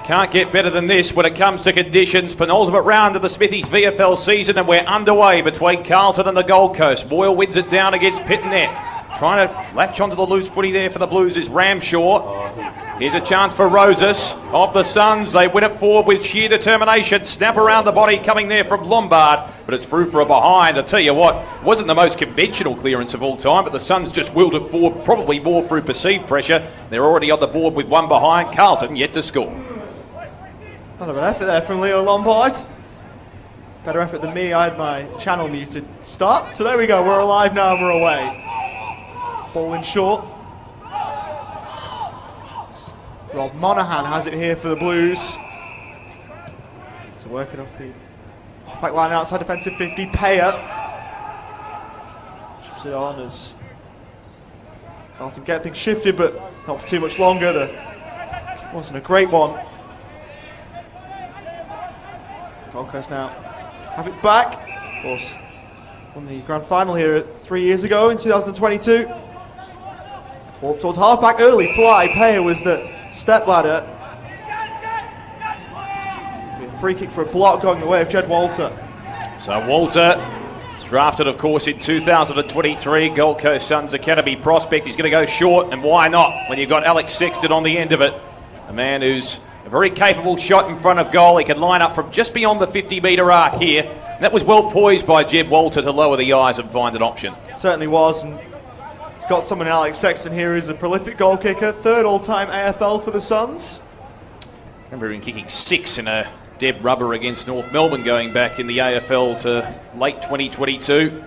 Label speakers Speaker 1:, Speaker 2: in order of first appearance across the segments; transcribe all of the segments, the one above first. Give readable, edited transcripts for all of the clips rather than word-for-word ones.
Speaker 1: Can't get better than this when it comes to conditions. Penultimate round of the Smithies VFL season, and we're underway between Carlton and the Gold Coast. Moyle wins it down against Pitnet. Trying to latch onto the loose footy there for the Blues is Ramshaw. Here's a chance for Rosas of the Suns. They win it forward with sheer determination. Snap around the body coming there from Lombard, but it's through for a behind. I tell you what, wasn't the most conventional clearance of all time, but the Suns just willed it forward, probably more through perceived pressure. They're already on the board with one behind. Carlton yet to score.
Speaker 2: Not of an effort there from Leo Lombard. Better effort than me. I had my channel muted start. So there we go. We're alive now and we're away. Ball in short. Rob Monaghan has it here for the Blues. To work it off the back line outside defensive 50. Payer chips it on as Carlton get things shifted, but not for too much longer. It wasn't a great one. Gold Coast now have it back. Of course, won the grand final here 3 years ago in 2022. Ball up towards halfback, early fly. Payer was the step ladder. A free kick for a block going the way of Jed Walter.
Speaker 1: So Walter was drafted, of course, in 2023. Gold Coast Suns Academy prospect. He's going to go short, and why not when you've got Alex Sexton on the end of it? A man who's a very capable shot in front of goal. He can line up from just beyond the 50-metre arc here. And that was well poised by Jed Walter to lower the eyes and find an option.
Speaker 2: Certainly was. And he's got someone in Alex Sexton here who's a prolific goal kicker. Third all-time AFL for the Suns.
Speaker 1: I remember him kicking 6 in a Deb rubber against North Melbourne going back in the AFL to late 2022.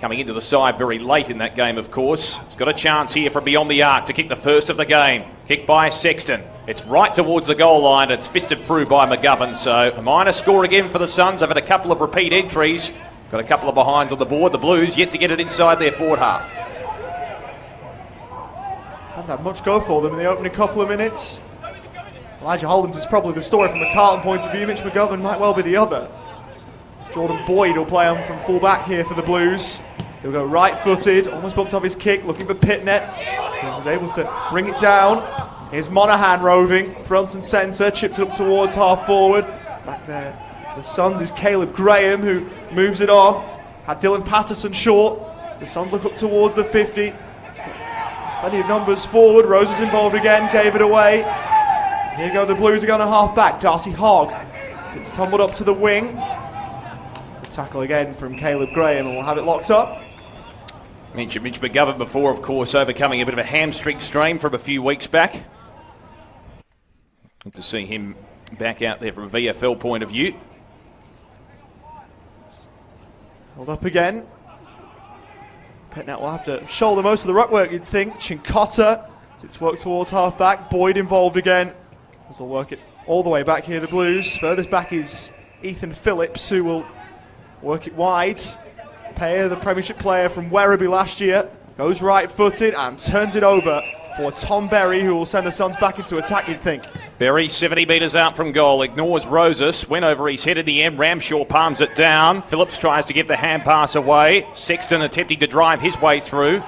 Speaker 1: Coming into the side very late in that game, of course. He's got a chance here from beyond the arc to kick the first of the game. Kicked by Sexton. It's right towards the goal line. It's fisted through by McGovern. So a minor score again for the Suns. They've had a couple of repeat entries. Got a couple of behinds on the board. The Blues yet to get it inside their forward half.
Speaker 2: Haven't had much go for them in the opening couple of minutes. Elijah Hollands is probably the story from a Carlton point of view. Mitch McGovern might well be the other. Jordan Boyd will play on from full back here for the Blues. He'll go right-footed, almost bumped off his kick, looking for Pitnet. He was able to bring it down. Here's Monaghan roving, front and centre, chipped it up towards half-forward. Back there, the Suns is Caleb Graham, who moves it on. Had Dylan Patterson short. The Suns look up towards the 50. Plenty of numbers forward. Rose is involved again, gave it away. Here go the Blues, are going to half-back. Darcy Hogg. It's tumbled up to the wing. Good tackle again from Caleb Graham, and we'll have it locked up.
Speaker 1: Mentioned Mitch McGovern before, of course, overcoming a bit of a hamstring strain from a few weeks back. Good to see him back out there from a VFL point of view.
Speaker 2: Hold up again. Pitnet will have to shoulder most of the ruck work, you'd think. Chincotta, it's worked towards half-back. Boyd involved again. This will work it all the way back here, the Blues. Furthest back is Ethan Phillips, who will work it wide. Payer, the Premiership player from Werribee last year, goes right-footed and turns it over for Tom Berry, who will send the Suns back into attack, you'd think.
Speaker 1: Berry, 70 metres out from goal, ignores Rosas, went over his head in the end. Ramshaw palms it down. Phillips tries to give the hand pass away. Sexton attempting to drive his way through.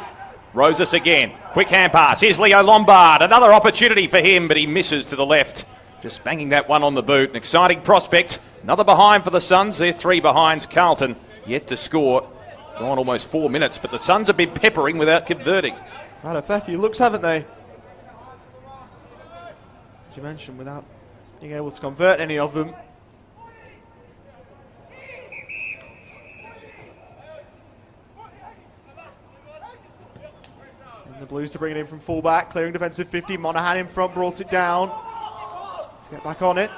Speaker 1: Rosas again, quick hand pass. Here's Leo Lombard, another opportunity for him, but he misses to the left. Just banging that one on the boot. An exciting prospect. Another behind for the Suns. They're 3 behinds. Carlton yet to score. Gone almost 4 minutes, but the Suns have been peppering without converting.
Speaker 2: Right, a fair few looks, haven't they? As you mentioned, without being able to convert any of them. And the Blues to bring it in from full back, clearing defensive 50. Monaghan in front, brought it down. Let's get back on it.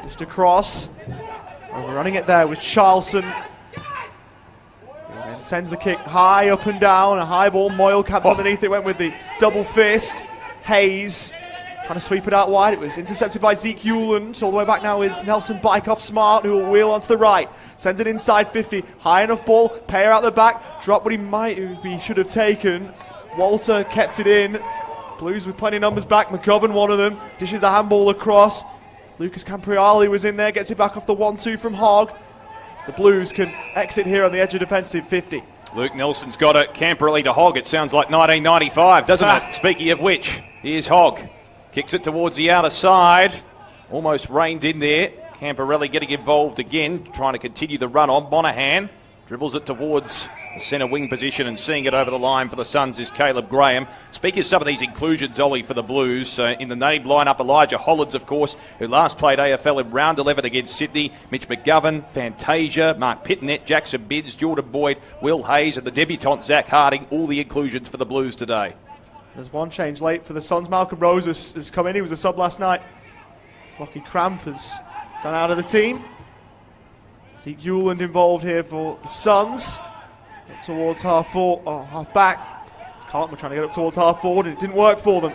Speaker 2: Just across. Overrunning it there with Charlson. And sends the kick high up and down. A high ball. Moyle capped underneath it. Went with the double fist. Hayes trying to sweep it out wide. It was intercepted by Zeke Hewland. All the way back now with Nelson Bykoff Smart, who will wheel onto the right. Sends it inside 50. High enough ball. Payer out the back. Dropped what he should have taken. Walter kept it in. Blues with plenty of numbers back. McGovern, one of them. Dishes the handball across. Lucas Campriali was in there. Gets it back off the 1-2 from Hogg. The Blues can exit here on the edge of defensive 50.
Speaker 1: Luke Nelson's got it. Camperley to Hogg. It sounds like 1995, doesn't it? Speaking of which, here's Hogg. Kicks it towards the outer side. Almost reined in there. Camporelli getting involved again, trying to continue the run on. Monaghan dribbles it towards the centre wing position and seeing it over the line for the Suns is Caleb Graham. Speaking of some of these inclusions, Ollie, for the Blues, in the named lineup, Elijah Hollands, of course, who last played AFL in round 11 against Sydney, Mitch McGovern, Fantasia, Mark Pitnet, Jackson Bids, Jordan Boyd, Will Hayes, and the debutant Zach Harding, all the inclusions for the Blues today.
Speaker 2: There's one change late for the Suns. Malcolm Rose has come in. He was a sub last night. Lockie Cramp has gone out of the team. Zeke Hewland involved here for the Suns. Up towards half back. It's Carlton trying to get up towards half forward, and it didn't work for them.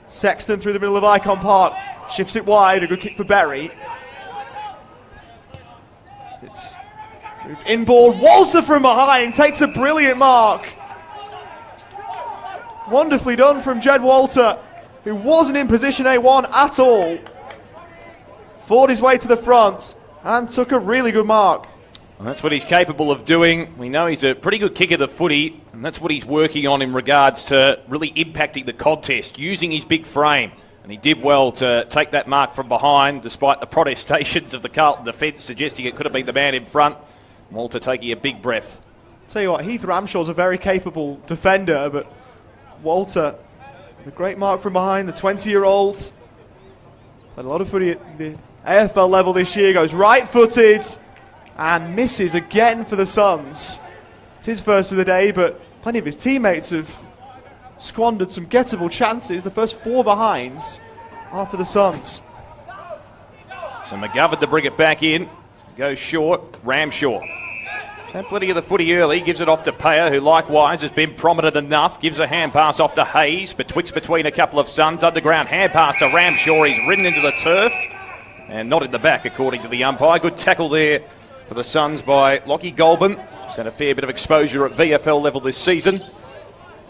Speaker 2: Sexton through the middle of Icon Park. Shifts it wide. A good kick for Berry. It's moved inboard. Walter from behind takes a brilliant mark. Wonderfully done from Jed Walter, who wasn't in position A1 at all. Fought his way to the front and took a really good mark.
Speaker 1: And that's what he's capable of doing. We know he's a pretty good kicker of the footy, and that's what he's working on in regards to really impacting the contest, using his big frame. And he did well to take that mark from behind, despite the protestations of the Carlton defence suggesting it could have been the man in front. Walter taking a big breath.
Speaker 2: Tell you what, Heath Ramshaw's a very capable defender, but Walter, the great mark from behind, the 20-year-old. Played a lot of footy at the AFL level this year, goes right-footed and misses again for the Suns. It's his first of the day, but plenty of his teammates have squandered some gettable chances. The first 4 behinds are for the Suns.
Speaker 1: So McGovern to bring it back in. Goes short, Ramshaw. Had plenty of the footy early, gives it off to Payer, who likewise has been prominent enough. Gives a hand pass off to Hayes, betwixt between a couple of Suns. Underground hand pass to Ramshaw. He's ridden into the turf and not in the back, according to the umpire. Good tackle there for the Suns by Lockie Goulburn. He's had a fair bit of exposure at VFL level this season.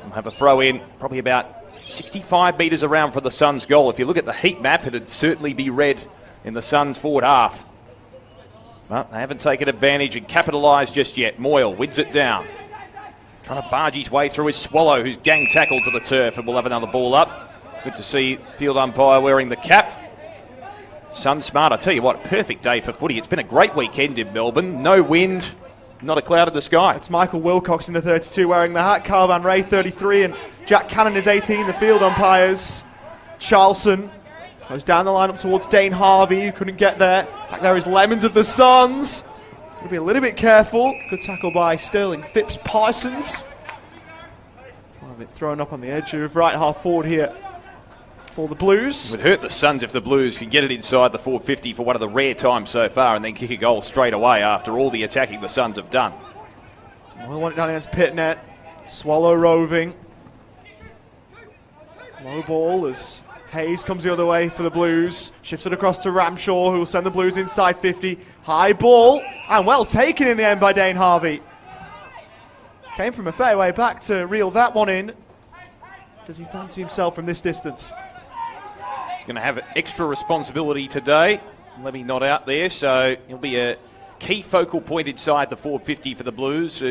Speaker 1: We'll have a throw in, probably about 65 metres around for the Suns' goal. If you look at the heat map, it'd certainly be red in the Suns' forward half. But they haven't taken advantage and capitalised just yet. Moyle wins it down. Trying to barge his way through his Swallow, who's gang tackled to the turf, and we'll have another ball up. Good to see field umpire wearing the cap. Sun smart. I tell you what, perfect day for footy. It's been a great weekend in Melbourne. No wind, not a cloud in the sky.
Speaker 2: It's Michael Wilcox in the 32 wearing the hat. Carl Van Ray 33 and Jack Cannon is 18, the field umpires. Charlson goes down the line up towards Dane Harvey, who couldn't get there. Back there is Lemons of the Suns. Got to be a little bit careful. Good tackle by Sterling Phipps Parsons. A bit thrown up on the edge of right half forward here for the Blues.
Speaker 1: It would hurt the Suns if the Blues could get it inside the 450 for one of the rare times so far and then kick a goal straight away after all the attacking the Suns have done.
Speaker 2: Well, went down against Pitnet. Swallow roving. Low ball as Hayes comes the other way for the Blues. Shifts it across to Ramshaw, who will send the Blues inside 50. High ball, and well taken in the end by Dane Harvey. Came from a fair way back to reel that one in. Does he fancy himself from this distance?
Speaker 1: He's going to have extra responsibility today. Let me not out there, so he'll be a key focal point inside the 450 for the Blues.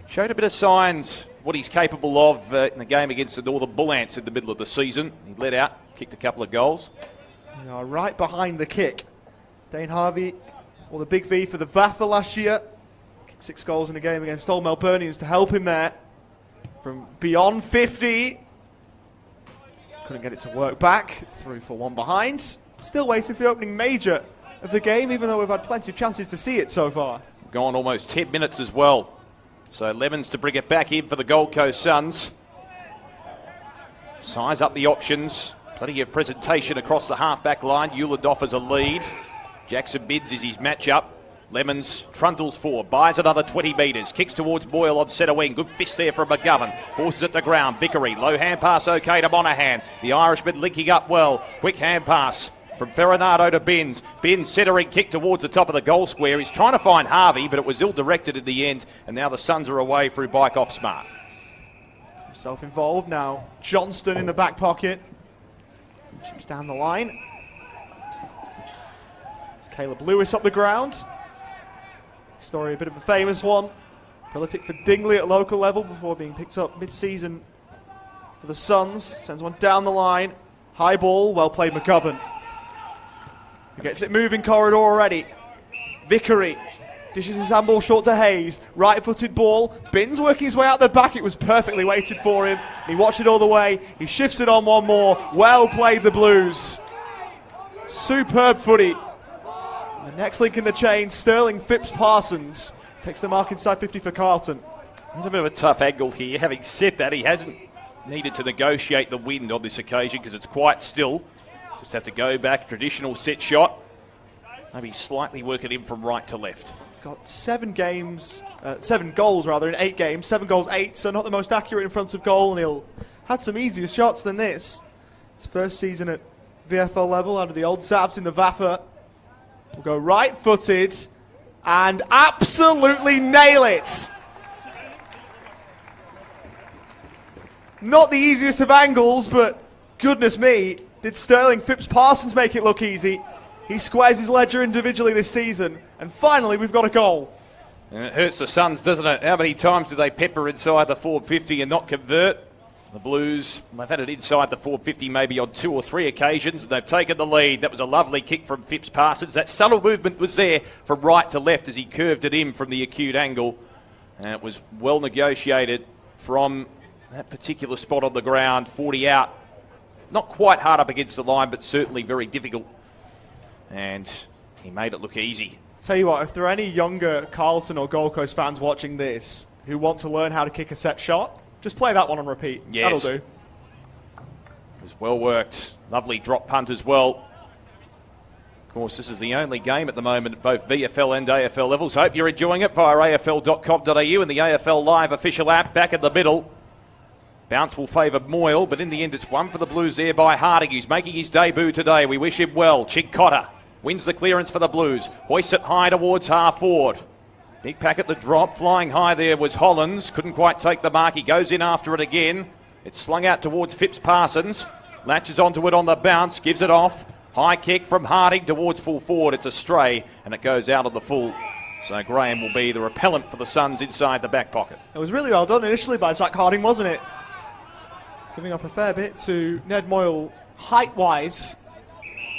Speaker 1: Showed a bit of signs what he's capable of in the game against the Northern Bull Ants in the middle of the season. He let out, kicked a couple of goals.
Speaker 2: We are right behind the kick. Dane Harvey, the big V for the VFL last year. Kicked 6 goals in a game against Old Melburnians to help him there. From beyond 50. Couldn't get it to work back. Through for one behind. Still waiting for the opening major of the game, even though we've had plenty of chances to see it so far.
Speaker 1: Gone almost 10 minutes as well. So Lemons to bring it back in for the Gold Coast Suns. Size up the options. Plenty of presentation across the half-back line. Hewland offers a lead. Jackson Bids is his matchup. Lemons trundles forward, buys another 20 metres, kicks towards Boyle on centre wing. Good fist there from McGovern, forces it to ground. Vickery, low hand pass okay to Monaghan. The Irishman linking up well. Quick hand pass from Ferranado to Binns. Binns centering kick towards the top of the goal square. He's trying to find Harvey, but it was ill-directed in the end, and now the Suns are away through bike off smart.
Speaker 2: Self-involved now. Johnston in the back pocket. Chips down the line. It's Caleb Lewis up the ground. Story, a bit of a famous one. Prolific for Dingley at local level before being picked up mid-season for the Suns. Sends one down the line. High ball, well played McGovern. He gets it moving corridor already. Vickery dishes his handball short to Hayes. Right-footed ball. Binns working his way out the back. It was perfectly weighted for him. He watched it all the way. He shifts it on one more. Well played, the Blues. Superb footy. And the next link in the chain, Sterling Phipps Parsons takes the mark inside 50 for Carlton.
Speaker 1: There's a bit of a tough angle here. Having said that, he hasn't needed to negotiate the wind on this occasion because it's quite still. Just have to go back, traditional set shot. Maybe slightly work it in from right to left.
Speaker 2: He's got 7 goals in 8 games. 7 goals, 8, so not the most accurate in front of goal, and he'll had some easier shots than this. His first season at VFL level out of the old Savs in the VAFA. Will go right-footed and absolutely nail it. Not the easiest of angles, but goodness me, did Sterling Phipps Parsons make it look easy. He squares his ledger individually this season, and finally we've got a goal.
Speaker 1: And it hurts the Suns, doesn't it? How many times do they pepper inside the forward 50 and not convert? The Blues, they've had it inside the forward 50 maybe on 2 or 3 occasions, and they've taken the lead. That was a lovely kick from Phipps Parsons. That subtle movement was there from right to left as he curved it in from the acute angle. And it was well negotiated from that particular spot on the ground, 40 out. Not quite hard up against the line, but certainly very difficult. And he made it look easy.
Speaker 2: Tell you what, if there are any younger Carlton or Gold Coast fans watching this who want to learn how to kick a set shot, just play that one on repeat.
Speaker 1: Yes.
Speaker 2: That'll do.
Speaker 1: It was well worked. Lovely drop punt as well. Of course, this is the only game at the moment at both VFL and AFL levels. Hope you're enjoying it via afl.com.au and the AFL Live official app. Back in the middle. Bounce will favour Moyle, but in the end it's one for the Blues there by Harding, who's making his debut today. We wish him well. Chick-Cotter wins the clearance for the Blues. Hoists it high towards half forward. Big pack at the drop. Flying high there was Hollands. Couldn't quite take the mark. He goes in after it again. It's slung out towards Phipps Parsons. Latches onto it on the bounce. Gives it off. High kick from Harding towards full forward. It's a stray and it goes out of the full. So Graham will be the repellent for the Suns inside the back pocket.
Speaker 2: It was really well done initially by Zach Harding, wasn't it? Giving up a fair bit to Ned Moyle height-wise.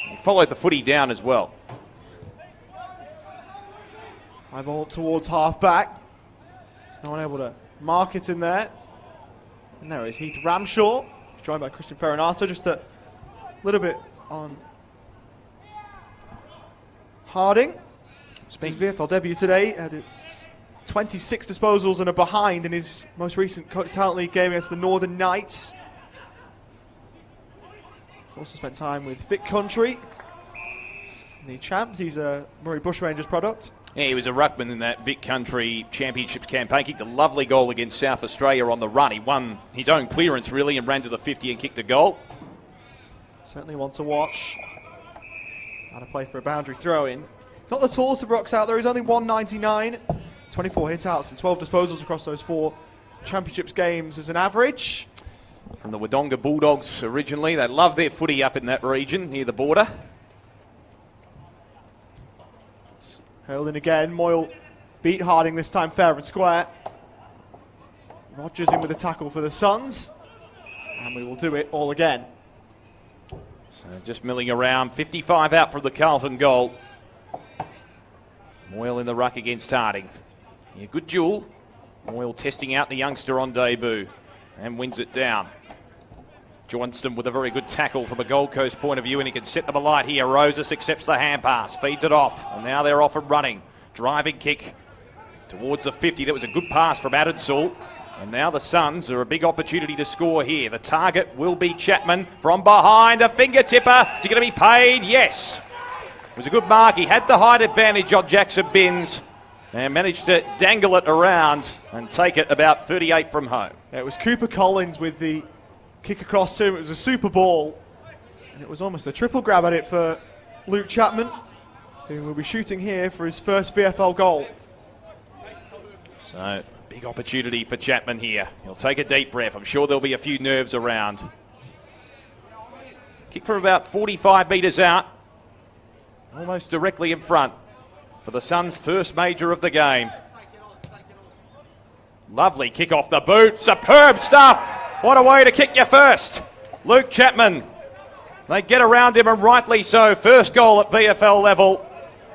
Speaker 1: He followed the footy down as well.
Speaker 2: High ball up towards half-back. There's no one able to mark it in there. And there is Heath Ramshaw. He's joined by Christian Ferranato. Just a little bit on Harding. His VFL debut today. Had 26 disposals and a behind in his most recent Coach Talent League game against the Northern Knights. He's also spent time with Vic Country, the champs. He's a Murray Bushrangers product.
Speaker 1: Yeah, he was a ruckman in that Vic Country Championships campaign. Kicked a lovely goal against South Australia on the run. He won his own clearance, really, and ran to the 50 and kicked a goal.
Speaker 2: Certainly one to watch. How to play for a boundary throw-in. Not the tallest of rocks out there. He's only 199. 24 hit-outs and 12 disposals across those 4 Championships games as an average.
Speaker 1: From the Wodonga Bulldogs originally. They love their footy up in that region near the border.
Speaker 2: It's hurled in again. Moyle beat Harding this time fair and square. Rogers in with a tackle for the Suns. And we will do it all again.
Speaker 1: So just milling around. 55 out from the Carlton goal. Moyle in the ruck against Harding. Yeah, good duel. Moyle testing out the youngster on debut and wins it down. Johnston with a very good tackle from a Gold Coast point of view, and he can set them alight here. Rosas accepts the hand pass, feeds it off, and now they're off and running. Driving kick towards the 50. That was a good pass from Adensall. And now the Suns are a big opportunity to score here. The target will be Chapman from behind. A finger tipper. Is he going to be paid? Yes. It was a good mark. He had the height advantage on Jackson Binns and managed to dangle it around and take it about 38 from home.
Speaker 2: Yeah, it was Cooper Collins with the kick across to him. It was a super ball. And it was almost a triple grab at it for Luke Chapman, who will be shooting here for his first VFL goal.
Speaker 1: So, big opportunity for Chapman here. He'll take a deep breath. I'm sure there'll be a few nerves around. Kick from about 45 metres out. Almost directly in front for the Suns' first major of the game. Lovely kick off the boot. Superb stuff. What a way to kick your first. Luke Chapman They get around him, and rightly so. First goal at VFL level.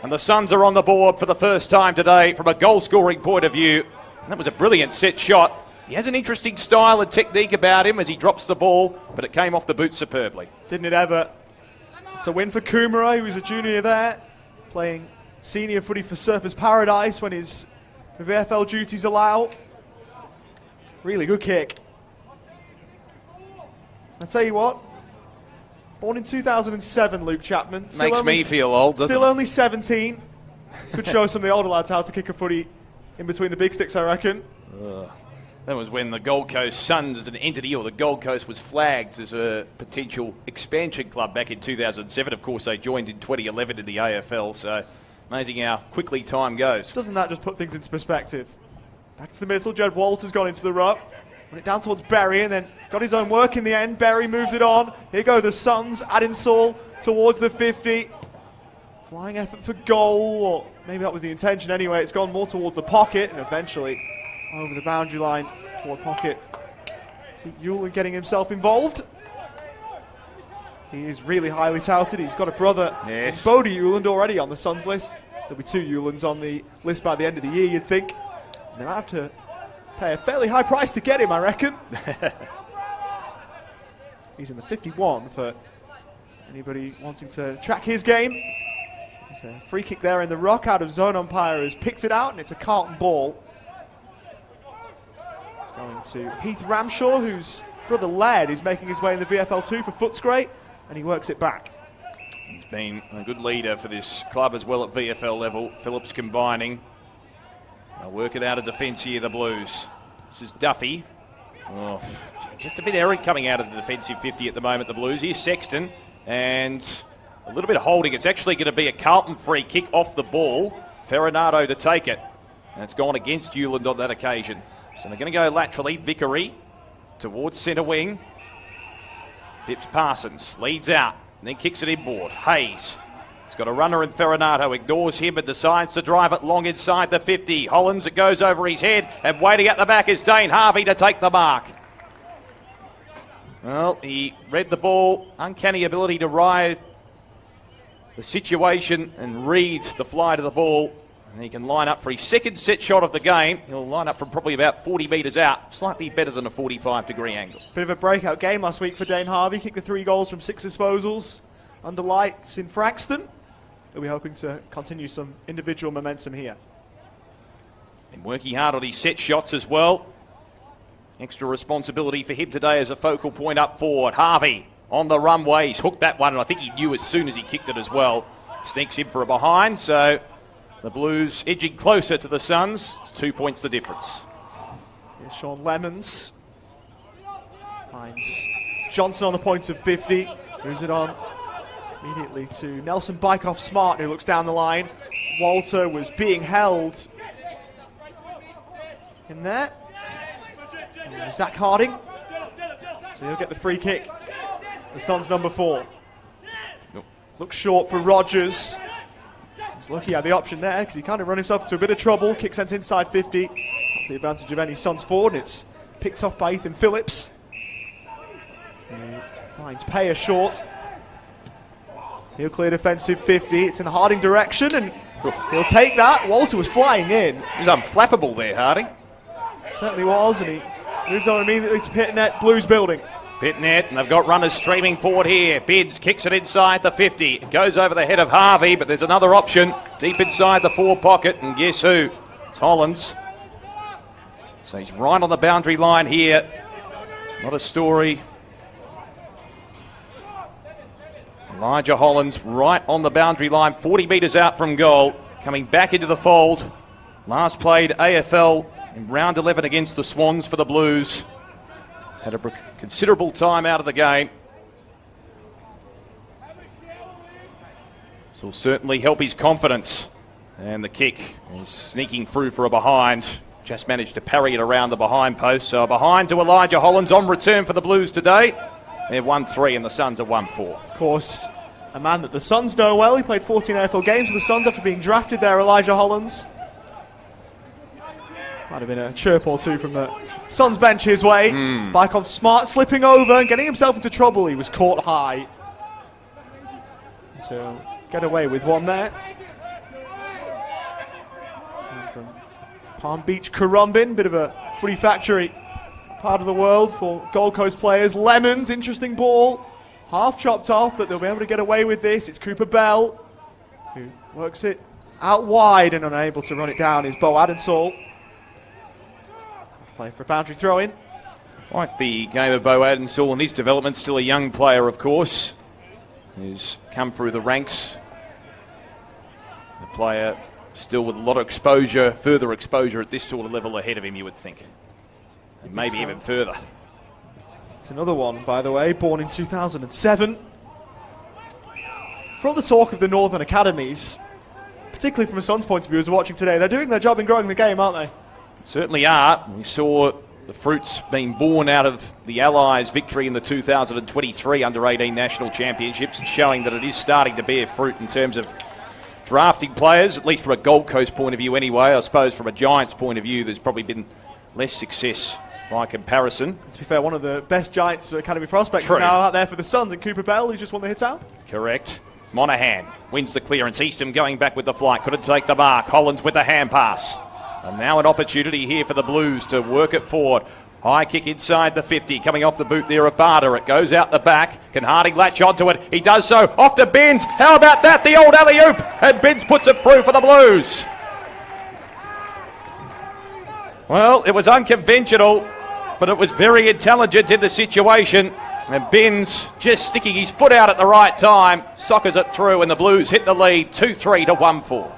Speaker 1: And the Suns are on the board for the first time today from a goal-scoring point of view. And that was a brilliant set shot. He has an interesting style and technique about him as he drops the ball, but it came off the boot superbly.
Speaker 2: Didn't it ever? It's a win for Kumara, who was a junior there, playing senior footy for Surfers Paradise when his VFL duties allow. Really good kick. I'll tell you what, born in 2007, Luke Chapman.
Speaker 1: Makes me feel old, doesn't it?
Speaker 2: Still only 17. Could show some of the older lads how to kick a footy in between the big sticks, I reckon.
Speaker 1: That was when the Gold Coast Suns as an entity, or the Gold Coast, was flagged as a potential expansion club back in 2007. Of course, they joined in 2011 in the AFL, so amazing how quickly time goes.
Speaker 2: Doesn't that just put things into perspective? Back to the middle, Jed Walter's gone into the ruck. Went it down towards Berry and then got his own work in the end. Berry moves it on. Here go the Suns. Adinsall towards the 50. Flying effort for goal, or maybe that was the intention anyway. It's gone more towards the pocket and eventually over the boundary line for pocket. See Hewland getting himself involved. He is really highly touted. He's got a brother,
Speaker 1: yes,
Speaker 2: Bodie Hewland, already on the Suns list. There'll be 2 Hewlands on the list by the end of the year, you'd think. And they might have to pay a fairly high price to get him, I reckon. He's in the 51 for anybody wanting to track his game. There's a free kick there in the ruck out of zone. Umpire has picked it out, and it's a Carlton ball. It's going to Heath Ramshaw, whose brother Laird is making his way in the VFL 2 for Footscray, and he works it back.
Speaker 1: He's been a good leader for this club as well at VFL level. Phillips combining. They'll work it out of defence here, the Blues. This is Duffy. Oh, just a bit errant coming out of the defensive 50 at the moment, the Blues. Here's Sexton, and a little bit of holding. It's actually going to be a Carlton free kick off the ball. Ferronato to take it. And it's gone against Hewland on that occasion. So they're going to go laterally. Vickery towards centre wing. Phipps Parsons leads out and then kicks it inboard. Hayes. He's got a runner in Ferronato, ignores him and decides to drive it long inside the 50. Hollands, it goes over his head, and waiting at the back is Dane Harvey to take the mark. Well, he read the ball, uncanny ability to ride the situation and read the flight of the ball, and he can line up for his second set shot of the game. He'll line up from probably about 40 metres out, slightly better than a 45-degree angle.
Speaker 2: Bit of a breakout game last week for Dane Harvey. Kicked the 3 goals from 6 disposals under lights in Fraxton. He'll be hoping to continue some individual momentum here.
Speaker 1: Been working hard on his set shots as well. Extra responsibility for him today as a focal point up forward. Harvey on the runway. He's hooked that one, and I think he knew as soon as he kicked it as well. Sneaks in for a behind, so the Blues edging closer to the Suns. It's 2 points the difference.
Speaker 2: Here's Sean Lemons. Finds Johnson on the point of 50. Moves it on immediately to Nelson Bykoff-Smart, who looks down the line. Walter was being held in there. And Zach Harding. So he'll get the free kick. The Suns number 4.
Speaker 1: Nope.
Speaker 2: Looks short for Rogers. He's lucky he had the option there because he kind of run himself into a bit of trouble. Kick sent inside 50. That's the advantage of any Suns forward. And it's picked off by Ethan Phillips. He finds Payer short. He'll clear defensive 50. It's in the Harding direction, and he'll take that. Walter was flying in.
Speaker 1: He was unflappable there, Harding.
Speaker 2: Certainly was, and he moves on immediately to pit net. Blues building.
Speaker 1: Pit net, and they've got runners streaming forward here. Bids kicks it inside the 50. It goes over the head of Harvey, but there's another option deep inside the 4 pocket, and guess who? It's Hollands. So he's right on the boundary line here. Not a story. Elijah Hollands right on the boundary line, 40 metres out from goal, coming back into the fold. Last played AFL in round 11 against the Swans for the Blues. He's had a considerable time out of the game. This will certainly help his confidence. And the kick is sneaking through for a behind. Just managed to parry it around the behind post. So a behind to Elijah Hollands on return for the Blues today. They're 1-3 and the Suns are 1-4.
Speaker 2: Of course, a man that the Suns know well. He played 14 AFL games for the Suns after being drafted there, Elijah Hollands. Might have been a chirp or two from the Suns bench his way. Bykoff-Smart slipping over and getting himself into trouble. He was caught high. to get away with one there. And from Palm Beach, Currumbin, bit of a footy factory part of the world for Gold Coast players. Lemons, interesting ball. Half chopped off, but they'll be able to get away with this. It's Cooper Bell who works it out wide and unable to run it down is Bo Adensall. Play for a boundary throw-in.
Speaker 1: Like the game of Bo Adensall and his development, still a young player, of course, who's come through the ranks. A player still with a lot of exposure, further exposure at this sort of level ahead of him, you would think. And maybe even further.
Speaker 2: It's another one, by the way, born in 2007. For all the talk of the Northern Academies, particularly from a Suns point of view as we're watching today, they're doing their job in growing the game, aren't they?
Speaker 1: Certainly are. We saw the fruits being born out of the Allies' victory in the 2023 Under-18 National Championships, showing that it is starting to bear fruit in terms of drafting players, at least from a Gold Coast point of view anyway. I suppose from a Giants point of view, there's probably been less success by comparison.
Speaker 2: To be fair, one of the best Giants Academy prospects is now out there for the Suns, and Cooper Bell, who just won the hits out.
Speaker 1: Correct. Monahan wins the clearance. Eastham going back with the flight. Couldn't take the mark. Hollands with the hand pass. And now an opportunity here for the Blues to work it forward. High kick inside the 50. Coming off the boot there of Barter. It goes out the back. Can Harding latch onto it? He does so. Off to Binns. How about that? The old alley-oop. And Binns puts it through for the Blues. Well, it was unconventional, but it was very intelligent in the situation. And Binns just sticking his foot out at the right time, soccers it through, and the Blues hit the lead 2-3 to 1-4.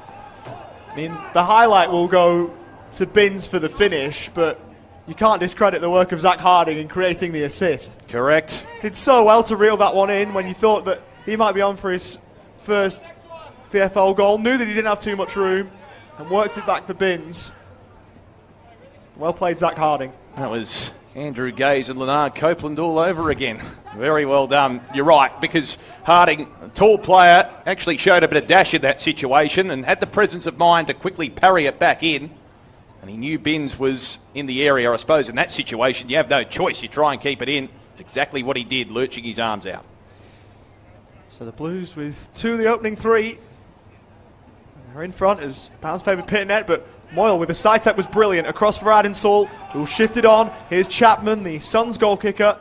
Speaker 2: I mean, the highlight will go to Binns for the finish, but you can't discredit the work of Zach Harding in creating the assist.
Speaker 1: Correct.
Speaker 2: Did so well to reel that one in when you thought that he might be on for his first VFL goal. Knew that he didn't have too much room and worked it back for Binns. Well played, Zach Harding.
Speaker 1: That was Andrew Gaze and Leonard Copeland all over again. Very well done. You're right, because Harding, a tall player, actually showed a bit of dash in that situation and had the presence of mind to quickly parry it back in. And he knew Binns was in the area. I suppose in that situation, you have no choice. You try and keep it in. It's exactly what he did, lurching his arms out.
Speaker 2: So the Blues with 2 of the opening 3. They're in front as the Pounds favoured pit net, but Moyle with the side step was brilliant. Across for Adensall, who shifted on. Here's Chapman, the Suns goal kicker,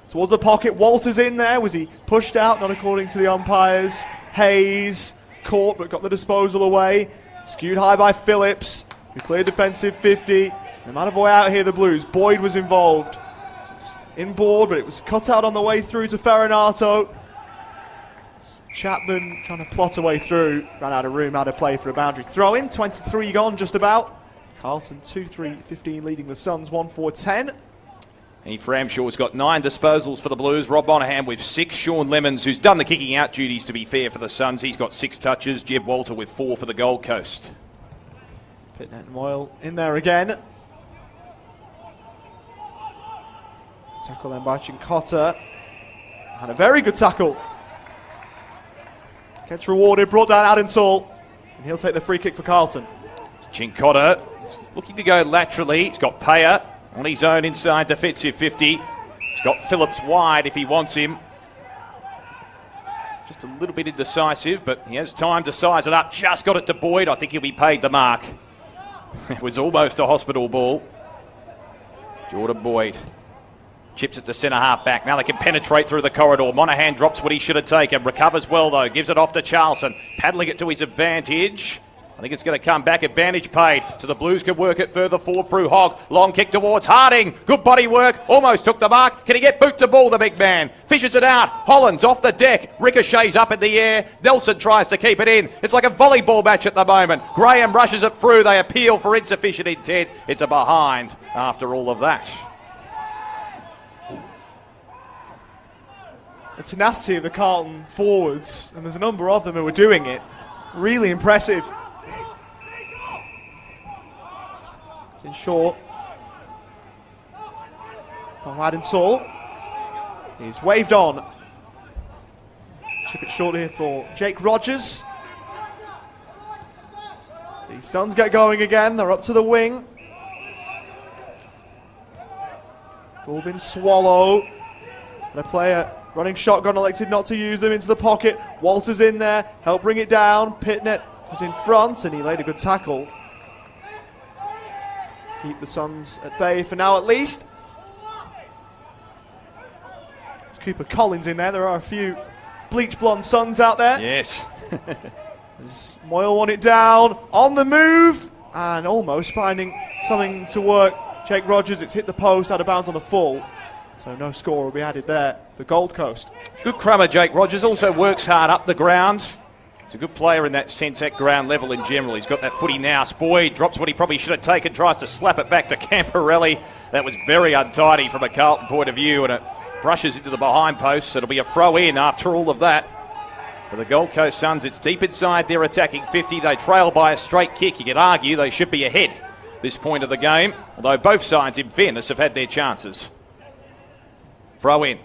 Speaker 2: towards the pocket. Walters in there. Was he pushed out? Not according to the umpires. Hayes caught but got the disposal away. Skewed high by Phillips, who cleared defensive 50. The Manavoy out here, the Blues. Boyd was involved. It's inboard, but it was cut out on the way through to Ferranato. Chapman trying to plot a way through, ran out of room, out of play for a boundary throw-in. 23 gone, just about. Carlton 2-3-15 leading the Suns 1-4-10.
Speaker 1: Heath Ramshaw's got 9 disposals for the Blues. Rob Monahan with 6. Sean Lemons, who's done the kicking out duties to be fair for the Suns, he's got 6 touches. Jeb Walter with 4 for the Gold Coast.
Speaker 2: Pitnet and Moyle in there again. Tackle then by Chincotta. And a very good tackle. Gets rewarded, brought down Adensall, and he'll take the free kick for Carlton.
Speaker 1: It's Chincotta. He's looking to go laterally. He's got Payer on his own inside defensive 50. He's got Phillips wide if he wants him. Just a little bit indecisive, but he has time to size it up. Just got it to Boyd. I think he'll be paid the mark. It was almost a hospital ball. Jordan Boyd chips it to centre half back. Now they can penetrate through the corridor. Monahan drops what he should have taken. Recovers well though. Gives it off to Charlson. Paddling it to his advantage. I think it's going to come back. Advantage paid. So the Blues can work it further forward through Hogg. Long kick towards Harding. Good body work. Almost took the mark. Can he get boot to ball, the big man? Fishes it out. Hollands off the deck. Ricochets up in the air. Nelson tries to keep it in. It's like a volleyball match at the moment. Graham rushes it through. They appeal for insufficient intent. It's a behind after all of that.
Speaker 2: The tenacity of the Carlton forwards, and there's a number of them who are doing it. Really impressive. It's in short. From Adensall. He's waved on. Chip it short here for Jake Rogers. The Suns get going again. They're up to the wing. Golbin Swallow. The player Running shotgun, elected not to use them, into the pocket. Walters in there, help bring it down. Pitnet was in front and he laid a good tackle to keep the Suns at bay for now at least. It's Cooper Collins in there. There are a few bleach blonde Suns out there.
Speaker 1: Yes.
Speaker 2: As Moyle won it down, on the move, and almost finding something to work. Jake Rogers, it's hit the post, out of bounds on the full. So no score will be added there for Gold Coast.
Speaker 1: Good crummer, Jake Rogers. Also works hard up the ground. He's a good player in that sense at ground level in general. He's got that footy now. Boyd drops what he probably should have taken, tries to slap it back to Camporelli. That was very untidy from a Carlton point of view, and it brushes into the behind post. So it'll be a throw in after all of that. For the Gold Coast Suns, it's deep inside their attacking 50. They trail by a straight kick. You could argue they should be ahead this point of the game, although both sides, in fairness, have had their chances. Throw in.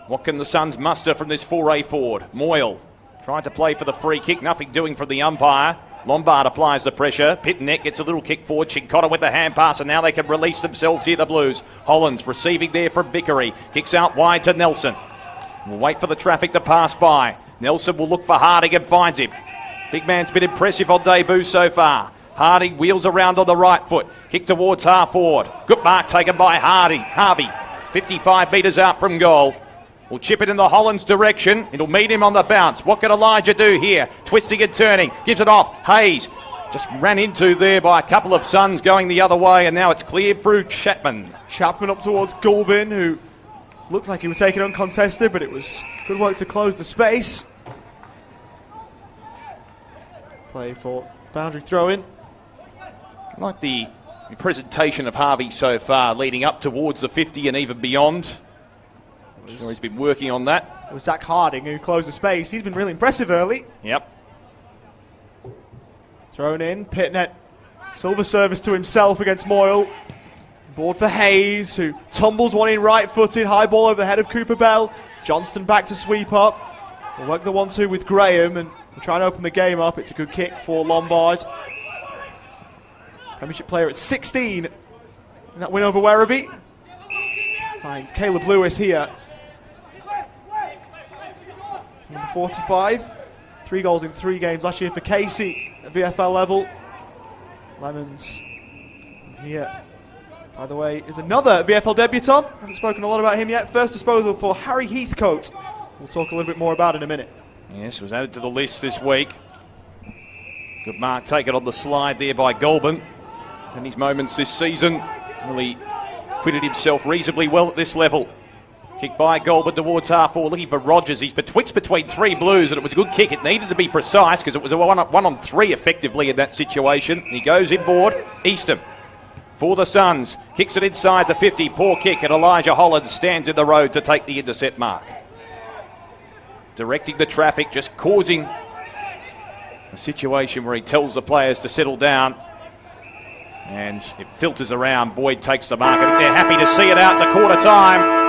Speaker 1: What can the Suns muster from this foray forward? Moyle trying to play for the free kick. Nothing doing from the umpire. Lombard applies the pressure. Pitnet gets a little kick forward. Chincotta with the hand pass, and now they can release themselves here, the Blues. Hollands receiving there from Vickery. Kicks out wide to Nelson. We'll wait for the traffic to pass by. Nelson will look for Harding and finds him. Big man's been impressive on debut so far. Harding wheels around on the right foot. Kick towards half forward. Good mark taken by Harvey. It's 55 metres out from goal. We'll chip it in the Hollands direction. It'll meet him on the bounce. What can Elijah do here? Twisting and turning. Gives it off. Hayes just ran into there by a couple of Suns going the other way, and now it's cleared through Chapman.
Speaker 2: Chapman up towards Gulbin, who looked like he was taken uncontested, but it was good work to close the space. Play for boundary throw-in.
Speaker 1: I like the presentation of Harvey so far, leading up towards the 50 and even beyond. I'm sure he's been working on that.
Speaker 2: It was Zach Harding who closed the space. He's been really impressive early.
Speaker 1: Yep.
Speaker 2: Thrown in. Pitnet. Silver service to himself against Moyle. Board for Hayes, who tumbles one in right-footed. High ball over the head of Cooper Bell. Johnston back to sweep up. We'll work the 1-2 with Graham, and we'll try and open the game up. It's a good kick for Lombard. Premiership player at 16 in that win over Werribee. Finds Caleb Lewis here. Number 45. 3 goals in 3 games last year for Casey at VFL level. Lemons here, by the way, is another VFL debutant. Haven't spoken a lot about him yet. First disposal for Harry Heathcote. We'll talk a little bit more about in a minute.
Speaker 1: Yes, was added to the list this week. Good mark taken on the slide there by Goulburn. He's in his moments this season. Really acquitted himself reasonably well at this level. Kick by Goulburn towards half forward, looking for Rogers. He's betwixt between 3 Blues, and it was a good kick. It needed to be precise because it was a 1-on-3 effectively in that situation. He goes inboard. Eastham for the Suns. Kicks it inside the 50. Poor kick, and Elijah Hollands stands in the road to take the intercept mark. Directing the traffic, just causing a situation where he tells the players to settle down. And it filters around. Boyd takes the mark. I think they're happy to see it out to quarter time.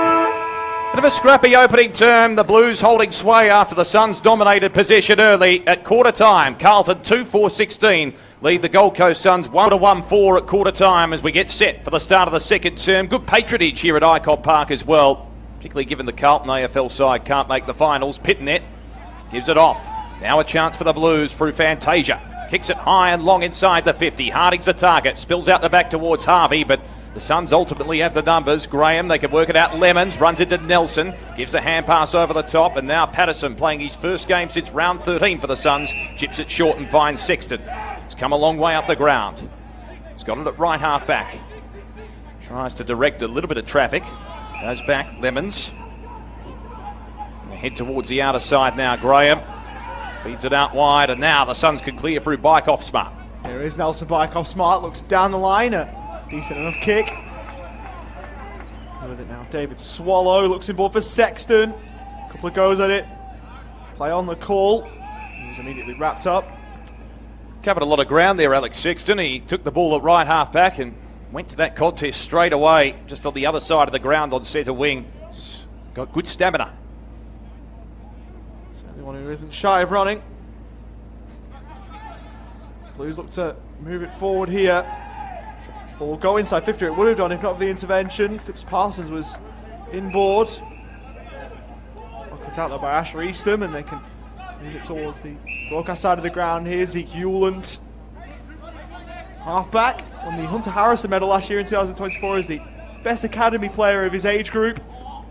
Speaker 1: Bit of a scrappy opening term. The Blues holding sway after the Suns dominated possession early at quarter time. Carlton 2-4-16 lead the Gold Coast Suns 1-1-4 at quarter time as we get set for the start of the second term. Good patronage here at Icod Park as well, particularly given the Carlton AFL side can't make the finals. Pitnet gives it off. Now a chance for the Blues through Fantasia. Kicks it high and long inside the 50. Harding's the target. Spills out the back towards Harvey, but the Suns ultimately have the numbers. Graham, they can work it out. Lemons runs into Nelson. Gives a hand pass over the top. And now Patterson playing his first game since round 13 for the Suns. Chips it short and finds Sexton. He's come a long way up the ground. He's got it at right half back. Tries to direct a little bit of traffic. Goes back. Lemons. They head towards the outer side now. Graham feeds it out wide, and now the Suns can clear through Bykoff Smart.
Speaker 2: There is Nelson Bykoff Smart, looks down the line, a decent enough kick. With it now, David Swallow looks in board for Sexton. A couple of goes at it. Play on the call. He was immediately wrapped up.
Speaker 1: Covered a lot of ground there, Alex Sexton. He took the ball at right half back and went to that contest straight away, just on the other side of the ground on centre wing. He's got good stamina.
Speaker 2: One who isn't shy of running. Blues look to move it forward here. This ball will go inside 50. It would have done if not for the intervention. Phipps Parsons was inboard. It's out there by Asher Eastham, and they can move it towards the broadcast side of the ground here. Zeke Hewland, halfback, won the Hunter Harrison medal last year in 2024 as the best academy player of his age group.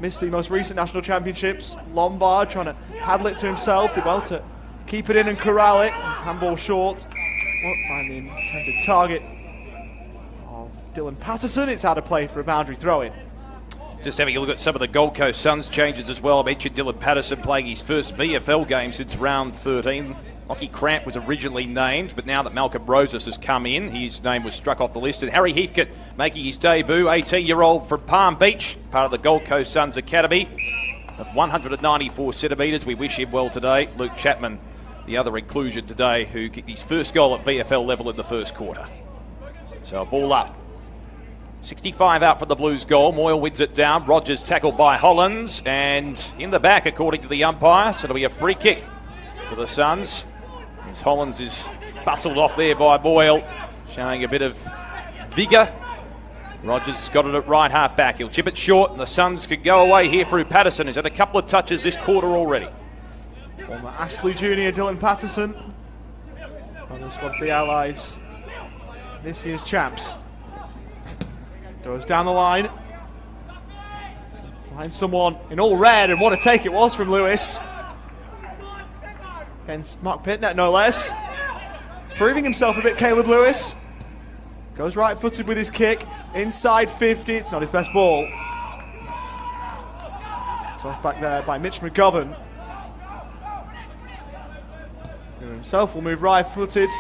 Speaker 2: Missed the most recent national championships. Lombard trying to paddle it to himself. Did well to keep it in and corral it. His handball short. Won't find the intended target of Dylan Patterson. It's out of play for a boundary throw-in.
Speaker 1: Just having a look at some of the Gold Coast Suns changes as well. I mentioned Dylan Patterson playing his first VFL game since round 13. Lockie Cramp was originally named, but now that Malcolm Rosas has come in, his name was struck off the list. And Harry Heathcote making his debut, 18-year-old from Palm Beach, part of the Gold Coast Suns Academy. At 194 centimetres, we wish him well today. Luke Chapman, the other inclusion today, who kicked his first goal at VFL level in the first quarter. So a ball up. 65 out for the Blues goal. Moyle wins it down. Rogers tackled by Hollands. And in the back, according to the umpire, so it'll be a free kick to the Suns. As Hollands is bustled off there by Moyle, showing a bit of vigour. Rogers has got it at right half back. He'll chip it short, and the Suns could go away here through Patterson. He's had a couple of touches this quarter already.
Speaker 2: Former Aspley junior Dylan Patterson. On the squad for the Allies. This year's champs. Goes down the line. To find someone in all red, and what a take it was from Lewis. Against Mark Pitnet, no less. He's proving himself a bit, Caleb Lewis. Goes right-footed with his kick. Inside 50. It's not his best ball. It's off back there by Mitch McGovern. Who himself will move right-footed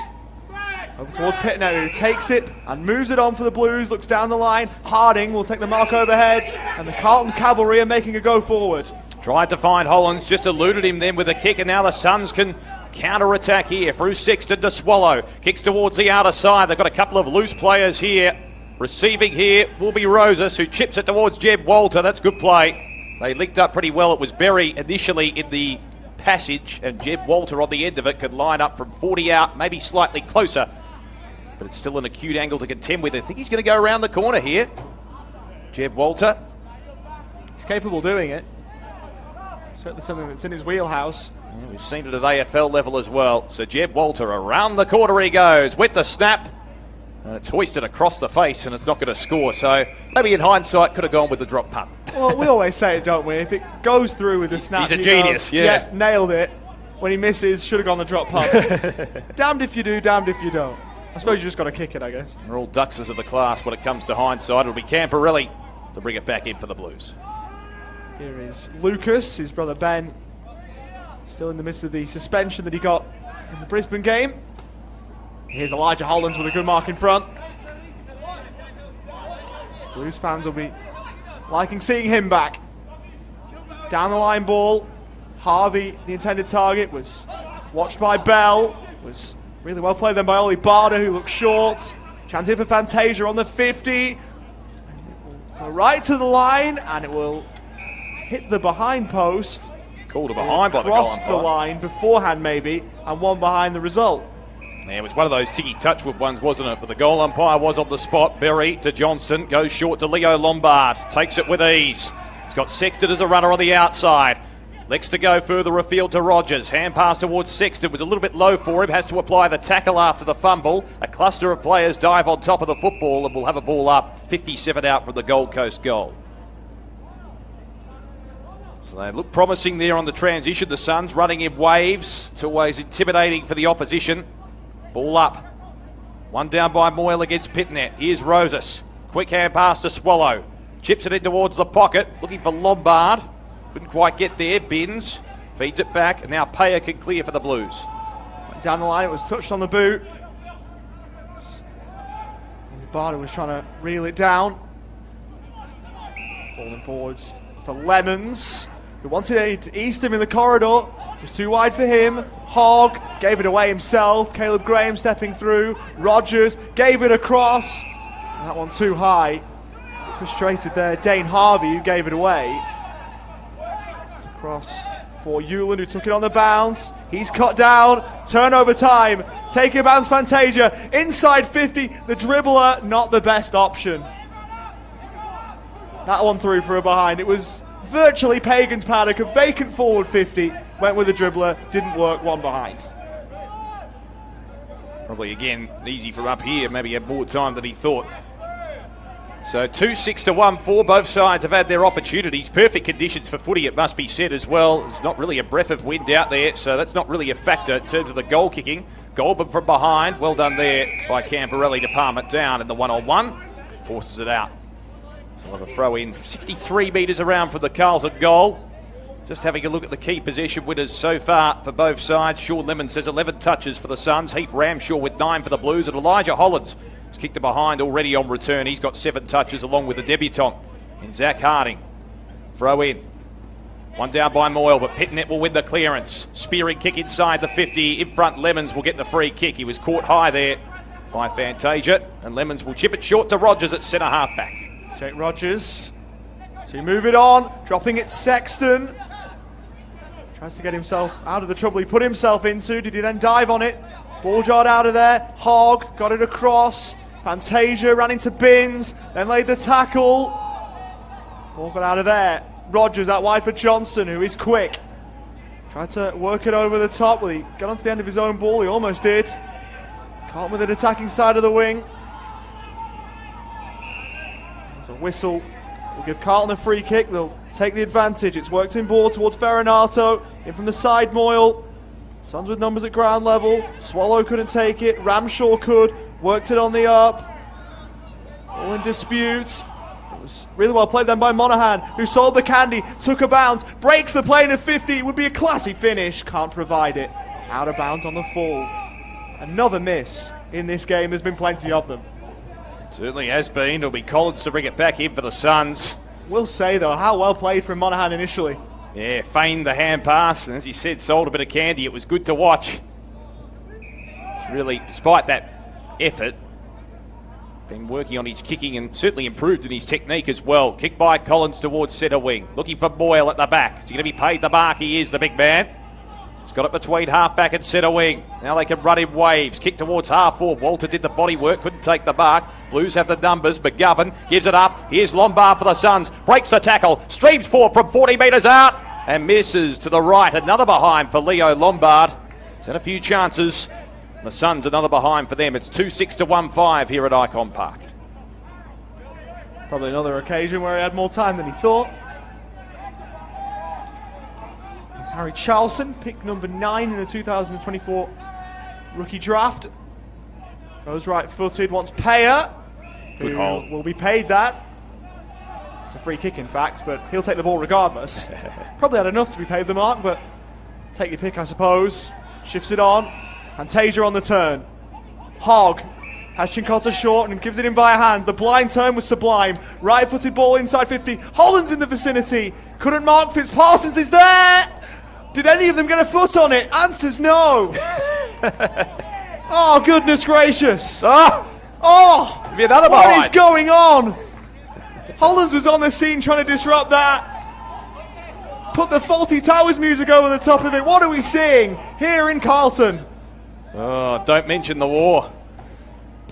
Speaker 2: over towards Pitnet, who takes it and moves it on for the Blues. Looks down the line. Harding will take the mark overhead. And the Carlton Cavalry are making a go forward.
Speaker 1: Tried to find Hollands, just eluded him then with a kick, and now the Suns can counter-attack here through Sexton to Swallow. Kicks towards the outer side. They've got a couple of loose players here. Receiving here will be Rosas, who chips it towards Jeb Walter. That's good play. They linked up pretty well. It was Berry initially in the passage, and Jeb Walter on the end of it could line up from 40 out, maybe slightly closer. But it's still an acute angle to contend with. I think he's going to go around the corner here. Jeb Walter.
Speaker 2: He's capable of doing it. Certainly something that's in his wheelhouse.
Speaker 1: Yeah, we've seen it at AFL level as well. So Jeb Walter around the corner he goes with the snap. And it's hoisted across the face, and it's not going to score. So maybe in hindsight could have gone with the drop punt.
Speaker 2: Well, we always say it, don't we? If it goes through with the snap,
Speaker 1: he's a genius.
Speaker 2: Go, yeah, nailed it. When he misses, should have gone the drop punt. Damned if you do, damned if you don't. I suppose you just got to kick it, I guess.
Speaker 1: They're all Duxers of the class when it comes to hindsight. It'll be Camporelli to bring it back in for the Blues.
Speaker 2: Here is Lucas, his brother Ben, still in the midst of the suspension that he got in the Brisbane game. Here's Elijah Hollands with a good mark in front. Blues fans will be liking seeing him back. Down the line ball. Harvey, the intended target, was watched by Bell. Was really well played then by Ollie Barder, who looks short. Chance here for Fantasia on the 50. And it will go right to the line, and it will hit the behind post.
Speaker 1: Called it behind by the goal umpire.
Speaker 2: Crossed the line beforehand maybe, and one behind the result.
Speaker 1: Yeah, it was one of those sticky touchwood ones, wasn't it? But the goal umpire was on the spot. Berry to Johnston, goes short to Leo Lombard. Takes it with ease. He's got Sexton as a runner on the outside. Lex to go further afield to Rogers. Hand pass towards Sexton was a little bit low for him. Has to apply the tackle after the fumble. A cluster of players dive on top of the football and will have a ball up. 57 out from the Gold Coast goal. So they look promising there on the transition. The Suns running in waves. It's always intimidating for the opposition. Ball up. One down by Moyle against Pitnet. Here's Rosas. Quick hand pass to Swallow. Chips it in towards the pocket. Looking for Lombard. Couldn't quite get there. Bins. Feeds it back. And now Payer can clear for the Blues.
Speaker 2: Down the line, it was touched on the boot. Barter was trying to reel it down. Falling forwards for Lemons, who wanted Eastham in the corridor. It was too wide for him. Hogg gave it away himself. Caleb Graham stepping through. Rogers gave it across. And that one too high. Frustrated there, Dane Harvey, who gave it away. It's across for Hewland, who took it on the bounce. He's cut down. Turnover time. Take a bounce, Fantasia. Inside 50. The dribbler, not the best option. That one through for a behind. It was virtually Pagan's paddock, a vacant forward 50. Went with a dribbler, didn't work, one behind.
Speaker 1: Probably again easy from up here, maybe he had more time than he thought. So 2-6 to 1-4, both sides have had their opportunities. Perfect conditions for footy, it must be said as well. There's not really a breath of wind out there, so that's not really a factor in terms of the goal kicking. Goldberg from behind, well done there by Camporelli to palm it down in the one-on-one. Forces it out. We'll have a throw in 63 metres around for the Carlton goal. Just having a look at the key possession winners so far for both sides. Sean Lemon says 11 touches for the Suns. Heath Ramshaw with 9 for the Blues. And Elijah Hollands has kicked it behind already on return. He's got 7 touches along with the debutant in Zach Harding. Throw in. One down by Moyle, but Pitnet will win the clearance. Spearing kick inside the 50. In front, Lemons will get the free kick. He was caught high there by Fantasia. And Lemons will chip it short to Rogers at centre halfback.
Speaker 2: Jake Rogers to move it on. Dropping it Sexton. Tries to get himself out of the trouble he put himself into. Did he then dive on it? Ball jarred out of there. Hogg got it across. Fantasia ran into Binns. Then laid the tackle. Ball got out of there. Rogers out wide for Johnson, who is quick. Tried to work it over the top. Well, he got onto the end of his own ball. He almost did. Carlton with an attacking side of the wing. There's a whistle. We'll give Carlton a free kick. They'll take the advantage. It's worked in ball towards Ferranato. In from the side, Moyle. Suns with numbers at ground level. Swallow couldn't take it. Ramshaw could. Worked it on the up. All in dispute. It was really well played then by Monaghan, who sold the candy, took a bounce, breaks the plane of 50. It would be a classy finish. Can't provide it. Out of bounds on the fall. Another miss in this game. There's been plenty of them.
Speaker 1: Certainly has been. It'll be Collins to bring it back in for the Suns.
Speaker 2: We'll say, though, how well played from Monaghan initially.
Speaker 1: Yeah, feigned the hand pass, and as you said, sold a bit of candy. It was good to watch. Really, despite that effort, been working on his kicking and certainly improved in his technique as well. Kick by Collins towards centre wing. Looking for Boyle at the back. Is he going to be paid the mark? He is, the big man. He's got it between half-back and centre wing. Now they can run in waves. Kick towards half-forward. Walter did the body work, couldn't take the mark. Blues have the numbers. McGovern gives it up. Here's Lombard for the Suns. Breaks the tackle. Streams forward from 40 metres out. And misses to the right. Another behind for Leo Lombard. He's had a few chances. The Suns, another behind for them. It's 2-6 to 1-5 here at Icon Park.
Speaker 2: Probably another occasion where he had more time than he thought. It's Harry Charlson, pick number 9 in the 2024 rookie draft. Goes right-footed, wants Payer.
Speaker 1: Good hole.
Speaker 2: Will be paid that. It's a free kick, in fact, but he'll take the ball regardless. Probably had enough to be paid the mark, but take your pick, I suppose. Shifts it on. Fantasia on the turn. Hogg has Chincotta short and gives it in via hands. The blind turn was sublime. Right-footed ball inside 50. Hollands in the vicinity. Couldn't mark. Fitzparsons is there. Did any of them get a foot on it? Answers no. Oh, goodness gracious. Oh,
Speaker 1: another
Speaker 2: what is going on? Hollands was on the scene trying to disrupt that. Put the Faulty Towers music over the top of it. What are we seeing here in Carlton?
Speaker 1: Oh, don't mention the war.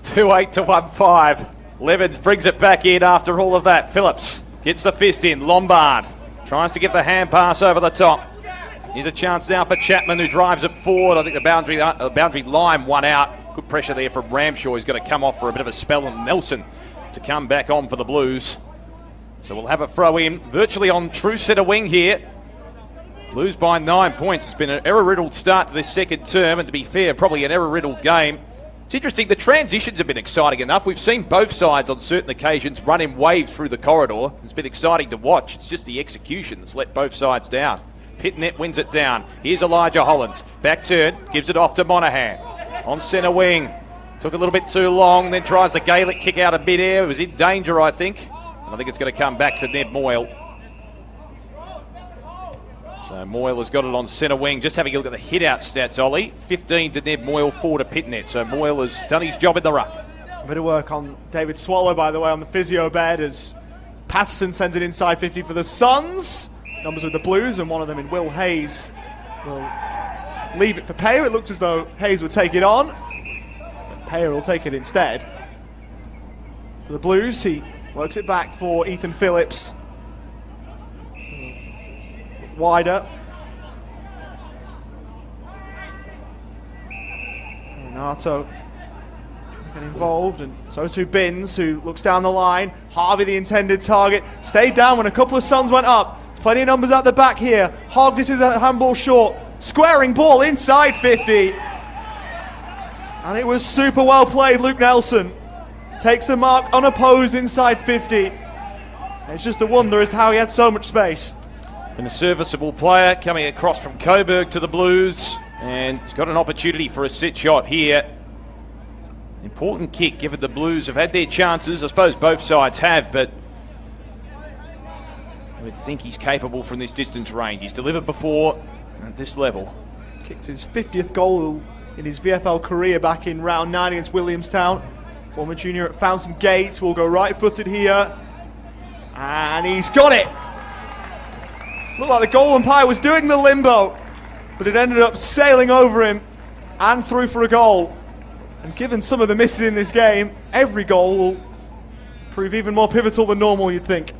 Speaker 1: 2-8 to 1-5. Levens brings it back in after all of that. Phillips gets the fist in. Lombard tries to get the hand pass over the top. Here's a chance now for Chapman, who drives it forward. I think the boundary line won out. Good pressure there from Ramshaw. He's going to come off for a bit of a spell, and Nelson to come back on for the Blues. So we'll have a throw in virtually on true centre wing here. Blues by 9 points. It's been an error-riddled start to this second term, and to be fair, probably an error-riddled game. It's interesting, the transitions have been exciting enough. We've seen both sides on certain occasions run in waves through the corridor. It's been exciting to watch. It's just the execution that's let both sides down. Pitnet wins it down. Here's Elijah Hollands. Back turn, gives it off to Monaghan. On centre wing. Took a little bit too long, then tries a Gaelic kick out of mid-air. It was in danger, I think. And I think it's going to come back to Ned Moyle. So Moyle has got it on centre wing. Just having a look at the hit-out stats, Ollie. 15 to Ned Moyle, 4 to Pitnet. So Moyle has done his job in the ruck.
Speaker 2: A bit of work on David Swallow, by the way, on the physio bed as Patterson sends it inside 50 for the Suns. Numbers with the Blues, and one of them in Will Hayes will leave it for Payer. It looks as though Hayes would take it on, but Payer will take it instead. For the Blues, he works it back for Ethan Phillips. wider. Renato get involved, and so too Binns, who looks down the line. Harvey, the intended target, stayed down when a couple of Suns went up. Plenty of numbers at the back here. Hogg, this is a handball short. Squaring ball inside 50. And it was super well played. Luke Nelson takes the mark unopposed inside 50. And it's just a wonder as to how he had so much space.
Speaker 1: And a serviceable player coming across from Coburg to the Blues. And he's got an opportunity for a sit shot here. Important kick, given the Blues have had their chances. I suppose both sides have, but I would think he's capable from this distance range. He's delivered before at this level.
Speaker 2: Kicked his 50th goal in his VFL career back in round 9 against Williamstown. Former junior at Fountain Gate will go right-footed here. And he's got it! Looked like the goal umpire was doing the limbo, but it ended up sailing over him and through for a goal. And given some of the misses in this game, every goal will prove even more pivotal than normal, you'd think.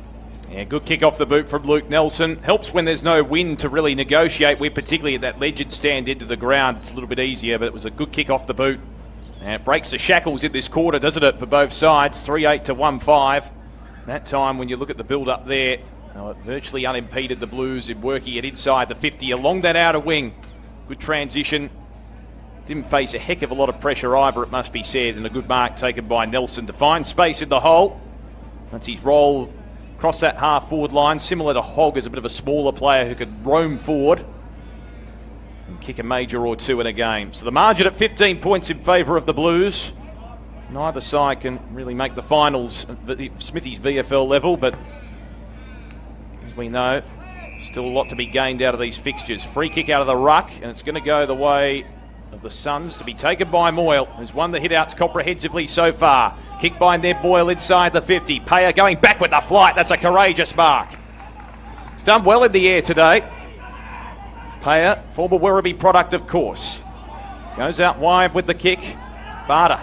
Speaker 1: Yeah, good kick off the boot from Luke Nelson. Helps when there's no wind to really negotiate with, particularly at that legend stand into the ground. It's a little bit easier, but it was a good kick off the boot. And it breaks the shackles in this quarter, doesn't it, for both sides? 3-8 to 1-5. That time, when you look at the build-up there, it virtually unimpeded the Blues in working it inside the 50 along that outer wing. Good transition. Didn't face a heck of a lot of pressure either, it must be said, and a good mark taken by Nelson to find space in the hole. That's his roll across that half-forward line, similar to Hogg as a bit of a smaller player who could roam forward and kick a major or two in a game. So the margin at 15 points in favour of the Blues. Neither side can really make the finals at Smithy's VFL level, but as we know, still a lot to be gained out of these fixtures. Free kick out of the ruck, and it's going to go the way of the Suns, to be taken by Moyle, who's won the hit-outs comprehensively so far. Kick by Ned Boyle inside the 50. Payer going back with the flight. That's a courageous mark. He's done well in the air today. Payer, former Werribee product, of course. Goes out wide with the kick. Barter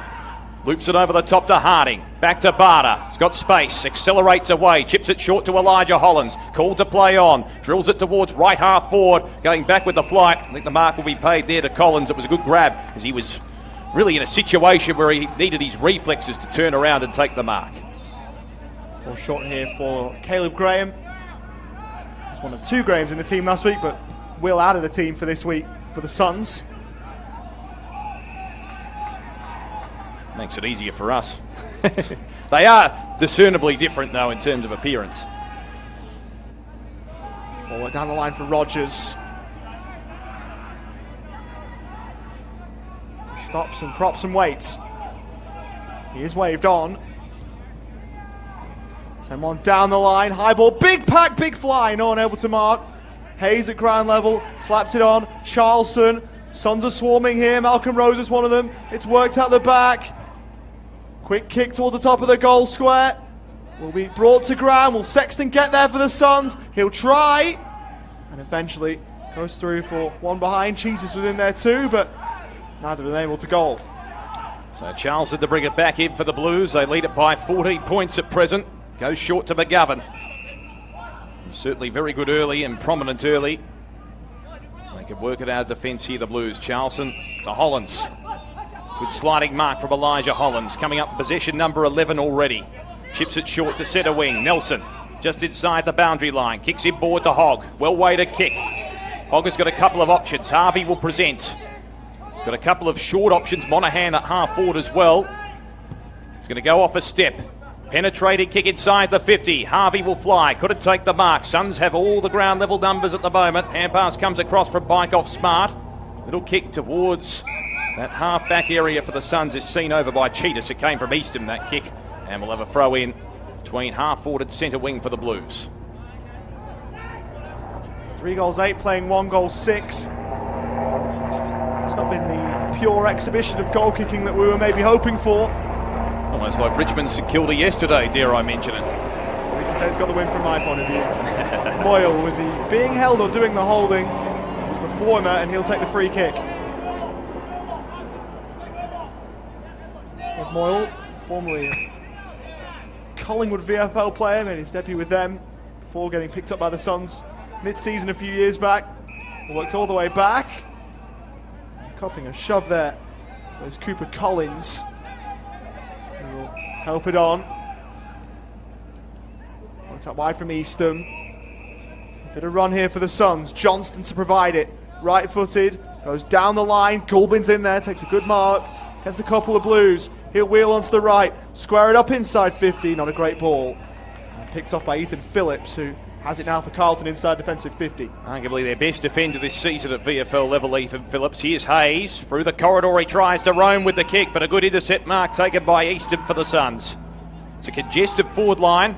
Speaker 1: loops it over the top to Harding. Back to Barter. He's got space. Accelerates away. Chips it short to Elijah Hollands. Called to play on. Drills it towards right half forward. Going back with the flight. I think the mark will be paid there to Collins. It was a good grab because he was really in a situation where he needed his reflexes to turn around and take the mark.
Speaker 2: Ball short here for Caleb Graham. He's one of two Grahams in the team last week, but Will out of the team for this week for the Suns.
Speaker 1: Makes it easier for us. They are discernibly different, though, in terms of appearance.
Speaker 2: Ball down the line for Rogers. He stops and props and waits. He is waved on. Send one down the line. High ball. Big pack, big fly. No one able to mark. Hayes at ground level. Slaps it on. Charleston. Suns are swarming here. Malcolm Rose is one of them. It's worked out the back. Quick kick toward the top of the goal square. Will be brought to ground. Will Sexton get there for the Suns? He'll try. And eventually goes through for one behind. Jesus was in there too, but neither are able to goal.
Speaker 1: So Charleston to bring it back in for the Blues. They lead it by 14 points at present. Goes short to McGovern. Certainly very good early and prominent early. They can work it out of defence here, the Blues. Charleston to Hollands. Good sliding mark from Elijah Hollands. Coming up for possession number 11 already. Chips it short to centre wing. Nelson just inside the boundary line. Kicks inboard to Hogg. Well weighted kick. Hogg has got a couple of options. Harvey will present. Got a couple of short options. Monaghan at half forward as well. He's going to go off a step. Penetrating kick inside the 50. Harvey will fly. Couldn't take the mark. Suns have all the ground level numbers at the moment. Hand pass comes across from Pike off Smart. Little kick towards that half back area for the Suns is seen over by Cheetahs. It came from Easton, that kick. And we'll have a throw in between half forward and centre wing for the Blues.
Speaker 2: 3 goals 8, playing 1 goal 6. It's not been the pure exhibition of goal kicking that we were maybe hoping for.
Speaker 1: It's almost like Richmond St Kilda yesterday, dare I mention it.
Speaker 2: At least I say it's got the win from my point of view. Moyle, was he being held or doing the holding? It was the former, and he'll take the free kick. Ed Moyle, formerly a Collingwood VFL player, made his debut with them before getting picked up by the Suns mid-season a few years back. Worked all the way back. Copying a shove there. There's Cooper Collins, who will help it on. It's out wide from Eastham. Bit of run here for the Suns. Johnston to provide it. Right-footed, goes down the line. Gulbin's in there, takes a good mark. Against a couple of Blues. He'll wheel onto the right. Square it up inside 50. Not a great ball. And picked off by Ethan Phillips, who has it now for Carlton inside defensive 50.
Speaker 1: Arguably their best defender this season at VFL level, Ethan Phillips. Here's Hayes. Through the corridor he tries to roam with the kick, but a good intercept mark taken by Eastham for the Suns. It's a congested forward line.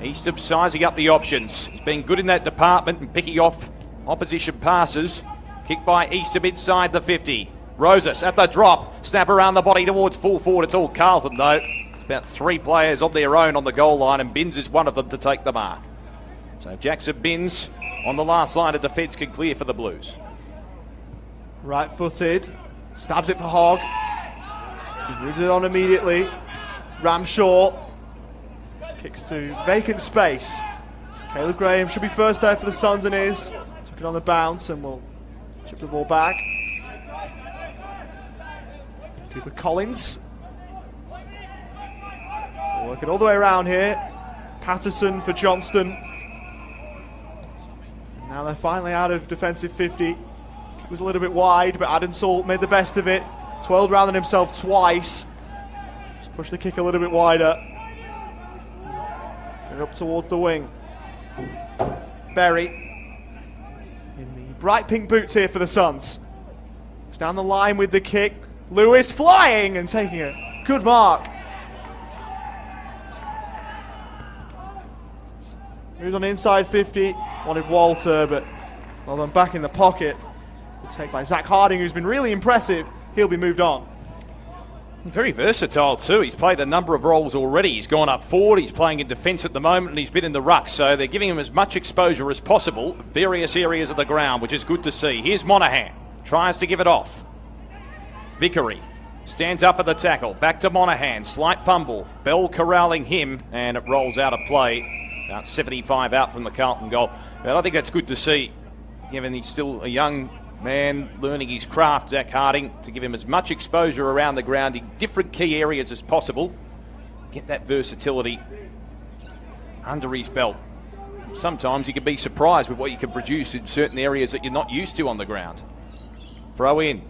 Speaker 1: Eastham sizing up the options. He's been good in that department and picking off opposition passes. Kick by Eastham inside the 50. Rosas at the drop. Snap around the body towards full forward. It's all Carlton though. It's about 3 players on their own on the goal line, and Binns is one of them to take the mark. So Jackson Binns on the last line of defence can clear for the Blues.
Speaker 2: Right-footed. Stabs it for Hogg. He moves it on immediately. Ramshaw. Kicks to vacant space. Caleb Graham should be first there for the Suns and is. Took it on the bounce and will chip the ball back. Cooper Collins. Working all the way around here. Patterson for Johnston. And now they're finally out of defensive 50. It was a little bit wide, but Adensall made the best of it. Twirled round on himself twice. Just push the kick a little bit wider. Get it up towards the wing. Berry in the bright pink boots here for the Suns. It's down the line with the kick. Lewis flying and taking a good mark. Moves on inside 50. Wanted Walter, but well done back in the pocket. Good take by Zach Harding, who's been really impressive. He'll be moved on.
Speaker 1: Very versatile too. He's played a number of roles already. He's gone up forward, he's playing in defence at the moment, and he's been in the ruck. So they're giving him as much exposure as possible, various areas of the ground, which is good to see. Here's Monaghan. Tries to give it off. Vickery stands up at the tackle. Back to Monaghan. Slight fumble. Bell corralling him, and it rolls out of play. About 75 out from the Carlton goal. But I think that's good to see, given he's still a young man learning his craft, Zach Harding, to give him as much exposure around the ground in different key areas as possible. Get that versatility under his belt. Sometimes you can be surprised with what you can produce in certain areas that you're not used to on the ground. Throw in.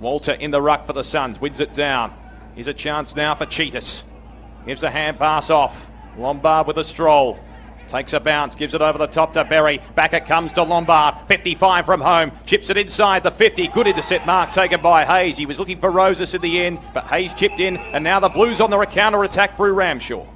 Speaker 1: Walter in the ruck for the Suns. Wins it down. Here's a chance now for Cheetahs. Gives a hand pass off. Lombard with a stroll. Takes a bounce, gives it over the top to Berry. Back it comes to Lombard. 55 from home. Chips it inside the 50. Good intercept mark taken by Hayes. He was looking for Rosas in the end, but Hayes chipped in, and now the Blues on the counter-attack through Ramshaw.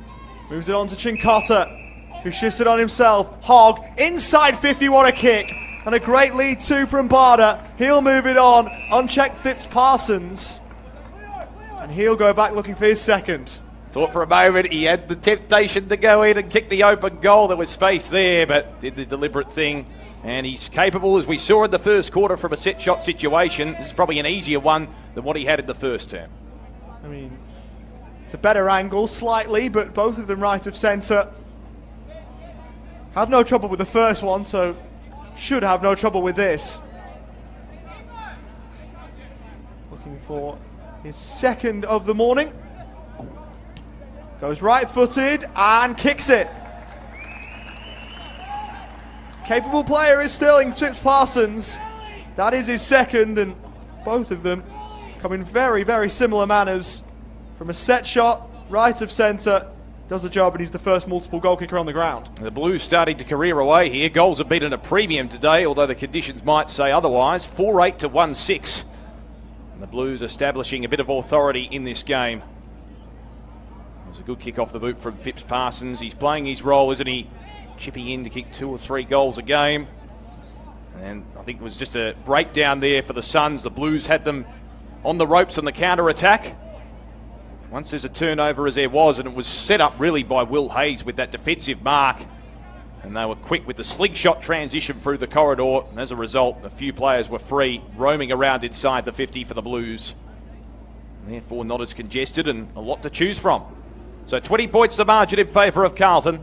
Speaker 2: Moves it on to Chincotta, who shifts it on himself. Hogg, inside 50, what a kick. And a great lead too from Barder. He'll move it on. Unchecked Phipps Parsons. And he'll go back looking for his second.
Speaker 1: Thought for a moment he had the temptation to go in and kick the open goal. There was space there, but did the deliberate thing. And he's capable, as we saw in the first quarter, from a set shot situation. This is probably an easier one than what he had in the first term.
Speaker 2: I mean, it's a better angle slightly, but both of them right of centre. Had no trouble with the first one, so should have no trouble with this. Looking for his second of the morning. Goes right-footed and kicks it. Capable player is Sterling Phipps Parsons. That is his second, and both of them come in very, very similar manners. From a set shot, right of centre, does the job, and he's the first multiple goal kicker on the ground.
Speaker 1: The Blues starting to career away here. Goals have been at a premium today, although the conditions might say otherwise. 4-8 to 1-6. And the Blues establishing a bit of authority in this game. There's a good kick off the boot from Phipps Parsons. He's playing his role, isn't he? Chipping in to kick 2 or 3 goals a game. And I think it was just a breakdown there for the Suns. The Blues had them on the ropes on the counter-attack. Once there's a turnover, as there was, and it was set up really by Will Hayes with that defensive mark. And they were quick with the slingshot transition through the corridor. And as a result, a few players were free, roaming around inside the 50 for the Blues. And therefore not as congested and a lot to choose from. So 20 points the margin in favour of Carlton.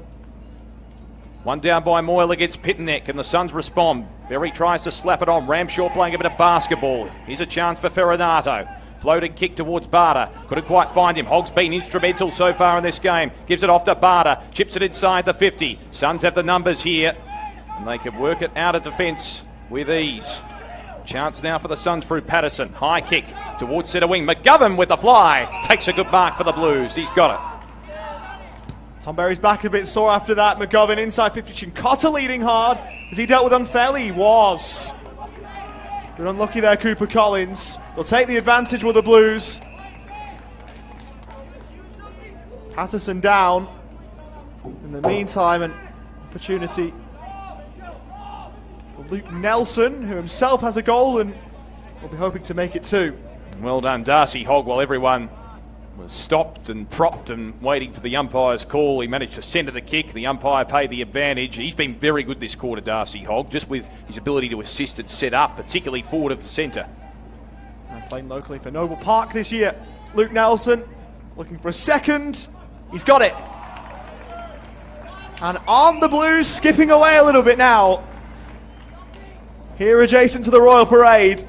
Speaker 1: One down by Moyle against Pittenneck, and the Suns respond. Berry tries to slap it on. Ramshaw playing a bit of basketball. Here's a chance for Ferronato. Floated kick towards Barter. Couldn't quite find him. Hogg's been instrumental so far in this game. Gives it off to Barter. Chips it inside the 50. Suns have the numbers here, and they can work it out of defence with ease. Chance now for the Suns through Patterson. High kick towards centre wing. McGovern with the fly. Takes a good mark for the Blues. He's got it.
Speaker 2: Tom Berry's back a bit sore after that. McGovern inside 50. Chincotta leading hard. Has he dealt with unfairly? He was. Been unlucky there, Cooper Collins. They'll take the advantage with the Blues. Patterson down. In the meantime, an opportunity for Luke Nelson, who himself has a goal and will be hoping to make it too.
Speaker 1: Well done, Darcy Hogg. While everyone was stopped and propped and waiting for the umpire's call, he managed to centre the kick. The umpire paid the advantage. He's been very good this quarter, Darcy Hogg, just with his ability to assist and set up, particularly forward of the centre.
Speaker 2: And playing locally for Noble Park this year. Luke Nelson looking for a second. He's got it. And aren't the Blues skipping away a little bit now? Here adjacent to the Royal Parade.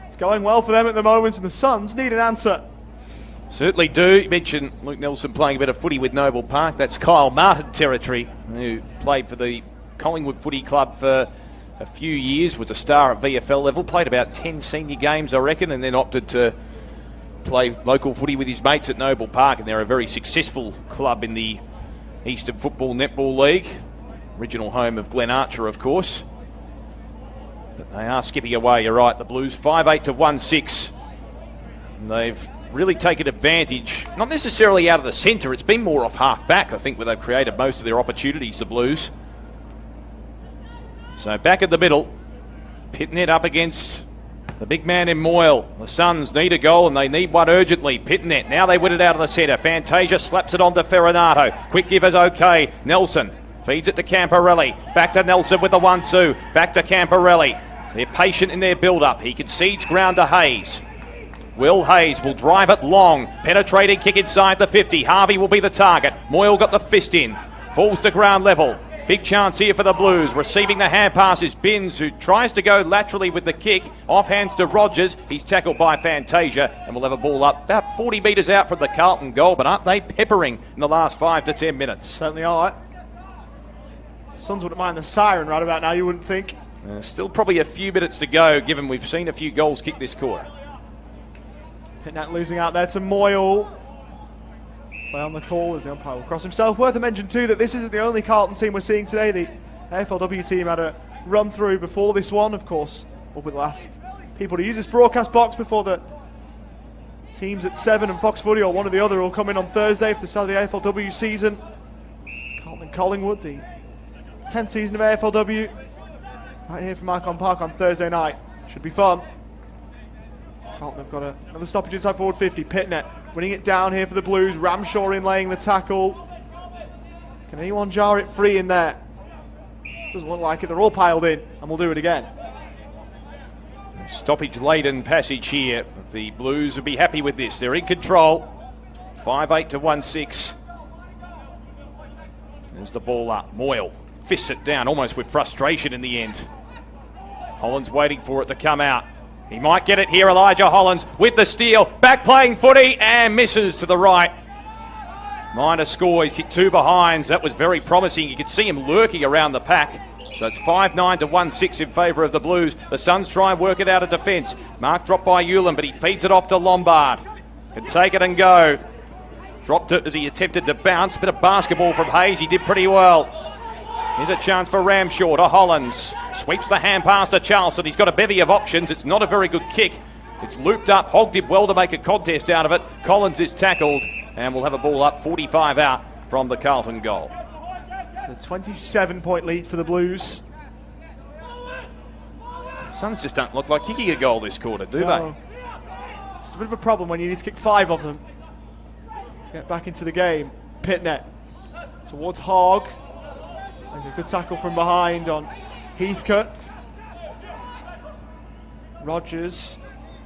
Speaker 2: It's going well for them at the moment, and the Suns need an answer.
Speaker 1: Certainly do. You mentioned Luke Nelson playing a bit of footy with Noble Park. That's Kyle Martin territory, who played for the Collingwood Footy Club for a few years, was a star at VFL level, played about 10 senior games, I reckon, and then opted to play local footy with his mates at Noble Park, and they're a very successful club in the Eastern Football Netball League. Original home of Glenn Archer, of course. But they are skipping away, you're right. The Blues 5-8 to 1-6. And they've really taken advantage, not necessarily out of the centre, it's been more off half-back, I think, where they've created most of their opportunities, the Blues. So back at the middle, Pittenneck up against the big man in Moyle. The Suns need a goal, and they need one urgently. Pittenneck, now they win it out of the centre. Fantasia slaps it on to Ferronato. Quick give is okay. Nelson feeds it to Camporelli. Back to Nelson with the 1-2. Back to Camporelli. They're patient in their build-up. He concedes ground to Hayes. Will Hayes will drive it long. Penetrating kick inside the 50. Harvey will be the target. Moyle got the fist in. Falls to ground level. Big chance here for the Blues. Receiving the hand pass is Binns, who tries to go laterally with the kick. Off hands to Rogers. He's tackled by Fantasia, and we'll have a ball up about 40 metres out from the Carlton goal. But aren't they peppering in the last 5 to 10 minutes?
Speaker 2: Certainly are. Suns wouldn't mind the siren right about now, you wouldn't think.
Speaker 1: Still probably a few minutes to go, given we've seen a few goals kicked this quarter.
Speaker 2: Pittenneck losing out there to Moyle. Play on the call as the umpire will cross himself. Worth a mention too that this isn't the only Carlton team we're seeing today. The AFLW team had a run through before this one, of course. We'll be the last people to use this broadcast box before the teams at 7 and Fox Footy or one or the other will come in on Thursday for the start of the AFLW season. Carlton and Collingwood, the 10th season of AFLW. Right here from Icon Park on Thursday night. Should be fun. Carlton have got another stoppage inside forward 50. Pittenneck winning it down here for the Blues. Ramshaw in laying the tackle. Can anyone jar it free in there? Doesn't look like it. They're all piled in, and we'll do it again.
Speaker 1: Stoppage-laden passage here. The Blues will be happy with this. They're in control. 5-8 to 1-6. There's the ball up. Moyle fists it down almost with frustration in the end. Hollands waiting for it to come out. He might get it here, Elijah Hollands with the steal. Back playing footy and misses to the right. Minor score, he kicked 2 behinds. That was very promising. You could see him lurking around the pack. So it's 5-9 to 1-6 in favour of the Blues. The Suns try and work it out of defence. Mark dropped by Ulan, but he feeds it off to Lombard. Can take it and go. Dropped it as he attempted to bounce. Bit of basketball from Hayes. He did pretty well. Here's a chance for Ramshaw to Hollands. Sweeps the hand pass to Charlton. He's got a bevy of options. It's not a very good kick. It's looped up. Hogg did well to make a contest out of it. Collins is tackled, and we'll have a ball up 45 out from the Carlton goal.
Speaker 2: So a 27-point lead for the Blues.
Speaker 1: The Suns just don't look like kicking a goal this quarter, do they?
Speaker 2: It's a bit of a problem when you need to kick 5 of them to get back into the game. Pittenneck towards Hogg. A good tackle from behind on Heathcote. Rogers.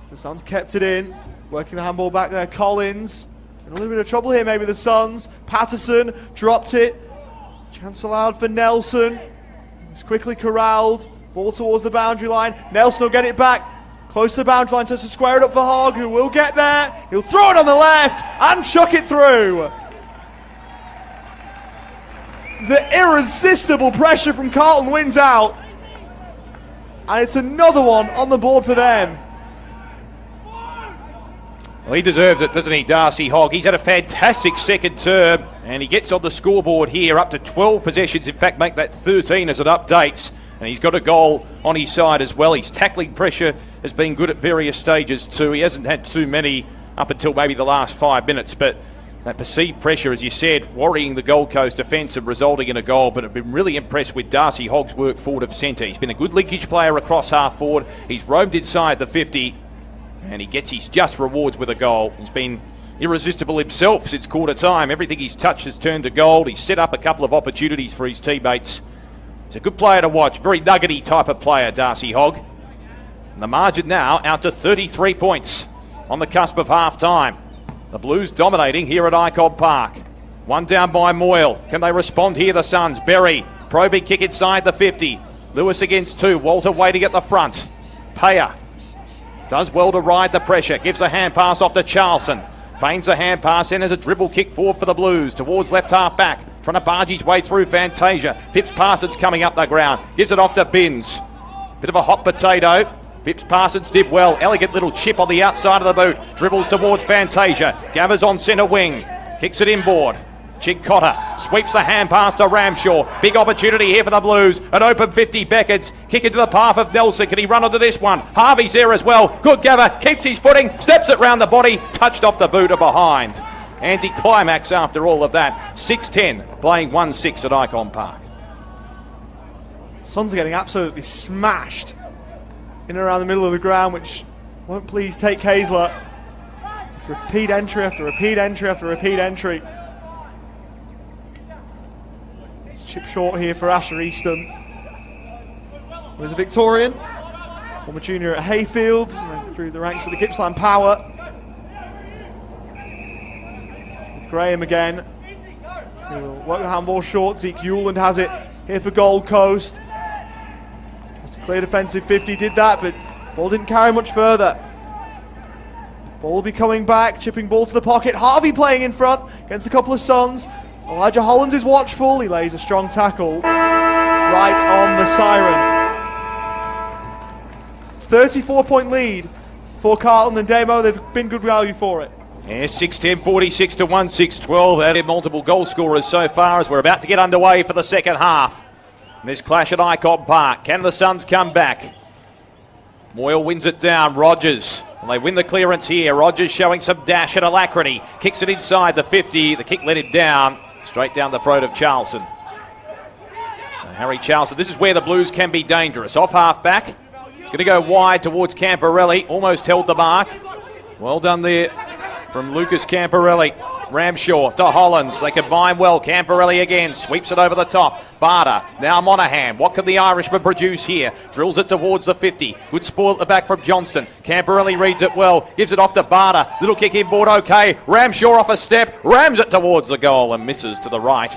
Speaker 2: The Suns kept it in. Working the handball back there. Collins. In a little bit of trouble here, maybe the Suns. Patterson dropped it. Chance allowed for Nelson. He's quickly corralled. Ball towards the boundary line. Nelson will get it back. Close to the boundary line, so to square it up for Hogg, who will get there. He'll throw it on the left and chuck it through. The irresistible pressure from Carlton wins out. And it's another one on the board for them.
Speaker 1: Well, he deserves it, doesn't he, Darcy Hogg? He's had a fantastic second term, and he gets on the scoreboard here, up to 12 possessions. In fact, make that 13 as it updates. And he's got a goal on his side as well. His tackling pressure has been good at various stages too. He hasn't had too many up until maybe the last 5 minutes, but that perceived pressure, as you said, worrying the Gold Coast defence and resulting in a goal. But I've been really impressed with Darcy Hogg's work forward of centre. He's been a good linkage player across half forward. He's roamed inside the 50, and he gets his just rewards with a goal. He's been irresistible himself since quarter time. Everything he's touched has turned to gold. He's set up a couple of opportunities for his teammates. He's a good player to watch. Very nuggety type of player, Darcy Hogg. And the margin now out to 33 points on the cusp of half-time. The Blues dominating here at Icon Park. One down by Moyle. Can they respond here, the Suns? Berry, probing kick inside the 50. Lewis against 2. Walter waiting at the front. Payer does well to ride the pressure. Gives a hand pass off to Charlson. Feigns a hand pass, and has a dribble kick forward for the Blues towards left half back. Trying to barge his way through Fantasia. Phipps Parsons coming up the ground. Gives it off to Binns. Bit of a hot potato. Phipps Parsons did well. Elegant little chip on the outside of the boot. Dribbles towards Fantasia. Gathers on centre wing. Kicks it inboard. Chig-Cotter sweeps the hand pass to Ramshaw. Big opportunity here for the Blues. An open 50 Beckett's. Kick into the path of Nelson. Can he run onto this one? Harvey's there as well. Good gather. Keeps his footing. Steps it round the body. Touched off the boot or behind. Anti-climax after all of that. 6-10 playing 1-6 at Icon Park.
Speaker 2: Suns are getting absolutely smashed in and around the middle of the ground, which won't please Tate Kaysler. It's repeat entry after repeat entry after repeat entry. It's chip short here for Asher Easton, who is a Victorian, former junior at Hayfield, went through the ranks of the Gippsland Power. With Graham again, he will work the handball short. Zeke Hewland has it here for Gold Coast. Clear defensive 50, did that, but ball didn't carry much further. Ball will be coming back, chipping ball to the pocket. Harvey playing in front against a couple of Suns. Elijah Hollands is watchful. He lays a strong tackle right on the siren. 34-point lead for Carlton and Damo. They've been good value for it.
Speaker 1: Yeah, 6-10, 46 to 1-6-12. Added multiple goal scorers so far as we're about to get underway for the second half. This clash at Icon Park. Can the Suns come back? Moyle wins it down. Rogers. And they win the clearance here. Rogers showing some dash and alacrity. Kicks it inside the 50. The kick let him down. Straight down the throat of Charlson. So Harry Charlson. This is where the Blues can be dangerous. Off half back. He's going to go wide towards Camporelli. Almost held the mark. Well done there from Lucas Camporelli. Ramshaw to Hollands. They combine well. Camporelli again. Sweeps it over the top. Barter. Now Monaghan. What can the Irishman produce here? Drills it towards the 50. Good spoil at the back from Johnston. Camporelli reads it well. Gives it off to Barter. Little kick inboard. Okay. Ramshaw off a step. Rams it towards the goal and misses to the right.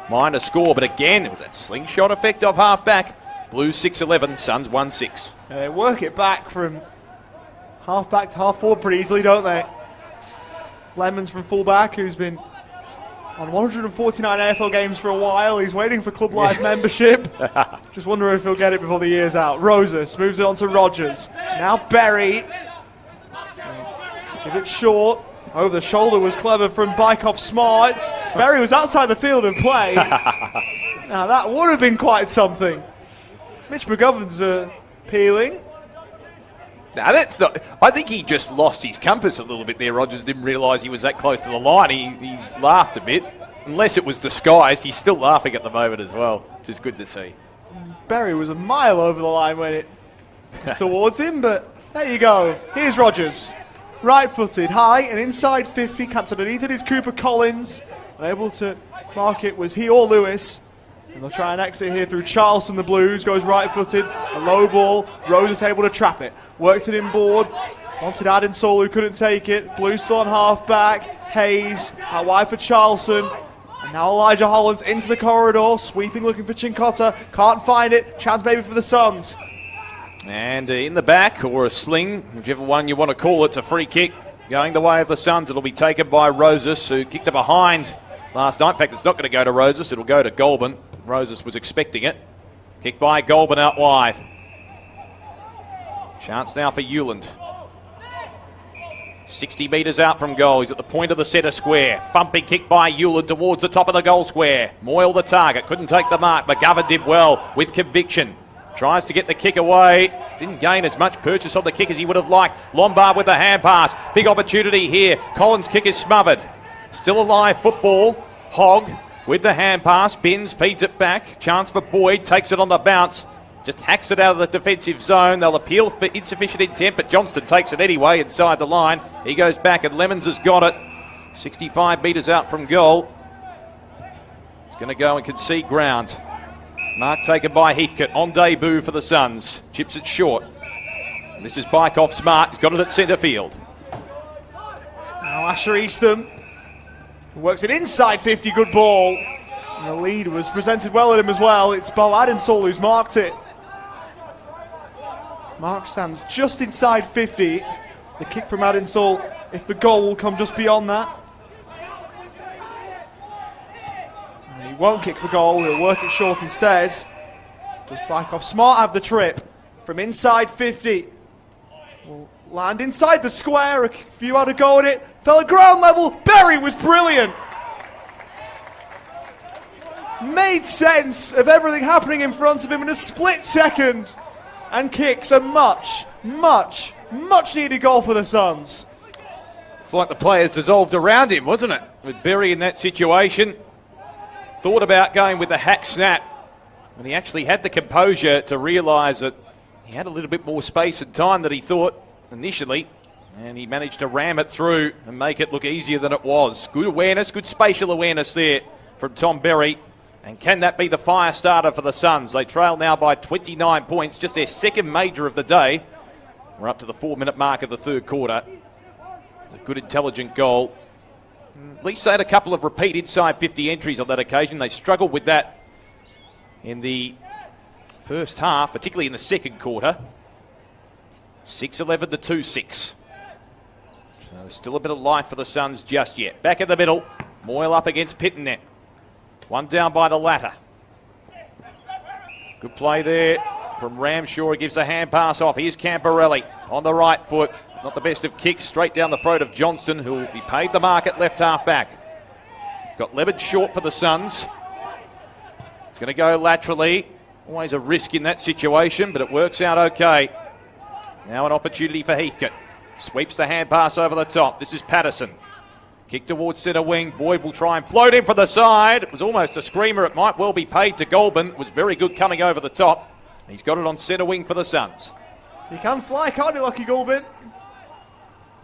Speaker 1: Minor score. But again, it was that slingshot effect of half back. Blues 6-11. Suns 1-6.
Speaker 2: They work it back from half back to half forward pretty easily, don't they? Lemons from fullback, who's been on 149 AFL games for a while. He's waiting for Club Life membership. Just wondering if he'll get it before the year's out. Rosas moves it on to Rogers. Now Berry. Give it short. Over the shoulder was clever from Bykoff Smarts. Berry was outside the field of play. Now that would have been quite something. Mitch McGovern's peeling.
Speaker 1: Now that's not. I think he just lost his compass a little bit there. Rogers didn't realise he was that close to the line. He laughed a bit. Unless it was disguised, he's still laughing at the moment as well, which is good to see.
Speaker 2: Berry was a mile over the line when it was towards him, but there you go. Here's Rogers. Right-footed, high and inside 50. Capped underneath it is Cooper Collins. Unable to mark it was he or Lewis. And they'll try and exit here through Charleston. The Blues goes right-footed. A low ball. Rose is able to trap it. Worked it inboard. Wanted Adin Sol, who couldn't take it. Blues still on half-back. Hayes out wide for Charleston. And now Elijah Hollands into the corridor, sweeping, looking for Chincotta. Can't find it. Chance maybe for the Suns.
Speaker 1: And in the back, or a sling, whichever one you want to call it, it's a free kick going the way of the Suns. It'll be taken by Rosas, who kicked it behind last night. In fact, it's not going to go to Rosas. It'll go to Goulburn. Rosas was expecting it. Kicked by Goulburn out wide. Chance now for Hewland. 60 metres out from goal. He's at the point of the centre square. Thumping kick by Hewland towards the top of the goal square. Moyle the target. Couldn't take the mark. McGovern did well with conviction. Tries to get the kick away. Didn't gain as much purchase on the kick as he would have liked. Lombard with the hand pass. Big opportunity here. Collins' kick is smothered. Still alive football. Hogg with the hand pass. Spins, feeds it back. Chance for Boyd. Takes it on the bounce. Just hacks it out of the defensive zone. They'll appeal for insufficient intent, but Johnston takes it anyway inside the line. He goes back and Lemons has got it. 65 metres out from goal. He's going to go and concede ground. Mark taken by Heathcote on debut for the Suns. Chips it short. And this is Bykoff smart. He's got it at centre field.
Speaker 2: Now Asher Eastham works it inside 50. Good ball. And the lead was presented well at him as well. It's Bo Adinsall who's marked it. Mark stands just inside 50. The kick from Adinsall, if the goal will come just beyond that. And he won't kick for goal, he'll work it short instead. Does Bykoff smart have the trip from inside 50. Will land inside the square, a few had a go at it. Fell at ground level, Berry was brilliant. Made sense of everything happening in front of him in a split second. And kicks a much needed goal for the Suns.
Speaker 1: It's like the players dissolved around him, wasn't it? With Berry in that situation. Thought about going with the hack snap. And he actually had the composure to realise that he had a little bit more space and time than he thought initially. And he managed to ram it through and make it look easier than it was. Good awareness, good spatial awareness there from Tom Berry. And can that be the fire starter for the Suns? They trail now by 29 points, just their second major of the day. We're up to the 4-minute mark of the third quarter. A good, intelligent goal. At least they had a couple of repeat inside 50 entries on that occasion. They struggled with that in the first half, particularly in the second quarter. 6-11 to 2-6. So there's still a bit of life for the Suns just yet. Back in the middle, Moyle up against Pittonet. One down by the latter. Good play there from Ramshaw. He gives a hand pass off. Here's Camporelli on the right foot. Not the best of kicks. Straight down the throat of Johnston, who will be paid the mark at left half back. He's got Levitt short for the Suns. He's going to go laterally. Always a risk in that situation, but it works out okay. Now an opportunity for Heathcote. Sweeps the hand pass over the top. This is Patterson. Kick towards centre wing. Boyd will try and float in from the side. It was almost a screamer. It might well be paid to Goulburn. It was very good coming over the top. He's got it on centre wing for the Suns.
Speaker 2: He can fly, can't he, Lucky Goulburn?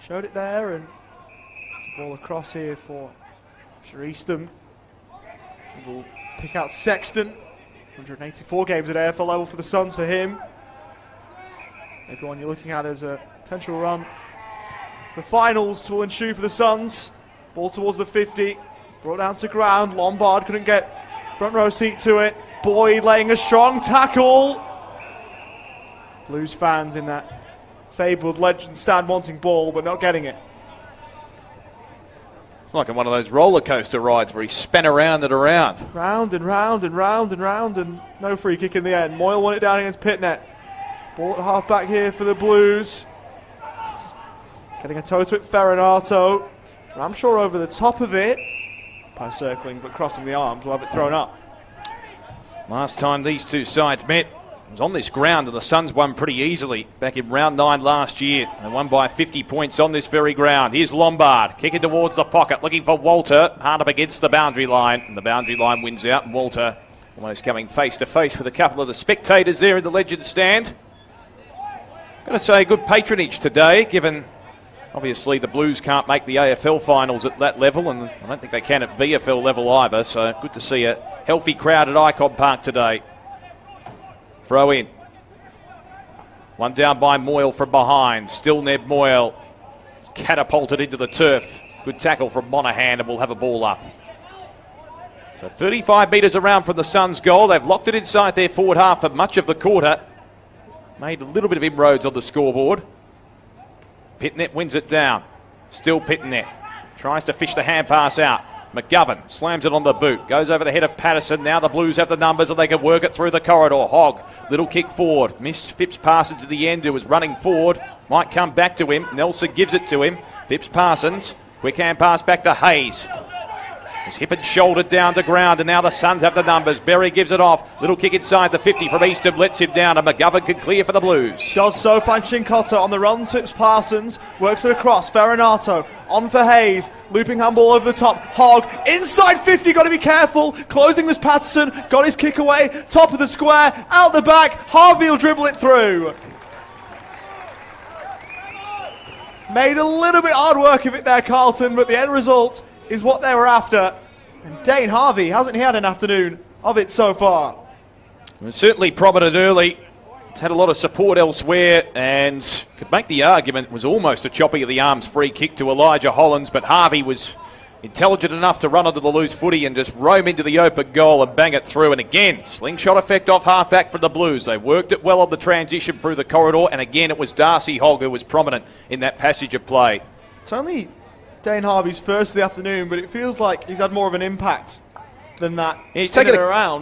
Speaker 2: Showed it there, and it's a ball across here for Eastham. We'll pick out Sexton. 184 games at AFL level for the Suns for him. Maybe one you're looking at as a potential run. So the finals will ensue for the Suns. Ball towards the 50. Brought down to ground. Lombard couldn't get front row seat to it. Boyd laying a strong tackle. Blues fans in that fabled legend stand wanting ball but not getting it.
Speaker 1: It's like one of those roller coaster rides where he span around and around.
Speaker 2: Round and round and round and round, and no free kick in the end. Moyle won it down against Pittonet. Ball at half back here for the Blues. Getting a toe to it, Ferranato. Ramshaw over the top of it by circling but crossing the arms. We'll have it thrown up.
Speaker 1: Last time these two sides met, it was on this ground, and the Suns won pretty easily back in round 9 last year. They won by 50 points on this very ground. Here's Lombard, kicking towards the pocket, looking for Walter, hard up against the boundary line. And the boundary line wins out, and Walter almost coming face to face with a couple of the spectators there in the Legends stand. Going to say good patronage today, given obviously the Blues can't make the AFL finals at that level, and I don't think they can at VFL level either, so good to see a healthy crowd at Icon Park today. Throw in. One down by Moyle from behind. Still Ned Moyle. Catapulted into the turf. Good tackle from Monaghan, and we'll have a ball up. So 35 metres around from the Suns' goal. They've locked it inside their forward half for much of the quarter. Made a little bit of inroads on the scoreboard. Pitnet wins it down. Still Pitnet. Tries to fish the hand pass out. McGovern slams it on the boot. Goes over the head of Patterson. Now the Blues have the numbers and they can work it through the corridor. Hogg, little kick forward. Missed Phipps Parsons at the end, who was running forward. Might come back to him. Nelson gives it to him. Phipps Parsons. Quick hand pass back to Hayes. His hip and shoulder down to ground, and now the Suns have the numbers. Berry gives it off. Little kick inside the 50 from Easton, lets him down, and McGovern can clear for the Blues.
Speaker 2: Does so, finds Chincotta on the run. Phipps Parsons works it across. Ferronato on for Hayes. Looping handball over the top. Hogg inside 50, got to be careful. Closing was Patterson, got his kick away. Top of the square, out the back. Harvey will dribble it through. Made a little bit hard work of it there, Carlton, but the end result is what they were after. And Dane Harvey, hasn't he had an afternoon of it so far?
Speaker 1: It was certainly prominent early. It's had a lot of support elsewhere and could make the argument it was almost a chopping of the arms free kick to Elijah Hollands, but Harvey was intelligent enough to run onto the loose footy and just roam into the open goal and bang it through. And again, slingshot effect off halfback for the Blues. They worked it well on the transition through the corridor, and again it was Darcy Hogg who was prominent in that passage of play.
Speaker 2: It's only Dane Harvey's first of the afternoon, but it feels like he's had more of an impact than that.
Speaker 1: Yeah, he's taken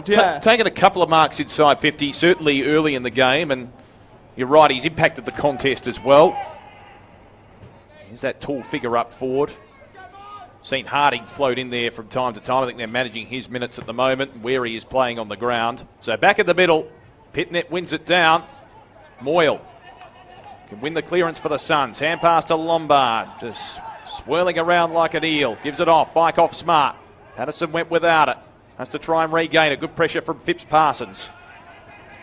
Speaker 2: taken
Speaker 1: a couple of marks inside 50, certainly early in the game, and you're right, he's impacted the contest as well. Here's that tall figure up forward. Seen Harding float in there from time to time. I think they're managing his minutes at the moment, where he is playing on the ground. So back in the middle, Pitnet wins it down. Moyle can win the clearance for the Suns. Hand pass to Lombard, just swirling around like an eel. Gives it off. Bike off smart. Patterson went without it. Has to try and regain it. Good pressure from Phipps Parsons.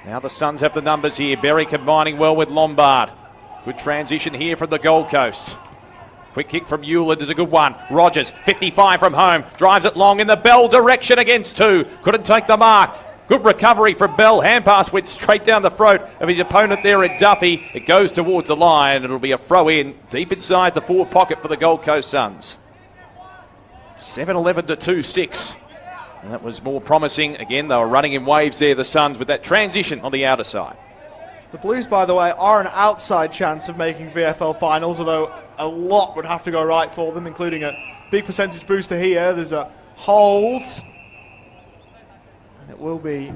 Speaker 1: Now the Suns have the numbers here. Berry combining well with Lombard. Good transition here from the Gold Coast. Quick kick from Hewland is a good one. Rogers, 55 from home. Drives it long in the Bell direction against two. Couldn't take the mark. Good recovery from Bell. Hand pass went straight down the throat of his opponent there at Duffy. It goes towards the line. It'll be a throw in deep inside the forward pocket for the Gold Coast Suns. 7-11 to 2-6. And that was more promising. Again, they were running in waves there, the Suns, with that transition on the outer side.
Speaker 2: The Blues, by the way, are an outside chance of making VFL finals, although a lot would have to go right for them, including a big percentage booster here. There's a hold. And it will be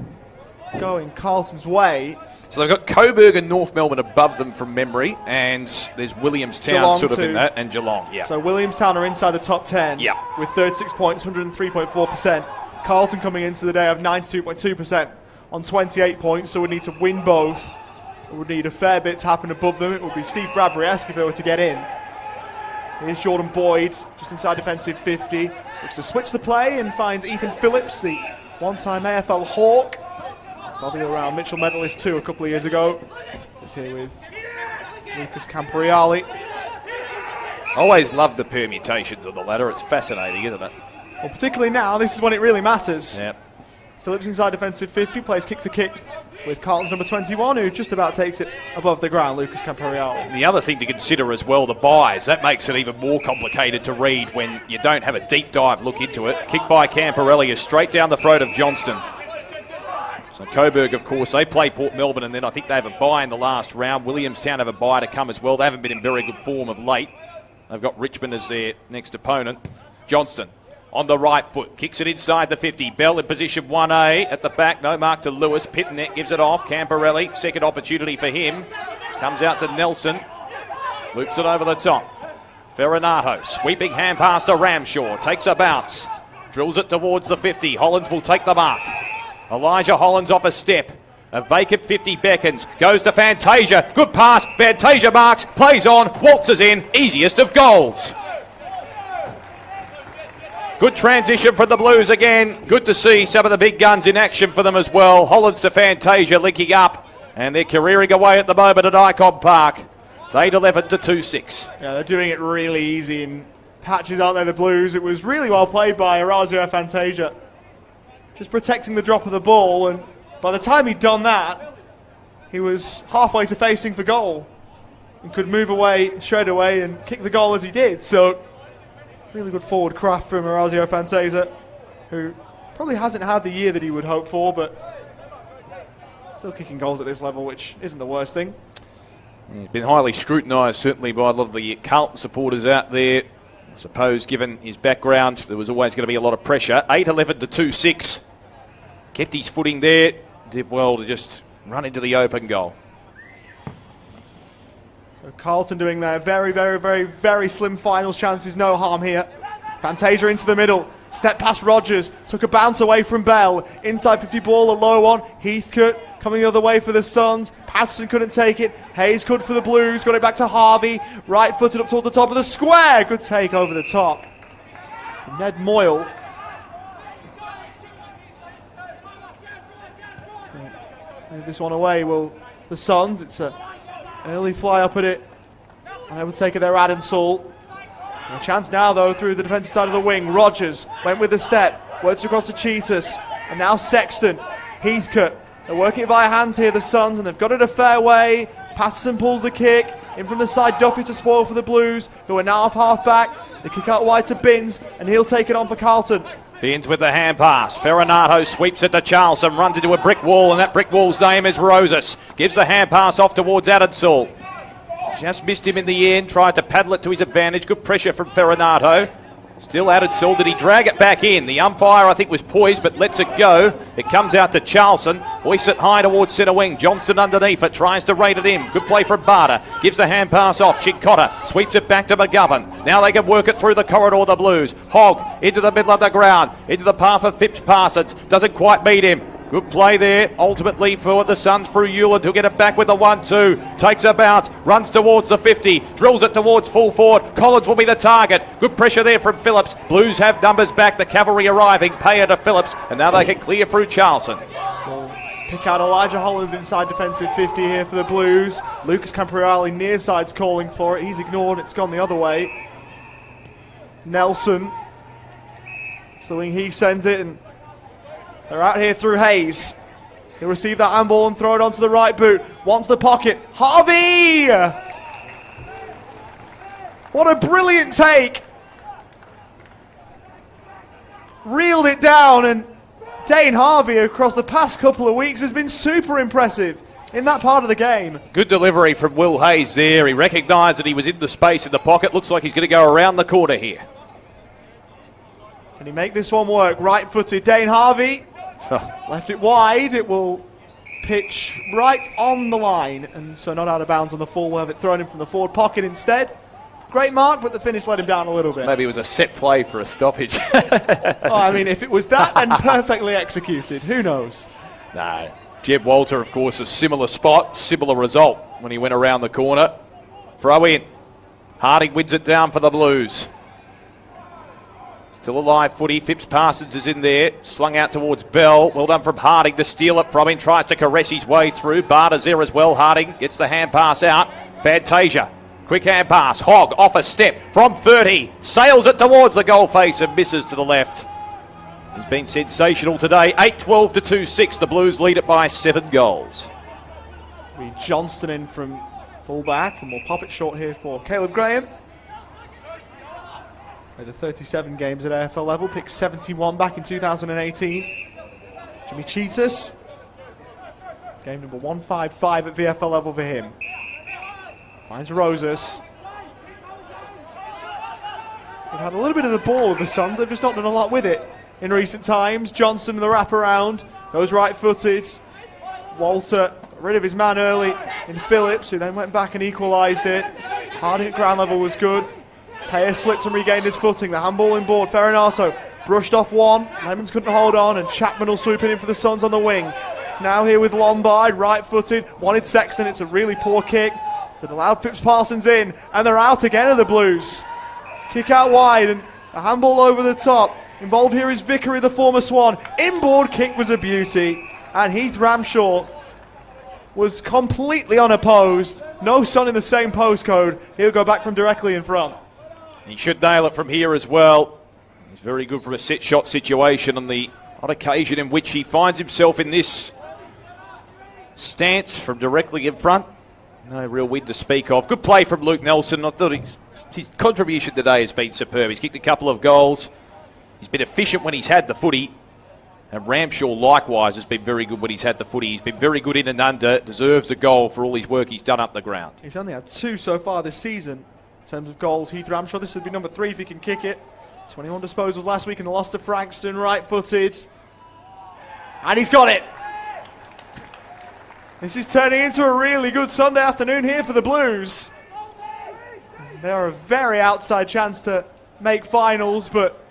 Speaker 2: going Carlton's way.
Speaker 1: So they've got Coburg and North Melbourne above them from memory, and there's Williamstown
Speaker 2: Geelong
Speaker 1: sort of
Speaker 2: too.
Speaker 1: in that, and Geelong, yeah.
Speaker 2: So Williamstown are inside the top 10
Speaker 1: Yeah.
Speaker 2: with 36 points, 103.4%. Carlton coming into the day of 92.2% on 28 points, so we need to win both. We would need a fair bit to happen above them. It would be Steve Bradbury-esque if they were to get in. Here's Jordan Boyd, just inside defensive 50. Looks to switch the play and finds Ethan Phillips, the one-time AFL Hawk. Bobby around Mitchell medalist too a couple of years ago. Just here with Lucas Camporiali.
Speaker 1: Always love the permutations on the ladder. It's fascinating, isn't it?
Speaker 2: Well, particularly now, this is when it really matters.
Speaker 1: Yep.
Speaker 2: Phillips inside defensive 50, plays kick to kick with Carlton's number 21, who just about takes it above the ground, Lucas Camporiali.
Speaker 1: The other thing to consider as well, the buys. That makes it even more complicated to read when you don't have a deep dive look into it. Kick by Camporelli is straight down the throat of Johnston. So Coburg, of course, they play Port Melbourne, and then I think they have a bye in the last round. Williamstown have a bye to come as well. They haven't been in very good form of late. They've got Richmond as their next opponent. Johnston on the right foot, kicks it inside the 50. Bell in position 1A at the back. No mark to Lewis. Pitnet gives it off. Camporelli, second opportunity for him. Comes out to Nelson. Loops it over the top. Ferronato, sweeping hand pass to Ramshaw. Takes a bounce. Drills it towards the 50. Hollands will take the mark. Elijah Hollands off a step. A vacant 50 beckons. Goes to Fantasia. Good pass. Fantasia marks. Plays on. Waltzes in. Easiest of goals. Good transition for the Blues again. Good to see some of the big guns in action for them as well. Hollands to Fantasia linking up. And they're careering away at the moment at Icon Park. It's 8-11 to 2-6.
Speaker 2: Yeah, they're doing it really easy in patches, aren't they, the Blues? It was really well played by Orazio Fantasia. Just protecting the drop of the ball, and by the time he'd done that, he was halfway to facing for goal and could move away, shred away, and kick the goal as he did. So, really good forward craft from Orazio Fantasia, who Probably hasn't had the year that he would hope for, but still kicking goals at this level, which isn't the worst thing.
Speaker 1: He's been highly scrutinised, certainly, by a lot of the Carlton supporters out there. I suppose, given his background, there was always going to be a lot of pressure. 8-11 to 2-6. Kept his footing there. Did well to just run into the open goal.
Speaker 2: So Carlton doing their very, very, very, very slim finals chances. No harm here. Fantasia into the middle. Step past Rogers. Took a bounce away from Bell. Inside 50 ball, a low one. Heathcote coming the other way for the Suns. Patterson couldn't take it. Hayes could for the Blues. Got it back to Harvey. Right footed up toward the top of the square. Good take over the top from Ned Moyle. So, move this one away. Well, the Suns. It's a early fly up at it. And they would take it there, Adam Saul. A chance now, though, through the defensive side of the wing. Rogers went with the step. Works across to Cheetahs. And now Sexton. Heathcote. They're working it via hands here, the Suns, and they've got it a fair way. Patterson pulls the kick. In from the side, Duffy to spoil for the Blues, who are now off half-back. They kick out wide to Binns, and he'll take it on for Carlton.
Speaker 1: Binns with the hand pass. Ferronato sweeps it to Charlson, runs into a brick wall, and that brick wall's name is Rosas. Gives the hand pass off towards Adensall. Just missed him in the end, tried to paddle it to his advantage. Good pressure from Ferronato. Still Adensall. Did he drag it back in? The umpire, I think, was poised, but lets it go. It comes out to Charlson. Hoists it high towards centre wing. Johnston underneath it. Tries to rate it in. Good play from Barter. Gives the hand pass off. Chincotta sweeps it back to McGovern. Now they can work it through the corridor, the Blues. Hogg into the middle of the ground. Into the path of Phipps Parsons. Doesn't quite beat him. Good play there, ultimately for the Suns through Hewland, who'll get it back with the 1-2. Takes a bounce, runs towards the 50, drills it towards full forward. Collins will be the target. Good pressure there from Phillips. Blues have numbers back, the cavalry arriving. Payer to Phillips, and now they can clear through Charlson.
Speaker 2: Pick out Elijah Hollands inside defensive 50 here for the Blues. Lucas Campriali near side's calling for it. He's ignored, it's gone the other way. Nelson. It's the wing, he sends it, and they're out here through Hayes. He'll receive that handball and throw it onto the right boot. Wants the pocket. Harvey! What a brilliant take. Reeled it down, and Dane Harvey across the past couple of weeks has been super impressive in that part of the game.
Speaker 1: Good delivery from Will Hayes there. He recognised that he was in the space in the pocket. Looks like he's going to go around the corner here.
Speaker 2: Can he make this one work? Right-footed Dane Harvey. Left it wide. It will pitch right on the line, and so not out of bounds on the full. We'll have it thrown in from the forward pocket instead. Great mark, but the finish let him down a little bit.
Speaker 1: Maybe it was a set play for a stoppage.
Speaker 2: Oh, I mean, if it was that and perfectly executed, who knows?
Speaker 1: No. Jeb Walter, of course, a similar spot, similar result when he went around the corner. Throw in. Harding wins it down for the Blues. Still alive footy. Phipps Parsons is in there. Slung out towards Bell. Well done from Harding to steal it from him. Tries to caress his way through. Barter's there as well. Harding gets the hand pass out. Fantasia. Quick hand pass. Hogg off a step from 30. Sails it towards the goal face and misses to the left. He's been sensational today. 8-12 to 2-6. The Blues lead it by 7 goals.
Speaker 2: Johnston in from full-back, and we'll pop it short here for Caleb Graham. Played the 37 games at AFL level, picked 71 back in 2018. Jimmy Cheetahs, game number 155 at VFL level for him. Finds Rosas. They've had a little bit of the ball of the Suns, they've just not done a lot with it in recent times. Johnson in the wraparound, goes right-footed. Walter got rid of his man early in Phillips, who then went back and equalised it. Harding at ground level was good. Payer slipped and regained his footing. The handball in board. Ferronato brushed off one. Lemons couldn't hold on, and Chapman will swoop in for the Suns on the wing. It's now here with Lombard, right-footed. Wanted Sexton. It's a really poor kick that allowed Phipps Parsons in, and they're out again of the Blues. Kick out wide, and a handball over the top. Involved here is Vickery, the former Swan. Inboard kick was a beauty, and Heath Ramshaw was completely unopposed. No Sun in the same postcode. He'll go back from directly in front.
Speaker 1: He should nail it from here as well. He's very good from a set shot situation on the odd occasion in which he finds himself in this stance from directly in front. No real win to speak of. Good play from Luke Nelson. I thought his contribution today has been superb. He's kicked a couple of goals. He's been efficient when he's had the footy. And Ramshaw, likewise, has been very good when he's had the footy. He's been very good in and under, deserves a goal for all his work he's done up the ground.
Speaker 2: He's only had 2 so far this season in terms of goals. Heath Ramshaw, this would be number 3 if he can kick it. 21 disposals last week in the loss to Frankston, right-footed. And he's got it! This is turning into a really good Sunday afternoon here for the Blues. They are a very outside chance to make finals, but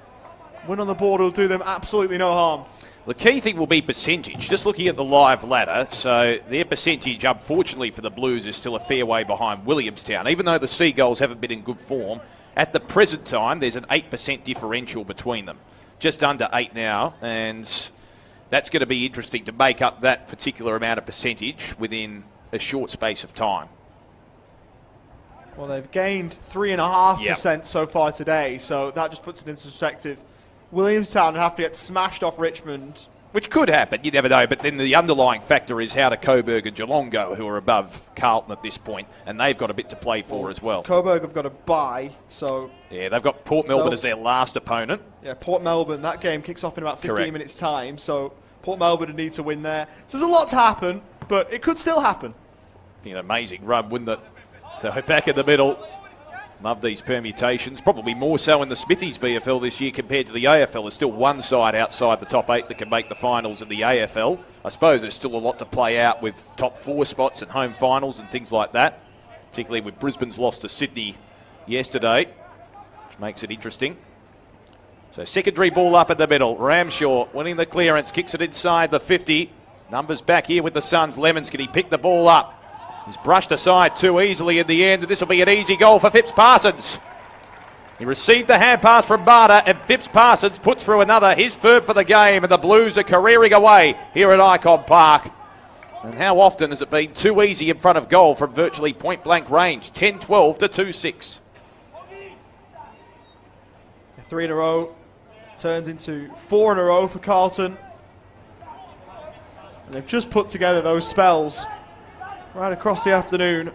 Speaker 2: win on the board will do them absolutely no harm.
Speaker 1: The key thing will be percentage. Just looking at the live ladder, so their percentage, unfortunately for the Blues, is still a fair way behind Williamstown. Even though the Seagulls haven't been in good form, at the present time, there's an 8% differential between them. Just under 8 now, and that's going to be interesting to make up that particular amount of percentage within a short space of time.
Speaker 2: Well, they've gained 3.5% so far today, so that just puts it into perspective. Williamstown would have to get smashed off Richmond.
Speaker 1: Which could happen, you never know, but then the underlying factor is how do Coburg and Geelong go, who are above Carlton at this point, and they've got a bit to play for as well.
Speaker 2: Coburg have got a bye, so...
Speaker 1: Yeah, they've got Port Melbourne as their last opponent.
Speaker 2: Yeah, Port Melbourne, that game kicks off in about 15
Speaker 1: Correct.
Speaker 2: minutes' time, so Port Melbourne would need to win there. So there's a lot to happen, but it could still happen.
Speaker 1: Be an amazing run, wouldn't it? So back in the middle. Love these permutations. Probably more so in the Smithies VFL this year compared to the AFL. There's still one side outside the top 8 that can make the finals in the AFL. I suppose there's still a lot to play out with top 4 spots and home finals and things like that, particularly with Brisbane's loss to Sydney yesterday, which makes it interesting. So secondary ball up in the middle. Ramshaw winning the clearance, kicks it inside the 50. Numbers back here with the Suns. Lemons, can he pick the ball up? He's brushed aside too easily in the end, and this will be an easy goal for Phipps Parsons. He received the hand pass from Barter, and Phipps Parsons puts through another, his third for the game, and the Blues are careering away here at Icon Park. And how often has it been too easy in front of goal from virtually point-blank range? 10-12 to 2-6.
Speaker 2: 3 in a row turns into 4 in a row for Carlton. And they've just put together those spells right across the afternoon.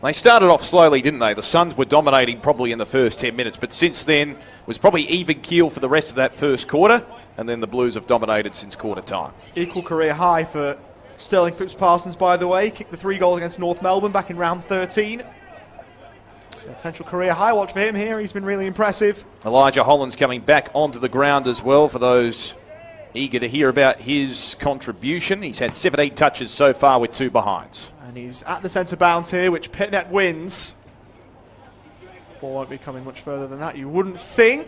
Speaker 1: They started off slowly, didn't they? The Suns were dominating probably in the first 10 minutes, but since then was probably even keel for the rest of that first quarter, and then the Blues have dominated since quarter time.
Speaker 2: Equal career high for Sterling Phipps Parsons, by the way. Kicked the 3 goals against North Melbourne back in round 13. So a potential career high watch for him here. He's been really impressive.
Speaker 1: Elijah Hollands coming back onto the ground as well for those eager to hear about his contribution. He's had 17 touches so far with 2 behinds.
Speaker 2: And he's at the centre bounce here, which Pitnet wins. Ball won't be coming much further than that, you wouldn't think.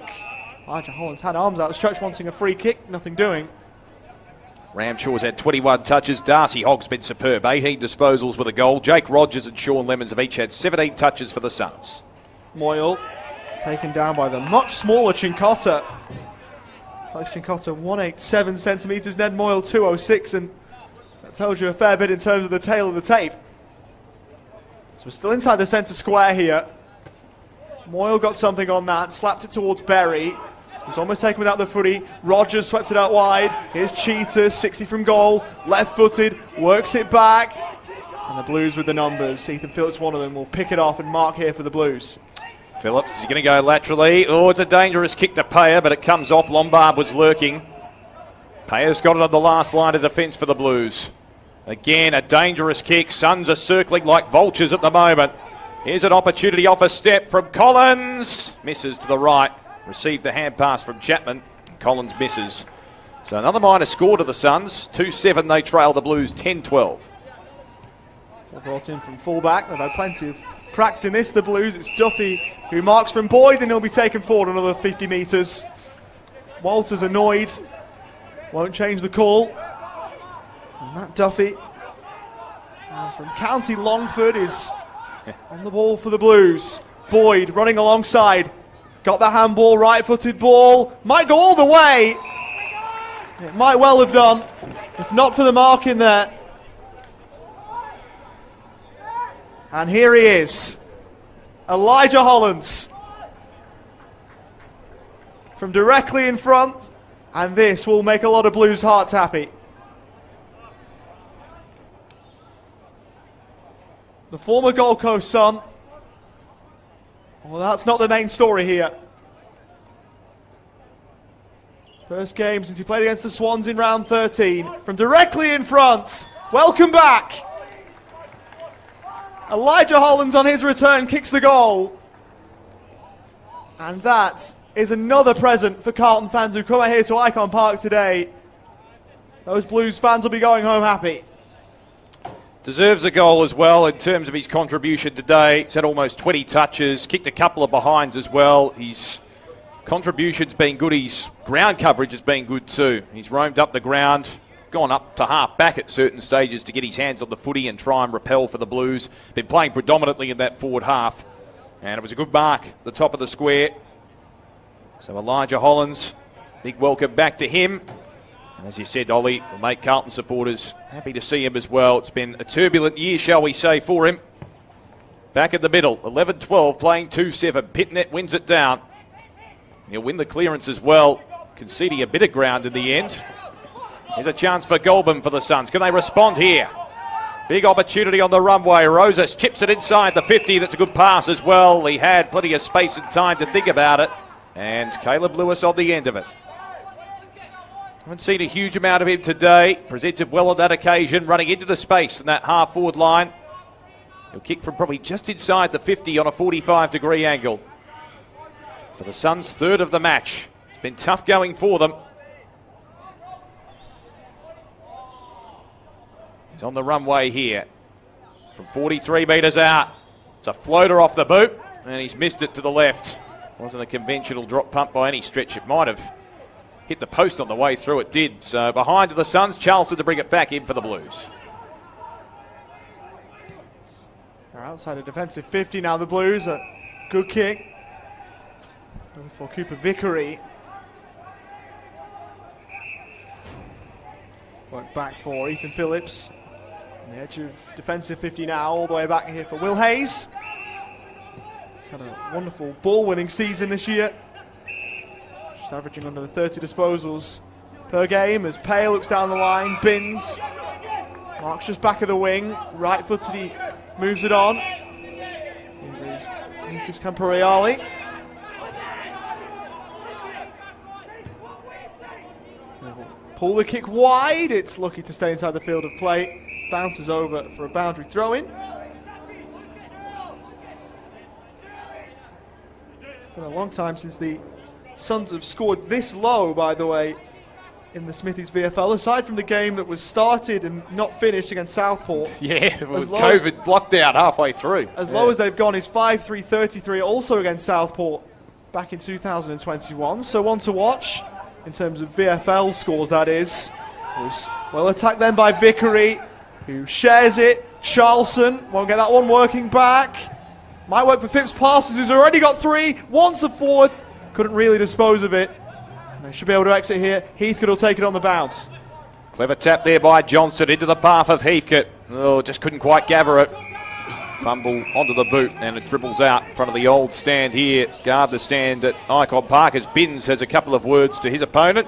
Speaker 2: Elijah Hollands had arms outstretched, wanting a free kick, nothing doing.
Speaker 1: Ramshaw's had 21 touches. Darcy Hogg's been superb. 18 disposals with a goal. Jake Rogers and Sean Lemons have each had 17 touches for the Suns.
Speaker 2: Moyle taken down by the much smaller Chincotta. Chincotta 187 centimetres, Ned Moyle 206, and that tells you a fair bit in terms of the tail of the tape. So we're still inside the centre square here. Moyle got something on that, slapped it towards Berry. He's almost taken without the footy. Rogers swept it out wide. Here's Cheetah, 60 from goal, left-footed, works it back. And the Blues with the numbers. Ethan Phillips, one of them, will pick it off and mark here for the Blues.
Speaker 1: Phillips is going to go laterally. Oh, it's a dangerous kick to Payer, but it comes off. Lombard was lurking. Payer's got it on the last line of defence for the Blues. Again, a dangerous kick. Suns are circling like vultures at the moment. Here's an opportunity off a step from Collins. Misses to the right. Received the hand pass from Chapman. Collins misses. So another minor score to the Suns. 2-7 they trail the Blues 10-12.
Speaker 2: Brought in from fullback. They've had plenty of practice in this, the Blues. It's Duffy who marks from Boyd, and he'll be taken forward another 50 metres. Walters annoyed. Won't change the call. And Matt Duffy from County Longford is on the ball for the Blues. Boyd running alongside. Got the handball, right-footed ball. Might go all the way. It might well have done, if not for the mark in there. And here he is, Elijah Hollands, from directly in front, and this will make a lot of Blues hearts happy. The former Gold Coast Sun. Well, that's not the main story here. First game since he played against the Swans in round 13. From directly in front. Welcome back. Elijah Hollands on his return kicks the goal. And that is another present for Carlton fans who come out here to Icon Park today. Those Blues fans will be going home happy.
Speaker 1: Deserves a goal as well in terms of his contribution today. He's had almost 20 touches, kicked a couple of behinds as well. His contribution's been good. His ground coverage has been good too. He's roamed up the ground, gone up to half back at certain stages to get his hands on the footy and try and repel for the Blues. Been playing predominantly in that forward half. And it was a good mark, the top of the square. So Elijah Hollands, big welcome back to him. And as you said, Ollie, will make Carlton supporters happy to see him as well. It's been a turbulent year, shall we say, for him. Back in the middle, 11-12, playing 2-7. Pitnet wins it down. He'll win the clearance as well, conceding a bit of ground in the end. Here's a chance for Goulburn for the Suns. Can they respond here? Big opportunity on the runway. Rosas chips it inside the 50. That's a good pass as well. He had plenty of space and time to think about it. And Caleb Lewis on the end of it. Haven't seen a huge amount of him today. Presented well on that occasion, running into the space in that half-forward line. He'll kick from probably just inside the 50 on a 45-degree angle. For the Suns' third of the match. It's been tough going for them. He's on the runway here. From 43 metres out. It's a floater off the boot, and he's missed it to the left. Wasn't a conventional drop pump by any stretch. It might have hit the post on the way through. It did. So behind to the Suns, Charlton to bring it back in for the Blues.
Speaker 2: They're outside a defensive 50 now, the Blues. A good kick for Cooper Vickery. Work back for Ethan Phillips. On the edge of defensive 50 now, all the way back here for Will Hayes. He's had a wonderful ball-winning season this year. Just averaging under the 30 disposals per game as Pale looks down the line. Binns. Marks just back of the wing. Right-footed, he moves it on. Here is Lucas Camporiali. Pull the kick wide. It's lucky to stay inside the field of play. Bounces over for a boundary throw-in. Been a long time since the Suns have scored this low, by the way, in the Smithies VFL, aside from the game that was started and not finished against Southport.
Speaker 1: Yeah, with COVID lockdown halfway through.
Speaker 2: As low as they've gone is 5-3-33, also against Southport back in 2021. So one to watch in terms of VFL scores, that is. Was well attacked then by Vickery, who shares it. Charlson won't get that one working back. Might work for Phipps Parsons, who's already got 3. Wants a 4th. Couldn't really dispose of it. And they should be able to exit here. Heathcote will take it on the bounce.
Speaker 1: Clever tap there by Johnston into the path of Heathcote. Oh, just couldn't quite gather it. Fumble onto the boot and it dribbles out in front of the old stand here. Guard the stand at Icon Park as Binns has a couple of words to his opponent.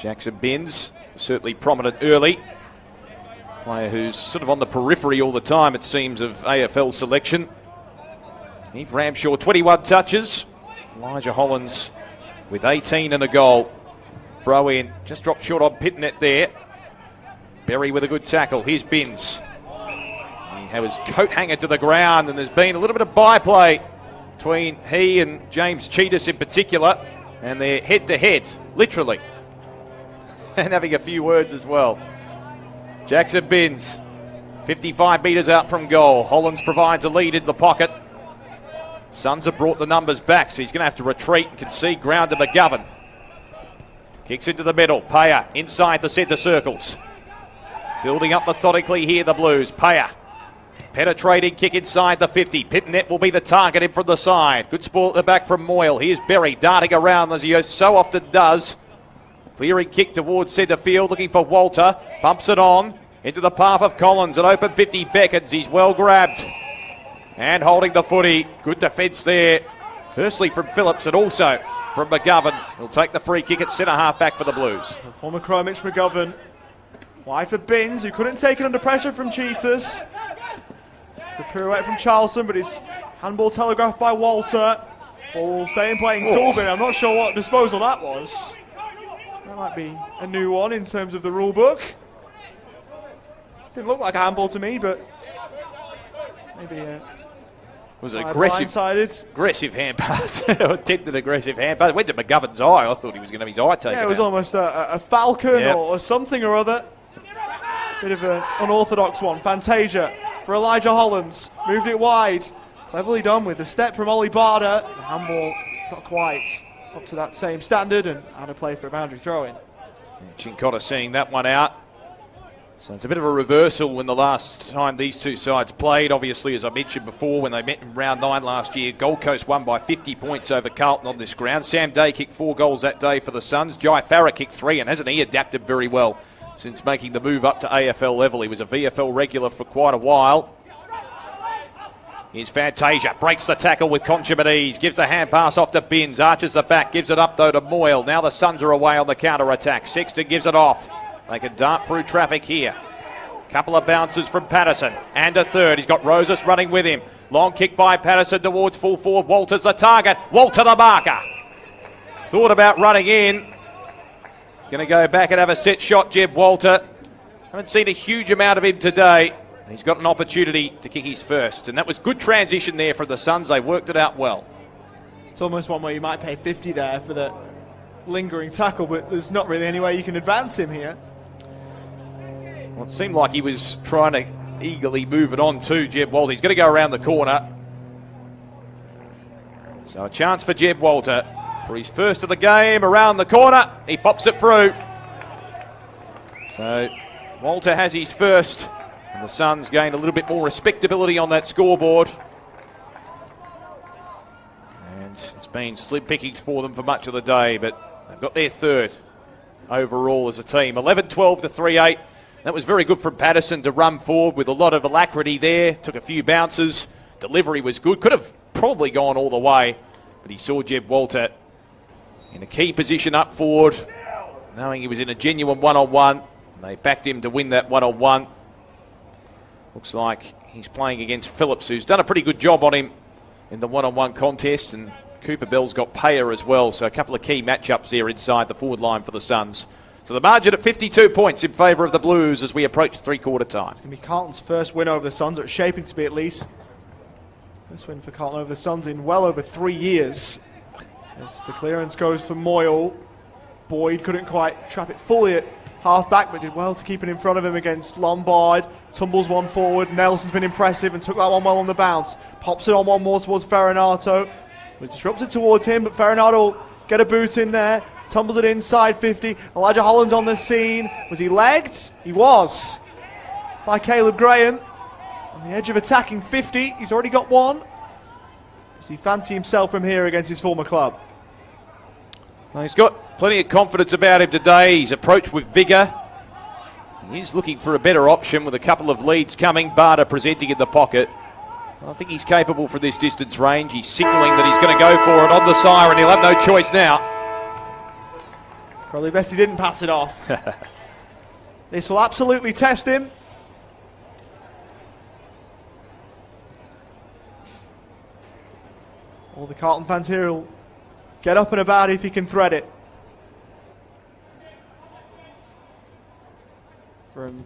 Speaker 1: Jackson Binns, certainly prominent early. Player who's sort of on the periphery all the time, it seems, of AFL selection. Eve Ramshaw, 21 touches. Elijah Hollands with 18 and a goal. Throw in, just dropped short on Pitnet there. Berry with a good tackle. Here's Binns. He had his coat hanger to the ground, and there's been a little bit of byplay between he and James Cheetahs in particular, and they're head-to-head, literally, and having a few words as well. Jackson Binns, 55 metres out from goal. Hollands provides a lead in the pocket. Suns have brought the numbers back, so he's going to have to retreat and concede ground to McGovern. Kicks into the middle. Payer inside the centre circles. Building up methodically here, the Blues. Payer. Penetrating kick inside the 50. Pitnet will be the target in from the side. Good sport at the back from Moyle. Here's Berry darting around as he so often does. Clearing kick towards centre field, looking for Walter. Bumps it on into the path of Collins. An open 50 beckons. He's well grabbed. And holding the footy. Good defence there. Firstly from Phillips and also from McGovern. He'll take the free kick at centre half back for the Blues.
Speaker 2: Former Crow Mitch McGovern. Wide for Binns, who couldn't take it under pressure from Cheetahs. Good pirouette from Charlson, but his handball telegraphed by Walter. Ball staying playing Goulden. I'm not sure what disposal that was. That might be a new one in terms of the rule book. Didn't look like a handball to me, but maybe it
Speaker 1: was an aggressive hand pass. Attempted aggressive hand pass. Went to McGovern's eye. I thought he was going to have his eye taken out.
Speaker 2: Yeah, it was almost a falcon or something or other. Bit of an unorthodox one. Fantasia for Elijah Hollands. Moved it wide. Cleverly done with the step from Ollie Barder. The handball not quite up to that same standard and out of play for a boundary throw-in.
Speaker 1: Chincotta seeing that one out. So it's a bit of a reversal when the last time these two sides played. Obviously, as I mentioned before, when they met in round 9 last year, Gold Coast won by 50 points over Carlton on this ground. Sam Day kicked 4 goals that day for the Suns. Jai Farah kicked 3, and hasn't he adapted very well since making the move up to AFL level? He was a VFL regular for quite a while. Here's Fantasia, breaks the tackle with consummate, gives the hand pass off to Binns, arches the back, gives it up though to Moyle. Now the Suns are away on the counter-attack. Sexton gives it off. They can dart through traffic here. Couple of bounces from Patterson, and a third. He's got Rosas running with him. Long kick by Patterson towards full forward. Walter's the target. Walter the marker. Thought about running in. He's going to go back and have a set shot, Jeb Walter. Haven't seen a huge amount of him today. He's got an opportunity to kick his first, and that was good transition there for the Suns. They worked it out well.
Speaker 2: It's almost one where you might pay 50 there for the lingering tackle, but there's not really any way you can advance him here.
Speaker 1: Well, it seemed like he was trying to eagerly move it on to Jeb Walter. He's going to go around the corner. So a chance for Jeb Walter for his first of the game. Around the corner, he pops it through. So Walter has his first, and the Suns gained a little bit more respectability on that scoreboard. And it's been slim pickings for them for much of the day, but they've got their third overall as a team. 11-12 to 3-8. That was very good from Patterson to run forward with a lot of alacrity there. Took a few bounces. Delivery was good. Could have probably gone all the way, but he saw Jeb Walter in a key position up forward, knowing he was in a genuine one-on-one. They backed him to win that one-on-one. Looks like he's playing against Phillips, who's done a pretty good job on him in the one-on-one contest, and Cooper Bell's got Payer as well, so a couple of key matchups there inside the forward line for the Suns. So the margin at 52 points in favour of the Blues as we approach three-quarter time.
Speaker 2: It's going to be Carlton's first win over the Suns, or it's shaping to be at least. First win for Carlton over the Suns in well over 3 years. As the clearance goes for Moyle. Boyd couldn't quite trap it fully at half-back, but did well to keep it in front of him against Lombard. Tumbles one forward. Nelson's been impressive and took that one well on the bounce. Pops it on one more towards Ferronato. Was disrupted towards him, but Ferronato will get a boot in there. Tumbles it inside 50. Elijah Hollands on the scene. Was he legged? He was. By Caleb Graham. On the edge of attacking 50. He's already got one. Does he fancy himself from here against his former club?
Speaker 1: Well, he's got plenty of confidence about him today. He's approached with vigour. He's looking for a better option with a couple of leads coming. Barter presenting in the pocket. I think he's capable for this distance range. He's signalling that he's going to go for it on the siren. He'll have no choice now.
Speaker 2: Probably best he didn't pass it off. This will absolutely test him. All the Carlton fans here will get up and about if he can thread it. From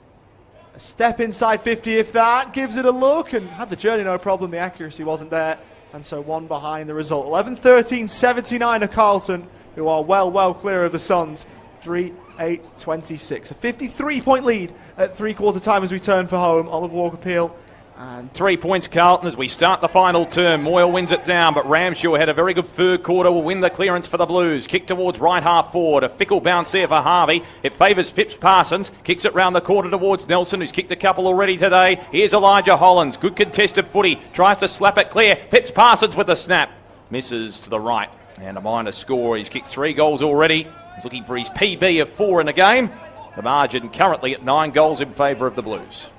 Speaker 2: a step inside 50, if that, gives it a look, and had the journey, no problem. The accuracy wasn't there, and so one behind the result. 11-13-79 to Carlton, who are well clear of the Suns. 3-8-26. A 53-point lead at three-quarter time as we turn for home. Oliver Walker-Peel. And
Speaker 1: 3 points Carlton as we start the final term. Moyle wins it down, but Ramshaw had a very good third quarter. Will win the clearance for the Blues. Kick towards right half forward. A fickle bounce there for Harvey. It favours Phipps Parsons. Kicks it round the corner towards Nelson, who's kicked a couple already today. Here's Elijah Hollands. Good contested footy. Tries to slap it clear. Phipps Parsons with the snap. Misses to the right. And a minor score. He's kicked 3 goals already. He's looking for his PB of 4 in a game. The margin currently at 9 goals in favour of the Blues.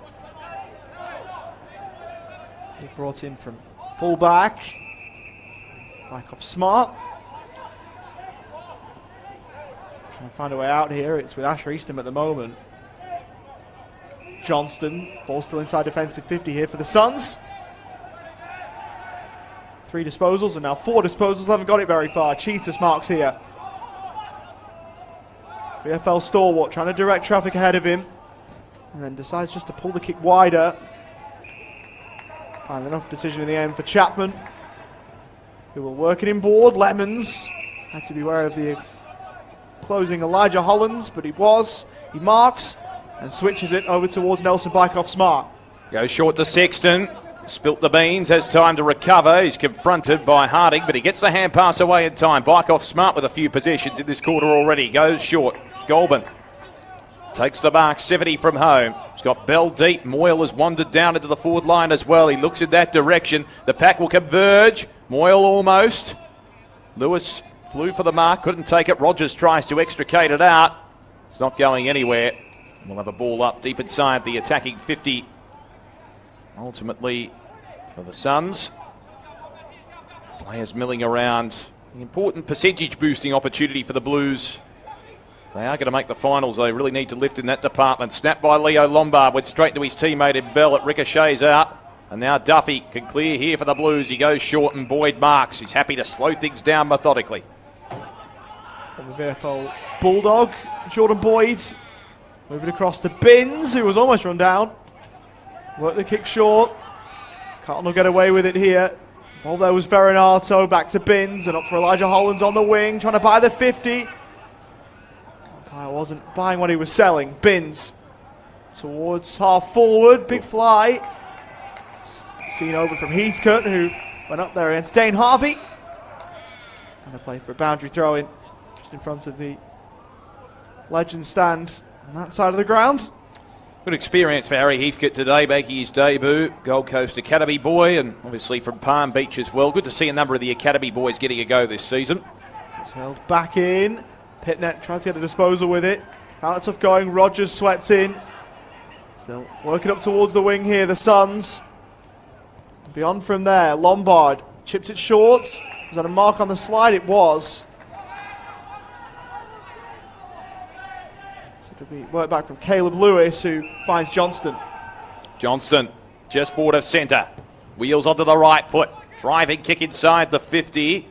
Speaker 2: He brought in from full-back. Back off Smart. Trying to find a way out here. It's with Asher Eastham at the moment. Johnston. Ball still inside defensive 50 here for the Suns. 3 disposals and now 4 disposals. Haven't got it very far. Cheetah's marks here. VFL stalwart trying to direct traffic ahead of him. And then decides just to pull the kick wider. Final enough decision in the end for Chapman, who will work it inboard. Lemons had to be aware of the closing Elijah Hollands, but he was. He marks and switches it over towards Nelson Bykoff-Smart.
Speaker 1: Goes short to Sexton. Spilt the beans, has time to recover. He's confronted by Harding, but he gets the hand pass away in time. Bykoff-Smart with a few possessions in this quarter already. Goes short. Goulburn takes the mark, 70 from home. He's got Bell deep. Moyle has wandered down into the forward line as well. He looks in that direction. The pack will converge. Moyle almost. Lewis flew for the mark, couldn't take it. Rogers tries to extricate it out. It's not going anywhere. We'll have a ball up deep inside the attacking 50. Ultimately for the Suns. Players milling around. An important percentage boosting opportunity for the Blues. They are going to make the finals. They really need to lift in that department. Snap by Leo Lombard. Went straight to his teammate in Bell. It ricochets out. And now Duffy can clear here for the Blues. He goes short and Boyd marks. He's happy to slow things down methodically.
Speaker 2: From the VFL Bulldog, Jordan Boyd. Moving across to Binns, who was almost run down. Work the kick short. Carlton will get away with it here. Involved there was Verinato. Back to Binns and up for Elijah Hollands on the wing. Trying to buy the 50. I wasn't buying what he was selling. Binns towards half forward. Big fly. Seen over from Heathcote, who went up there against Dane Harvey. And they play for a boundary throw in just in front of the legend stand on that side of the ground.
Speaker 1: Good experience for Harry Heathcote today, making his debut. Gold Coast Academy boy, and obviously from Palm Beach as well. Good to see a number of the Academy boys getting a go this season.
Speaker 2: It's held back in. Pitnet trying to get a disposal with it. Out tough going. Rogers swept in. Still working up towards the wing here, the Suns. Beyond from there, Lombard chips it short. Was that a mark on the slide? It was. So it'll be work back from Caleb Lewis, who finds Johnston.
Speaker 1: Johnston just forward of centre. Wheels onto the right foot. Driving kick inside the 50.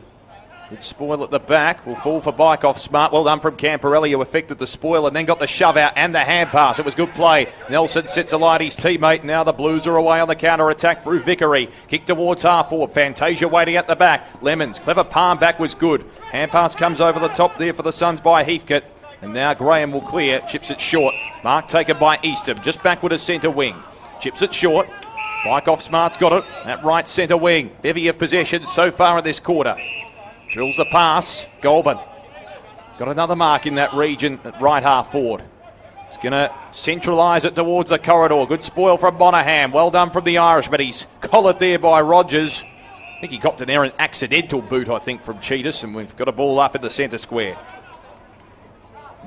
Speaker 1: Good spoil at the back. Will fall for Bykoff-Smart. Well done from Camporelli, who effected the spoil and then got the shove out and the hand pass. It was good play. Nelson sits alight his teammate. Now the Blues are away on the counter-attack through Vickery. Kick towards half forward. Fantasia waiting at the back. Lemons. Clever palm back was good. Hand pass comes over the top there for the Suns by Heathcote. And now Graham will clear. Chips it short. Mark taken by Eastham. Just backward as centre wing. Chips it short. Bykoff-Smart's got it. At right centre wing. Bevy of possession so far in this quarter. Drills the pass. Goulburn. Got another mark in that region at right half forward. He's going to centralise it towards the corridor. Good spoil from Monaghan. Well done from the Irishman. He's collared there by Rogers. I think he copped an errant accidental boot, I think, from Cheetahs, and we've got a ball up in the centre square.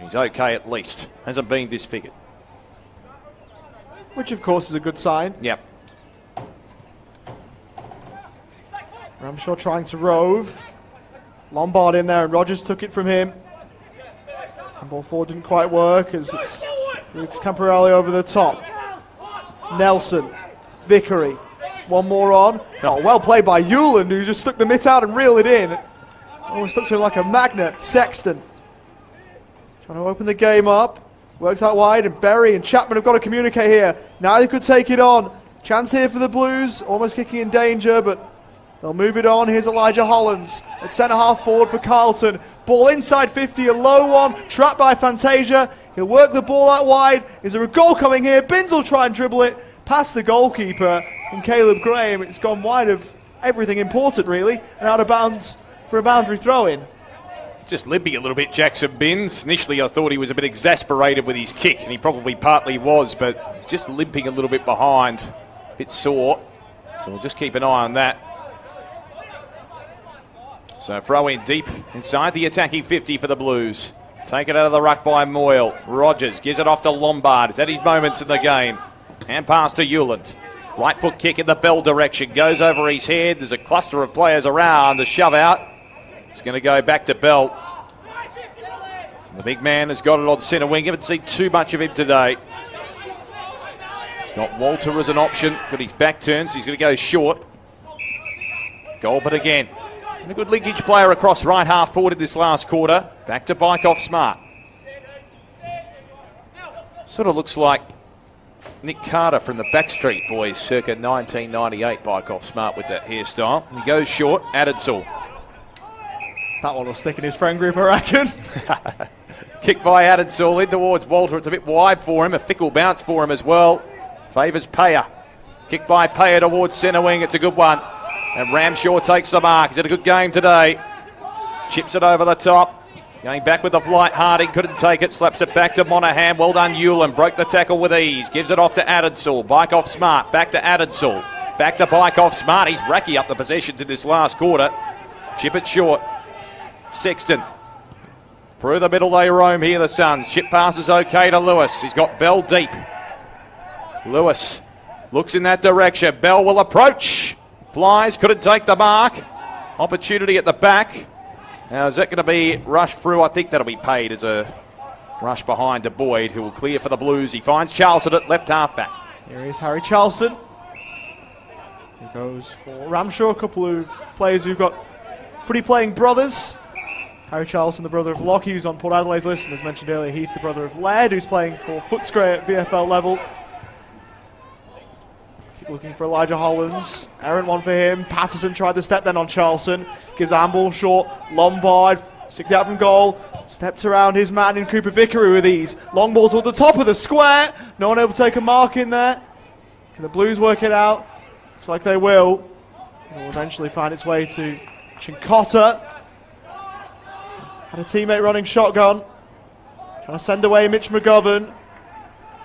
Speaker 1: He's okay at least. Hasn't been disfigured.
Speaker 2: Which, of course, is a good sign.
Speaker 1: Yep.
Speaker 2: Ramshaw trying to rove. Lombard in there, and Rogers took it from him. Ball forward didn't quite work as it's Lucas Camporelli over the top. Nelson, Vickery, one more on. Oh, well played by Hewland, who just stuck the mitt out and reeled it in. Almost stuck to him like a magnet. Sexton trying to open the game up. Works out wide, and Berry and Chapman have got to communicate here. Neither could take it on. Chance here for the Blues, almost kicking in danger, but they'll move it on. Here's Elijah Hollands at centre half forward for Carlton. Ball inside 50, a low one, trapped by Fantasia. He'll work the ball out wide. Is there a goal coming here? Binns will try and dribble it past the goalkeeper. And Caleb Graham, it's gone wide of everything important, really, and out of bounds for a boundary throw-in.
Speaker 1: Just limping a little bit, Jackson Binns. Initially, I thought he was a bit exasperated with his kick, and he probably partly was, but he's just limping a little bit behind. A bit sore. So we'll just keep an eye on that. So throw in deep inside the attacking 50 for the Blues. Take it out of the ruck by Moyle. Rogers gives it off to Lombard. He's had his moments in the game. Hand pass to Hewland. Right foot kick in the Bell direction. Goes over his head. There's a cluster of players around. The shove out. It's going to go back to Bell. The big man has got it on centre wing. Haven't seen too much of him today. He's got Walter as an option, but his back turns. He's going to go short. Goldberg again. And a good linkage player across right half forward in this last quarter. Back to Bike Off Smart. Sort of looks like Nick Carter from the Backstreet Boys circa 1998, Bike Off Smart with that hairstyle. He goes short, Adelsall.
Speaker 2: That one will stick in his friend group, I reckon.
Speaker 1: Kick by Adelsall in towards Walter. It's a bit wide for him, a fickle bounce for him as well. Favours Payer. Kick by Payer towards centre wing, it's a good one. And Ramshaw takes the mark. He's had a good game today. Chips it over the top. Going back with the flight, Harding couldn't take it, slaps it back to Monaghan. Well done, Hewlin. Broke the tackle with ease. Gives it off to Adelsall. Bike Off Smart. Back to Adelsall. Back to Bike Off Smart. He's racking up the possessions in this last quarter. Chip it short. Sexton. Through the middle they roam here, the Suns. Chip passes okay to Lewis. He's got Bell deep. Lewis looks in that direction. Bell will approach. Flies, couldn't take the mark. Opportunity at the back. Now, is that going to be rushed through? I think that'll be paid as a rush behind to Boyd, who will clear for the Blues. He finds Charleston at left half-back.
Speaker 2: Here is Harry Charleston. He goes for Ramshaw, a couple of players who've got footy-playing brothers. Harry Charleston, the brother of Lockie, who's on Port Adelaide's list, and as mentioned earlier, Heath, the brother of Laird, who's playing for Footscray at VFL level. Keep looking for Elijah Hollands. Errant one for him. Patterson tried to step then on Charleston. Gives a handball short. Lombard sticks out from goal. Steps around his man in Cooper Vickery with ease. Long ball toward the top of the square. No one able to take a mark in there. Can the Blues work it out? Looks like they will. It will eventually find its way to Chincotta. Had a teammate running shotgun. Trying to send away Mitch McGovern.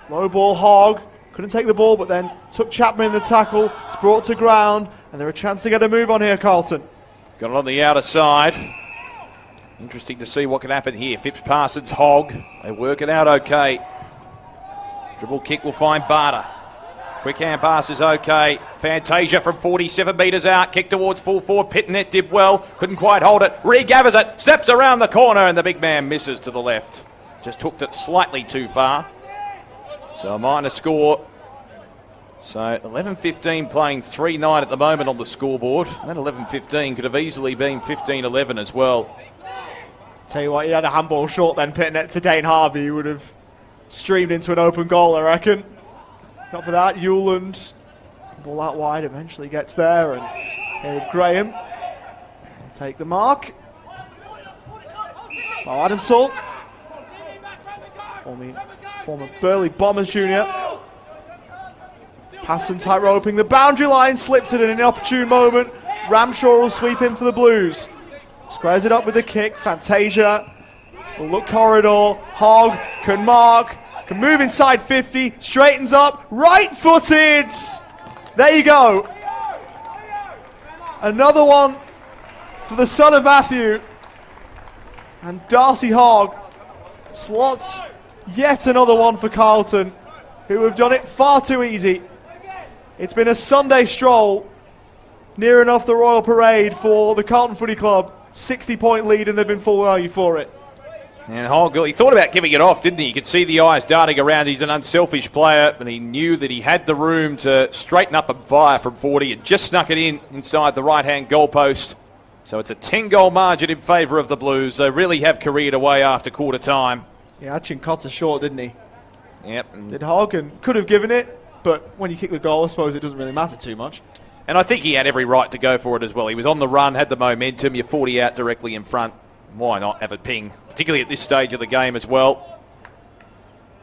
Speaker 2: Low ball, Hogg. Couldn't take the ball, but then took Chapman in the tackle. It's brought to ground, and they're a chance to get a move on here, Carlton.
Speaker 1: Got it on the outer side. Interesting to see what can happen here. Phipps, Parsons, Hogg. They work it out okay. Dribble kick will find Barter. Quick hand pass is okay. Fantasia from 47 metres out. Kick towards full forward. Pitnet did well. Couldn't quite hold it. Regathers it. Steps around the corner, and the big man misses to the left. Just hooked it slightly too far. So a minor score. So 11-15 playing 3-9 at the moment on the scoreboard. That 11-15 could have easily been 15-11 as well.
Speaker 2: Tell you what, he had a handball short then, Pitnet to Dane Harvey. He would have streamed into an open goal, I reckon. Not for that, Hewland. Ball out wide, eventually gets there, and Caleb Graham will take the mark. Adensall. Former Burley Bombers junior. Patterson tight roping the boundary line, slips it in an opportune moment. Ramshaw will sweep in for the Blues. Squares it up with the kick. Fantasia will look corridor. Hogg can mark, can move inside 50, straightens up, right-footed. There you go. Another one for the son of Matthew. And Darcy Hogg slots yet another one for Carlton, who have done it far too easy. It's been a Sunday stroll, near enough the Royal Parade for the Carlton Footy Club. 60-point lead, and they've been full value for it.
Speaker 1: And Hogg, he thought about giving it off, didn't he? You could see the eyes darting around. He's an unselfish player, and he knew that he had the room to straighten up and fire from 40. It just snuck it inside the right-hand goalpost. So it's a 10-goal margin in favour of the Blues. They really have careered away after quarter time.
Speaker 2: Yeah, Chincotta short, didn't he?
Speaker 1: Yep.
Speaker 2: Did Hogg, and could have given it, but when you kick the goal, I suppose it doesn't really matter too much.
Speaker 1: And I think he had every right to go for it as well. He was on the run, had the momentum. You're 40 out directly in front. Why not have a ping, particularly at this stage of the game as well.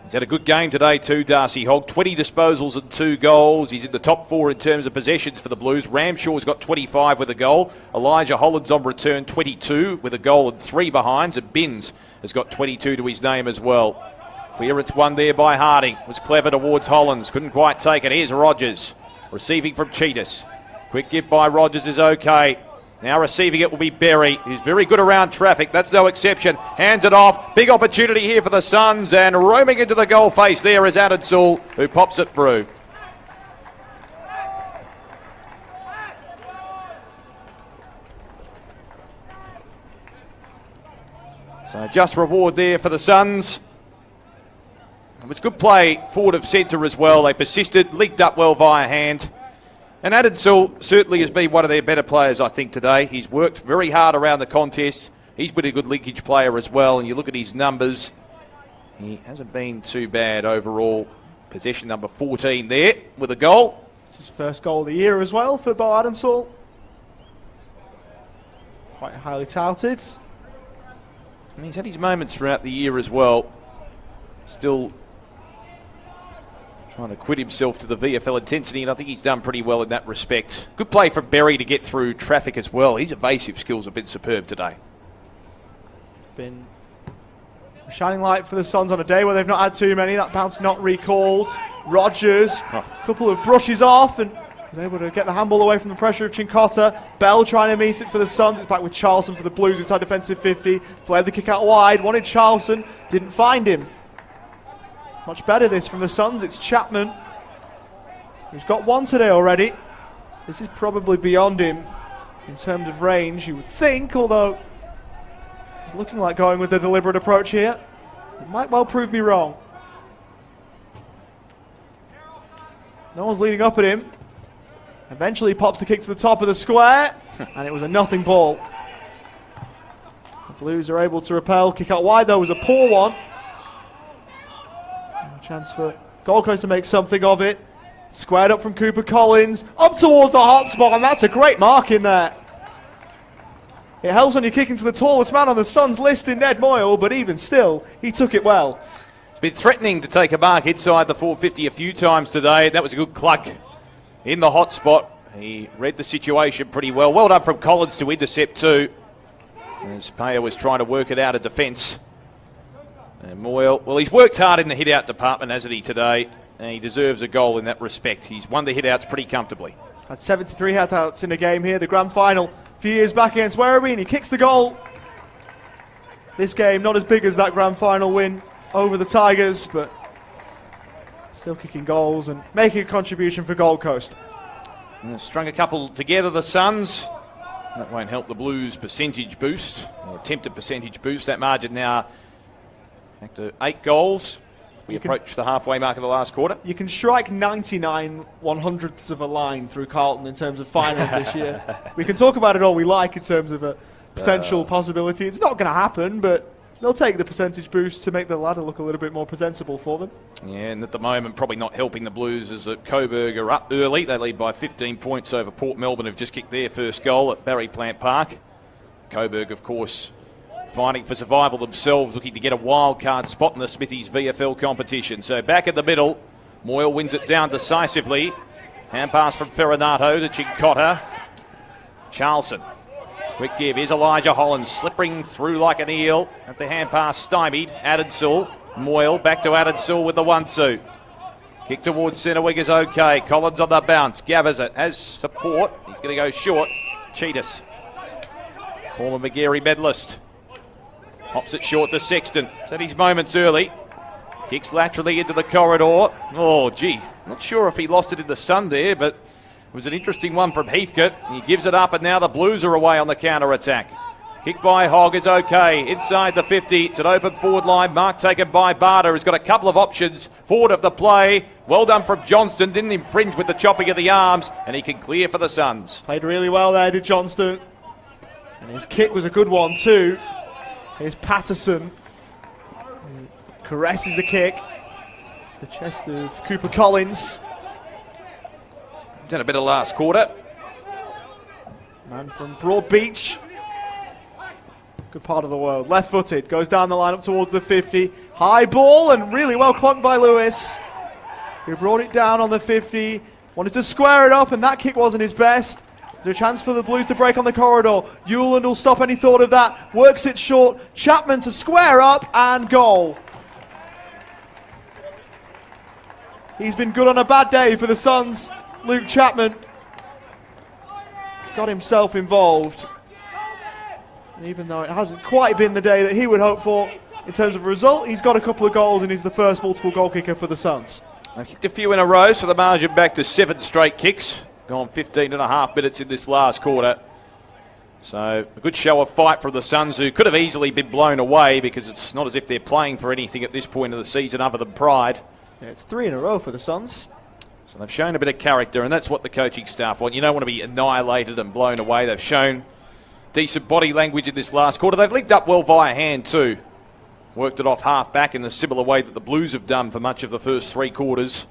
Speaker 1: He's had a good game today too, Darcy Hogg. 20 disposals and 2 goals. He's in the top 4 in terms of possessions for the Blues. Ramshaw's got 25 with a goal. Elijah Hollands on return, 22 with a goal and 3 behinds. And Binns has got 22 to his name as well. Clearance won there by Harding. Was clever towards Hollands. Couldn't quite take it. Here's Rogers. Receiving from Cheetahs. Quick give by Rogers is okay. Now receiving it will be Berry, who's very good around traffic. That's no exception. Hands it off. Big opportunity here for the Suns, and roaming into the goal face there is Adelsall, who pops it through. So just reward there for the Suns. It was good play forward of centre as well. They persisted, leaked up well via hand. And Adensall certainly has been one of their better players, I think, today. He's worked very hard around the contest. He's been a good linkage player as well, and you look at his numbers, he hasn't been too bad overall. Possession number 14 there with a goal.
Speaker 2: It's his first goal of the year as well for Bo Adensall. Quite highly touted.
Speaker 1: And he's had his moments throughout the year as well. Still trying to quit himself to the VFL intensity, and I think he's done pretty well in that respect. Good play from Berry to get through traffic as well. His evasive skills have been superb today.
Speaker 2: Been a shining light for the Suns on a day where they've not had too many. That bounce not recalled. Rogers, a couple of brushes off and was able to get the handball away from the pressure of Chincotta. Bell trying to meet it for the Suns. It's back with Charlton for the Blues inside defensive 50. Flared the kick out wide. Wanted Charlton. Didn't find him. Much better this from the Suns. It's Chapman, who's got one today already. This is probably beyond him in terms of range, you would think, although he's looking like going with a deliberate approach here. It might well prove me wrong. No one's leading up at him. Eventually pops the kick to the top of the square, and it was a nothing ball. The Blues are able to repel. Kick out wide, though, was a poor one. Chance for Gold Coast to make something of it. Squared up from Cooper Collins, up towards the hot spot, and that's a great mark in there. It helps when you're kicking to the tallest man on the Suns list in Ned Moyle, but even still, he took it well.
Speaker 1: It's been threatening to take a mark inside the 450 a few times today. That was a good cluck in the hot spot. He read the situation pretty well. Well done from Collins to intercept too, as Payer was trying to work it out of defence. And Moyle, well, he's worked hard in the hit-out department, hasn't he, today? And he deserves a goal in that respect. He's won the hit-outs pretty comfortably.
Speaker 2: Had 73 hit-outs in a game here, the grand final a few years back against Werribee, and he kicks the goal. This game not as big as that grand final win over the Tigers, but still kicking goals and making a contribution for Gold Coast.
Speaker 1: And strung a couple together, the Suns. That won't help the Blues' percentage boost, or attempted percentage boost. That margin now back to 8 goals. We approach the halfway mark of the last quarter. You
Speaker 2: can strike 99 100ths of a line through Carlton in terms of finals this year. We can talk about it all we like in terms of a potential possibility. It's not going to happen, but they'll take the percentage boost to make the ladder look a little bit more presentable for them.
Speaker 1: Yeah, and at the moment, probably not helping the Blues as Coburg are up early. They lead by 15 points over Port Melbourne, who've just kicked their first goal at Barry Plant Park. Coburg, of course, fighting for survival themselves, looking to get a wild card spot in the Smithies VFL competition. So back in the middle, Moyle wins it down decisively. Hand pass from Ferranato to Chincotta. Charlson. Quick give. Here's Elijah Hollands slipping through like an eel. At the hand pass stymied. Adensall. Moyle back to Adensall with the 1-2. Kick towards centre wing is okay. Collins on the bounce. Gathers it. Has support. He's going to go short. Cheetahs. Former McGarry medalist. Pops it short to Sexton. He's had his moments early. Kicks laterally into the corridor. Oh, gee. Not sure if he lost it in the sun there, but it was an interesting one from Heathcote. He gives it up, and now the Blues are away on the counter-attack. Kick by Hogg is okay. Inside the 50. It's an open forward line. Mark taken by Barter. He's got a couple of options forward of the play. Well done from Johnston. Didn't infringe with the chopping of the arms, and he can clear for the Suns.
Speaker 2: Played really well there, did Johnston. And his kick was a good one too. Here's Patterson, who caresses the kick to the chest of Cooper Collins.
Speaker 1: Done a bit of last quarter.
Speaker 2: Man from Broadbeach. Good part of the world. Left-footed, goes down the line up towards the 50. High ball and really well clunked by Lewis, who brought it down on the 50. Wanted to square it up, and that kick wasn't his best. Is there a chance for the Blues to break on the corridor? Hewland will stop any thought of that. Works it short. Chapman to square up and goal. He's been good on a bad day for the Suns. Luke Chapman. He's got himself involved. And even though it hasn't quite been the day that he would hope for in terms of result, he's got a couple of goals and he's the first multiple goal kicker for the Suns.
Speaker 1: They've kicked a few in a row, so the margin back to 7 straight kicks. Gone 15 and a half minutes in this last quarter. So a good show of fight from the Suns, who could have easily been blown away because it's not as if they're playing for anything at this point of the season other than pride.
Speaker 2: Yeah, it's 3 in a row for the Suns.
Speaker 1: So they've shown a bit of character, and that's what the coaching staff want. You don't want to be annihilated and blown away. They've shown decent body language in this last quarter. They've linked up well via hand too. Worked it off half back in the similar way that the Blues have done for much of the first 3 quarters.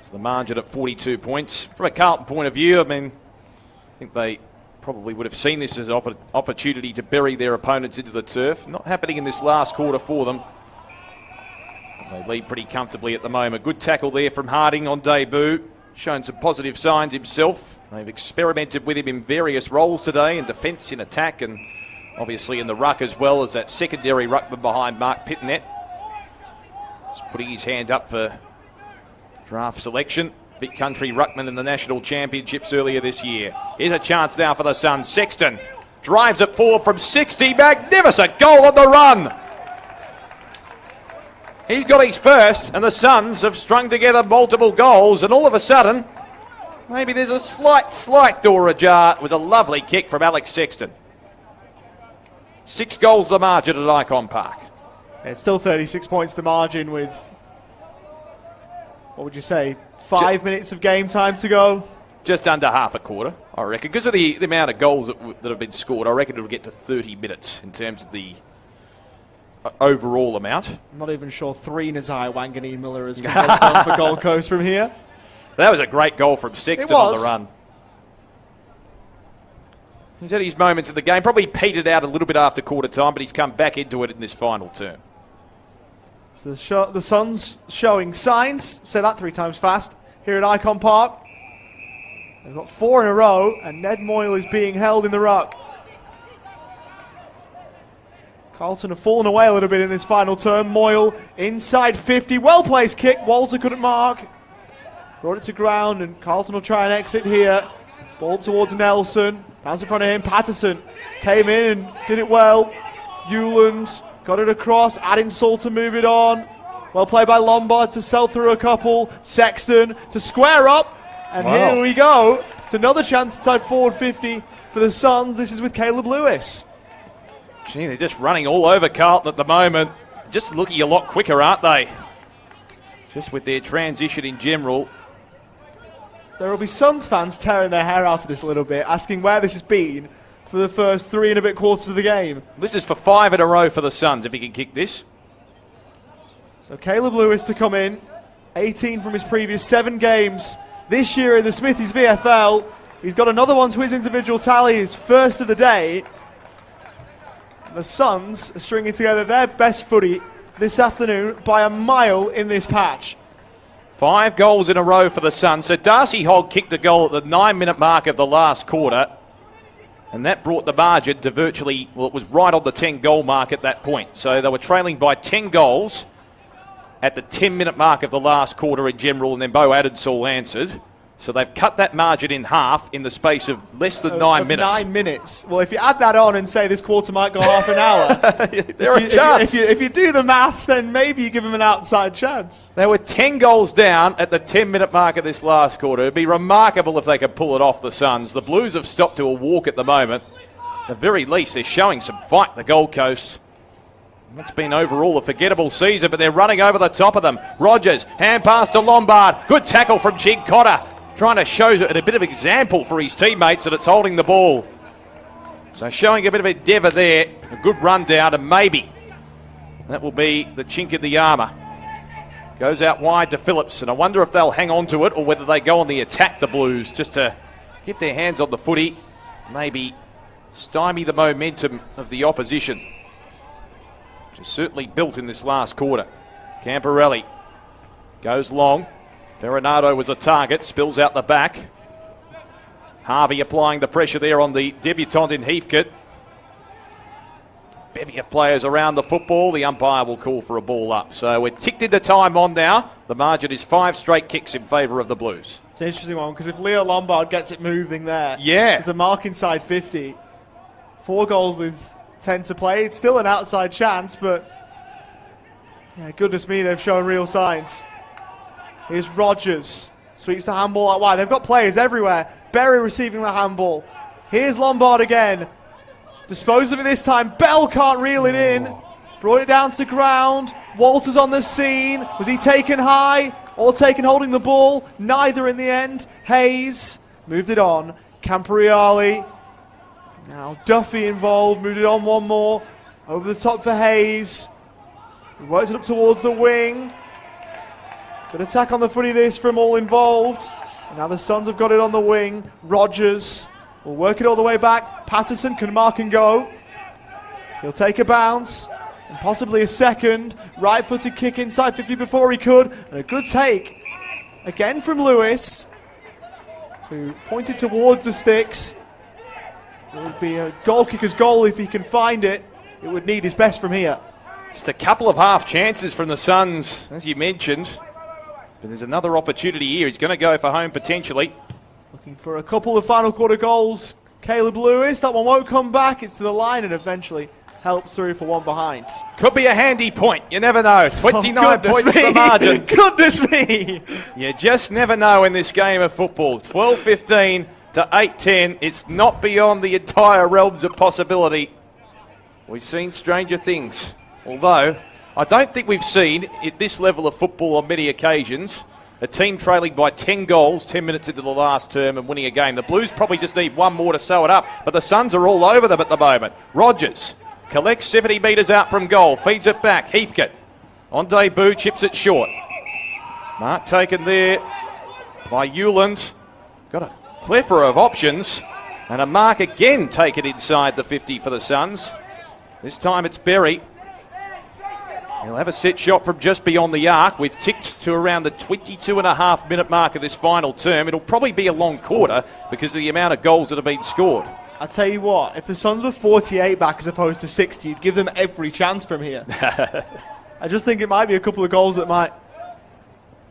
Speaker 1: So the margin at 42 points. From a Carlton point of view, I mean, I think they probably would have seen this as an opportunity to bury their opponents into the turf. Not happening in this last quarter for them. They lead pretty comfortably at the moment. Good tackle there from Harding on debut. Shown some positive signs himself. They've experimented with him in various roles today, in defence, in attack, and obviously in the ruck as well as that secondary ruckman behind Mark Pitnet. He's putting his hand up for draft selection. Vic Country ruckman in the National Championships earlier this year. Here's a chance now for the Suns. Sexton drives it forward from 60. Magnificent goal on the run. He's got his first, and the Suns have strung together multiple goals, and all of a sudden, maybe there's a slight door ajar. It was a lovely kick from Alex Sexton. 6 goals the margin at Icon Park.
Speaker 2: It's still 36 points the margin with, what would you say, 5 minutes of game time to go?
Speaker 1: Just under half a quarter, I reckon. Because of the amount of goals that have been scored, I reckon it'll get to 30 minutes in terms of the overall amount.
Speaker 2: I'm not even sure 3 Nazai Wanganeen Miller is going to come for Gold Coast from here.
Speaker 1: That was a great goal from Sexton on the run. He's had his moments in the game. Probably petered out a little bit after quarter time, but he's come back into it in this final term.
Speaker 2: So the Suns showing signs. Say that 3 times fast here at Icon Park. They've got 4 in a row, and Ned Moyle is being held in the ruck. Carlton have fallen away a little bit in this final term. Moyle inside 50. Well-placed kick. Walter couldn't mark. Brought it to ground, and Carlton will try and exit here. Ball towards Nelson. Bounce in front of him. Patterson came in and did it well. Hewlands got it across. Adinsall to move it on. Well played by Lombard to sell through a couple. Sexton to square up. And Here we go. It's another chance inside forward 50 for the Suns. This is with Caleb Lewis.
Speaker 1: Gee, they're just running all over Carlton at the moment. Just looking a lot quicker, aren't they? Just with their transition in general.
Speaker 2: There will be Suns fans tearing their hair out of this a little bit, asking where this has been for the first 3 and a bit quarters of the game.
Speaker 1: This is for 5 in a row for the Suns, if he can kick this.
Speaker 2: So Caleb Lewis to come in. 18 from his previous 7 games. This year in the Smithies VFL. He's got another one to his individual tally, his first of the day. The Suns are stringing together their best footy this afternoon by a mile in this patch.
Speaker 1: 5 goals in a row for the Suns. So Darcy Hogg kicked a goal at the 9-minute mark of the last quarter. And that brought the margin to virtually, well, it was right on the 10-goal mark at that point. So they were trailing by 10 goals at the 10-minute mark of the last quarter in general, and then Bo Adinsall answered. So they've cut that margin in half in the space of less than 9 minutes.
Speaker 2: 9 minutes. Well, if you add that on and say this quarter might go half an hour, if you do the maths, then maybe you give them an outside chance.
Speaker 1: They were 10 goals down at the 10-minute mark of this last quarter. It'd be remarkable if they could pull it off, the Suns. The Blues have stopped to a walk at the moment. At the very least, they're showing some fight, the Gold Coast. It's been overall a forgettable season, but they're running over the top of them. Rogers, hand pass to Lombard. Good tackle from Jig Cotter. Trying to show a bit of example for his teammates that it's holding the ball. So showing a bit of endeavour there. A good run down, and maybe that will be the chink in the armour. Goes out wide to Phillips, and I wonder if they'll hang on to it or whether they go on the attack, the Blues, just to get their hands on the footy. Maybe stymie the momentum of the opposition, which is certainly built in this last quarter. Camporelli goes long. Farinado was a target, spills out the back. Harvey applying the pressure there on the debutant in Heathcote. Bevy of players around the football. The umpire will call for a ball up. So we're ticked into time on now. The margin is 5 straight kicks in favour of the Blues.
Speaker 2: It's an interesting one, because if Leo Lombard gets it moving there,
Speaker 1: there's
Speaker 2: a mark inside 50. 4 goals with 10 to play. It's still an outside chance, but yeah, goodness me, they've shown real signs. Here's Rogers. Sweeps the handball out wide. They've got players everywhere. Berry receiving the handball. Here's Lombard again. Dispose of it this time. Bell can't reel it in. Brought it down to ground. Walters on the scene. Was he taken high? all taken holding the ball, neither in the end. Hayes moved it on. Campriali. Now Duffy involved, moved it on one more. Over the top for Hayes. He works it up towards the wing. Good attack on the footy this from all involved. And now the Suns have got it on the wing. Rogers will work it all the way back. Patterson can mark and go. He'll take a bounce and possibly a second. Right-footed kick inside 50 before he could. And a good take again from Lewis, who pointed towards the sticks. It would be a goal kicker's goal if he can find it. It would need his best from here.
Speaker 1: Just a couple of half chances from the Suns, as you mentioned. But there's another opportunity here. He's going to go for home potentially.
Speaker 2: Looking for a couple of final quarter goals. Caleb Lewis, that one won't come back. It's to the line and eventually helps through for one behind.
Speaker 1: Could be a handy point. You never know. 29 points
Speaker 2: me.
Speaker 1: the margin.
Speaker 2: Goodness me.
Speaker 1: You just never know in this game of football. 12-15 to 8-10. It's not beyond the entire realms of possibility. We've seen stranger things. Although, I don't think we've seen at this level of football on many occasions a team trailing by 10 goals 10 minutes into the last term and winning a game. The Blues probably just need one more to sew it up, but the Suns are all over them at the moment. Rogers collects 70 metres out from goal, feeds it back. Heathcote on debut, chips it short. Mark taken there by Hewland. Got a plethora of options, and a mark again taken inside the 50 for the Suns. This time it's Berry. He'll have a set shot from just beyond the arc. We've ticked to around the 22.5 minute mark of this final term. It'll probably be a long quarter because of the amount of goals that have been scored.
Speaker 2: I'll tell you what, if the Suns were 48 back as opposed to 60, you'd give them every chance from here. I just think it might be a couple of goals that might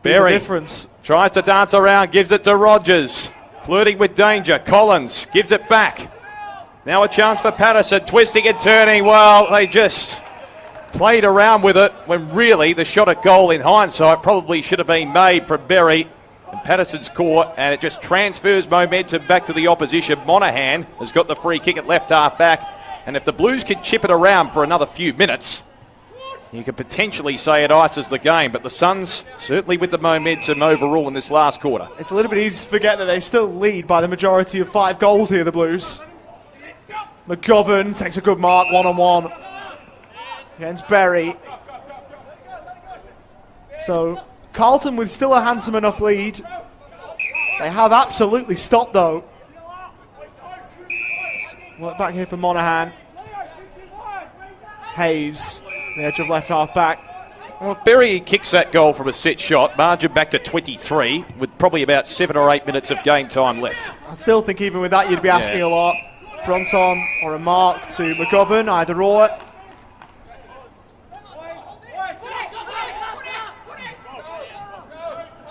Speaker 2: be the difference.
Speaker 1: Tries to dance around, gives it to Rogers. Flirting with danger. Collins gives it back. Now a chance for Patterson, twisting and turning. Well, they just played around with it when really the shot at goal in hindsight probably should have been made from Berry. And Patterson's caught, and it just transfers momentum back to the opposition. Monahan has got the free kick at left half back. And if the Blues can chip it around for another few minutes, you could potentially say it ices the game. But the Suns, certainly with the momentum overall in this last quarter.
Speaker 2: It's a little bit easy to forget that they still lead by the majority of 5 goals here, the Blues. McGovern takes a good mark, one-on-one against Berry. So Carlton with still a handsome enough lead. They have absolutely stopped though. Work back here for Monahan. Hayes, the edge of left half back.
Speaker 1: Well, if Berry kicks that goal from a set shot, margin back to 23 with probably about 7 or 8 minutes of game time left.
Speaker 2: I still think even with that you'd be asking a lot. Front on or a mark to McGovern, either or.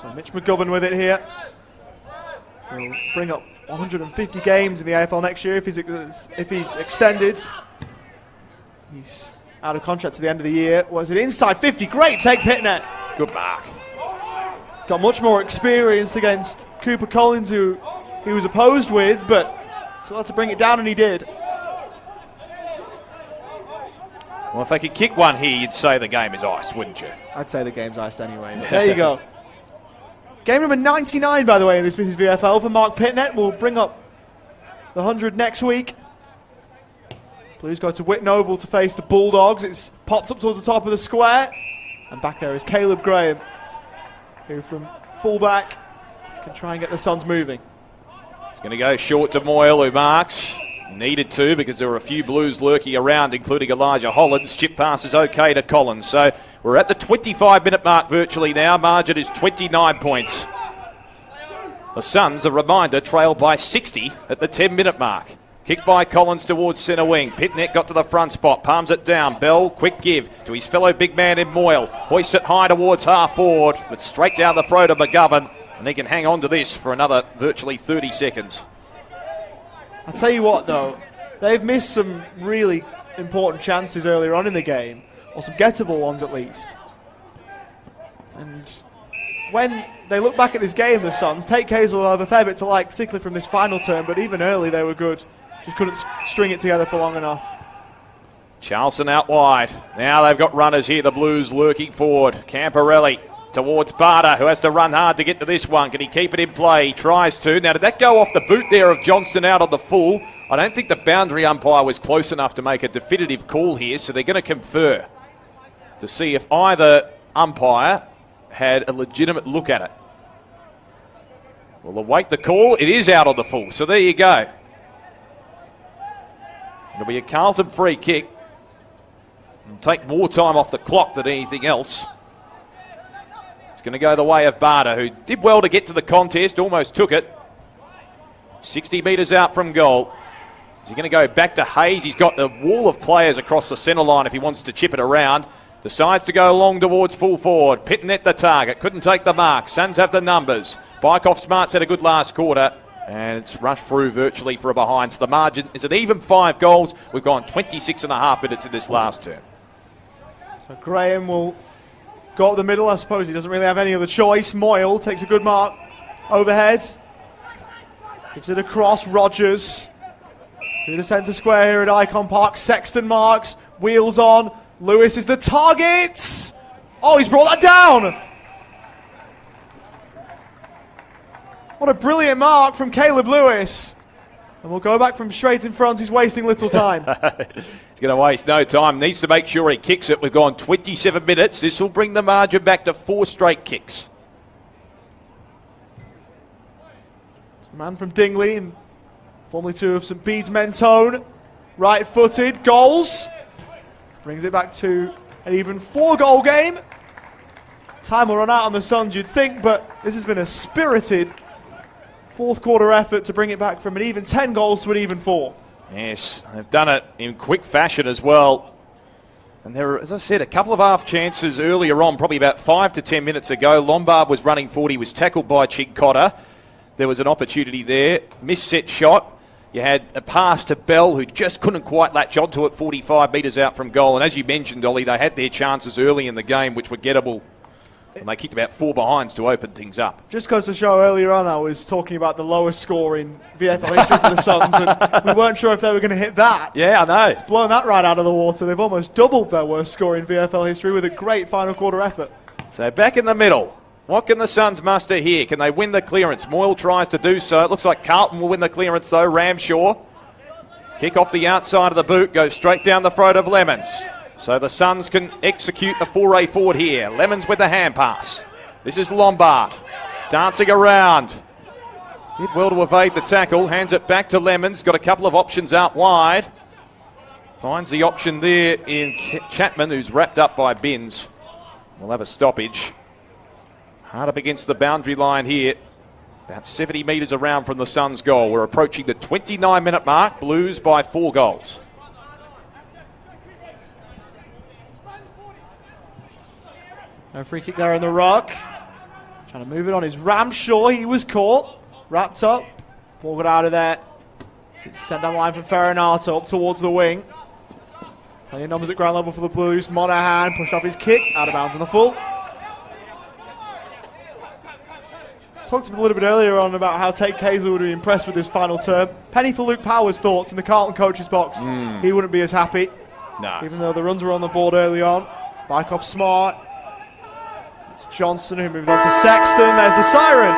Speaker 2: So Mitch McGovern with it here. He'll bring up 150 games in the AFL next year if he's extended. He's out of contract to the end of the year. Was it inside 50? Great take, Pitnet.
Speaker 1: Good mark.
Speaker 2: Got much more experience against Cooper Collins, who he was opposed with, but still had to bring it down, and he did.
Speaker 1: Well, if they could kick one here, you'd say the game is iced, wouldn't you?
Speaker 2: I'd say the game's iced anyway. There you go. Game number 99, by the way, in this Smith's VFL for Mark Pitnet. We'll bring up the 100 next week. Blues go to Whitten Oval to face the Bulldogs. It's popped up towards the top of the square. And back there is Caleb Graham, who from fullback can try and get the Suns moving.
Speaker 1: He's going to go short to Moyle, who marks. Needed to because there were a few Blues lurking around, including Elijah Hollands. Chip pass is okay to Collins. So we're at the 25-minute mark virtually now. Margin is 29 points. The Suns, a reminder, trail by 60 at the 10-minute mark. Kick by Collins towards centre wing. Pitnet got to the front spot, palms it down. Bell, quick give to his fellow big man in Moyle. Hoists it high towards half forward, but straight down the throat of McGovern. And he can hang on to this for another virtually 30 seconds.
Speaker 2: I'll tell you what, though, they've missed some really important chances earlier on in the game, or some gettable ones at least. And when they look back at this game, the Suns, Tate Case will have a fair bit to like, particularly from this final term, but even early they were good. Just couldn't string it together for long enough.
Speaker 1: Charleston out wide. Now they've got runners here, the Blues lurking forward. Camporelli towards Barter, who has to run hard to get to this one. Can he keep it in play? He tries to. Now, did that go off the boot there of Johnston out on the full? I don't think the boundary umpire was close enough to make a definitive call here, so they're going to confer to see if either umpire had a legitimate look at it. We'll await the call. It is out on the full, so there you go. It'll be a Carlton free kick. It'll take more time off the clock than anything else. It's going to go the way of Barter, who did well to get to the contest, almost took it. 60 metres out from goal. Is he going to go back to Hayes? He's got the wall of players across the centre line if he wants to chip it around. Decides to go long towards full forward. Pittonet the target. Couldn't take the mark. Suns have the numbers. Bykoff Smart's had a good last quarter. And it's rushed through virtually for a behind. So the margin is an even 5 goals. We've gone 26 and a half minutes in this last term.
Speaker 2: So Graham will go up the middle. I suppose he doesn't really have any other choice. Moyle takes a good mark overhead. Gives it across. Rogers through the centre square here at Icon Park. Sexton marks. Wheels on. Lewis is the target. Oh, he's brought that down. What a brilliant mark from Caleb Lewis. And we'll go back from straight in front. He's wasting little time.
Speaker 1: He's going to waste no time. Needs to make sure he kicks it. We've gone 27 minutes. This will bring the margin back to 4 straight kicks. It's the man from Dingley and formerly two of St Bede's Mentone. Right-footed. Goals. Brings it back to an even 4-goal game. Time will run out on the Suns, you'd think, but this has been a spirited fourth quarter effort to bring it back from an even 10 goals to an even 4. Yes, they've done it in quick fashion as well. And there were, as I said, a couple of half chances earlier on, probably about 5 to 10 minutes ago. Lombard was running forward. He was tackled by Chincotta. There was an opportunity there. Misset shot. You had a pass to Bell, who just couldn't quite latch onto it 45 metres out from goal. And as you mentioned, Ollie, they had their chances early in the game, which were gettable. And they kicked about 4 behinds to open things up.
Speaker 2: Just goes to show earlier on I was talking about the lowest score in VFL history for the Suns, and we weren't sure if they were going to hit that.
Speaker 1: Yeah, I know.
Speaker 2: It's blown that right out of the water. They've almost doubled their worst score in VFL history with a great final quarter effort.
Speaker 1: So back in the middle. What can the Suns muster here? Can they win the clearance? Moyle tries to do so. It looks like Carlton will win the clearance though. Ramshaw. Kick off the outside of the boot. Goes straight down the throat of Lemons. So the Suns can execute the foray forward here. Lemons with the hand pass. This is Lombard. Dancing around. Did well to evade the tackle. Hands it back to Lemons. Got a couple of options out wide. Finds the option there in Chapman, who's wrapped up by Binns. We'll have a stoppage. Hard up against the boundary line here. About 70 metres around from the Suns' goal. We're approaching the 29-minute mark. Blues by 4 goals.
Speaker 2: No free kick there in the ruck. Trying to move it on his Ramshaw. He was caught. Wrapped up. Ball got out of there. Sent down the line from Ferranato up towards the wing. Plenty of numbers at ground level for the Blues. Monaghan pushed off his kick. Out of bounds on the full. Talked a little bit earlier on about how Tate Kaiser would be impressed with his final term. Penny for Luke Power's thoughts in the Carlton coach's box. He wouldn't be as happy.
Speaker 1: No. Even
Speaker 2: though the runs were on the board early on. Bykoff Smart. It's Johnson who moved on to Sexton. There's the siren.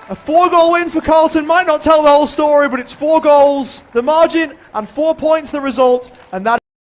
Speaker 2: A 4-goal win for Carlton might not tell the whole story, but it's 4 goals, the margin, and 4 points the result, and that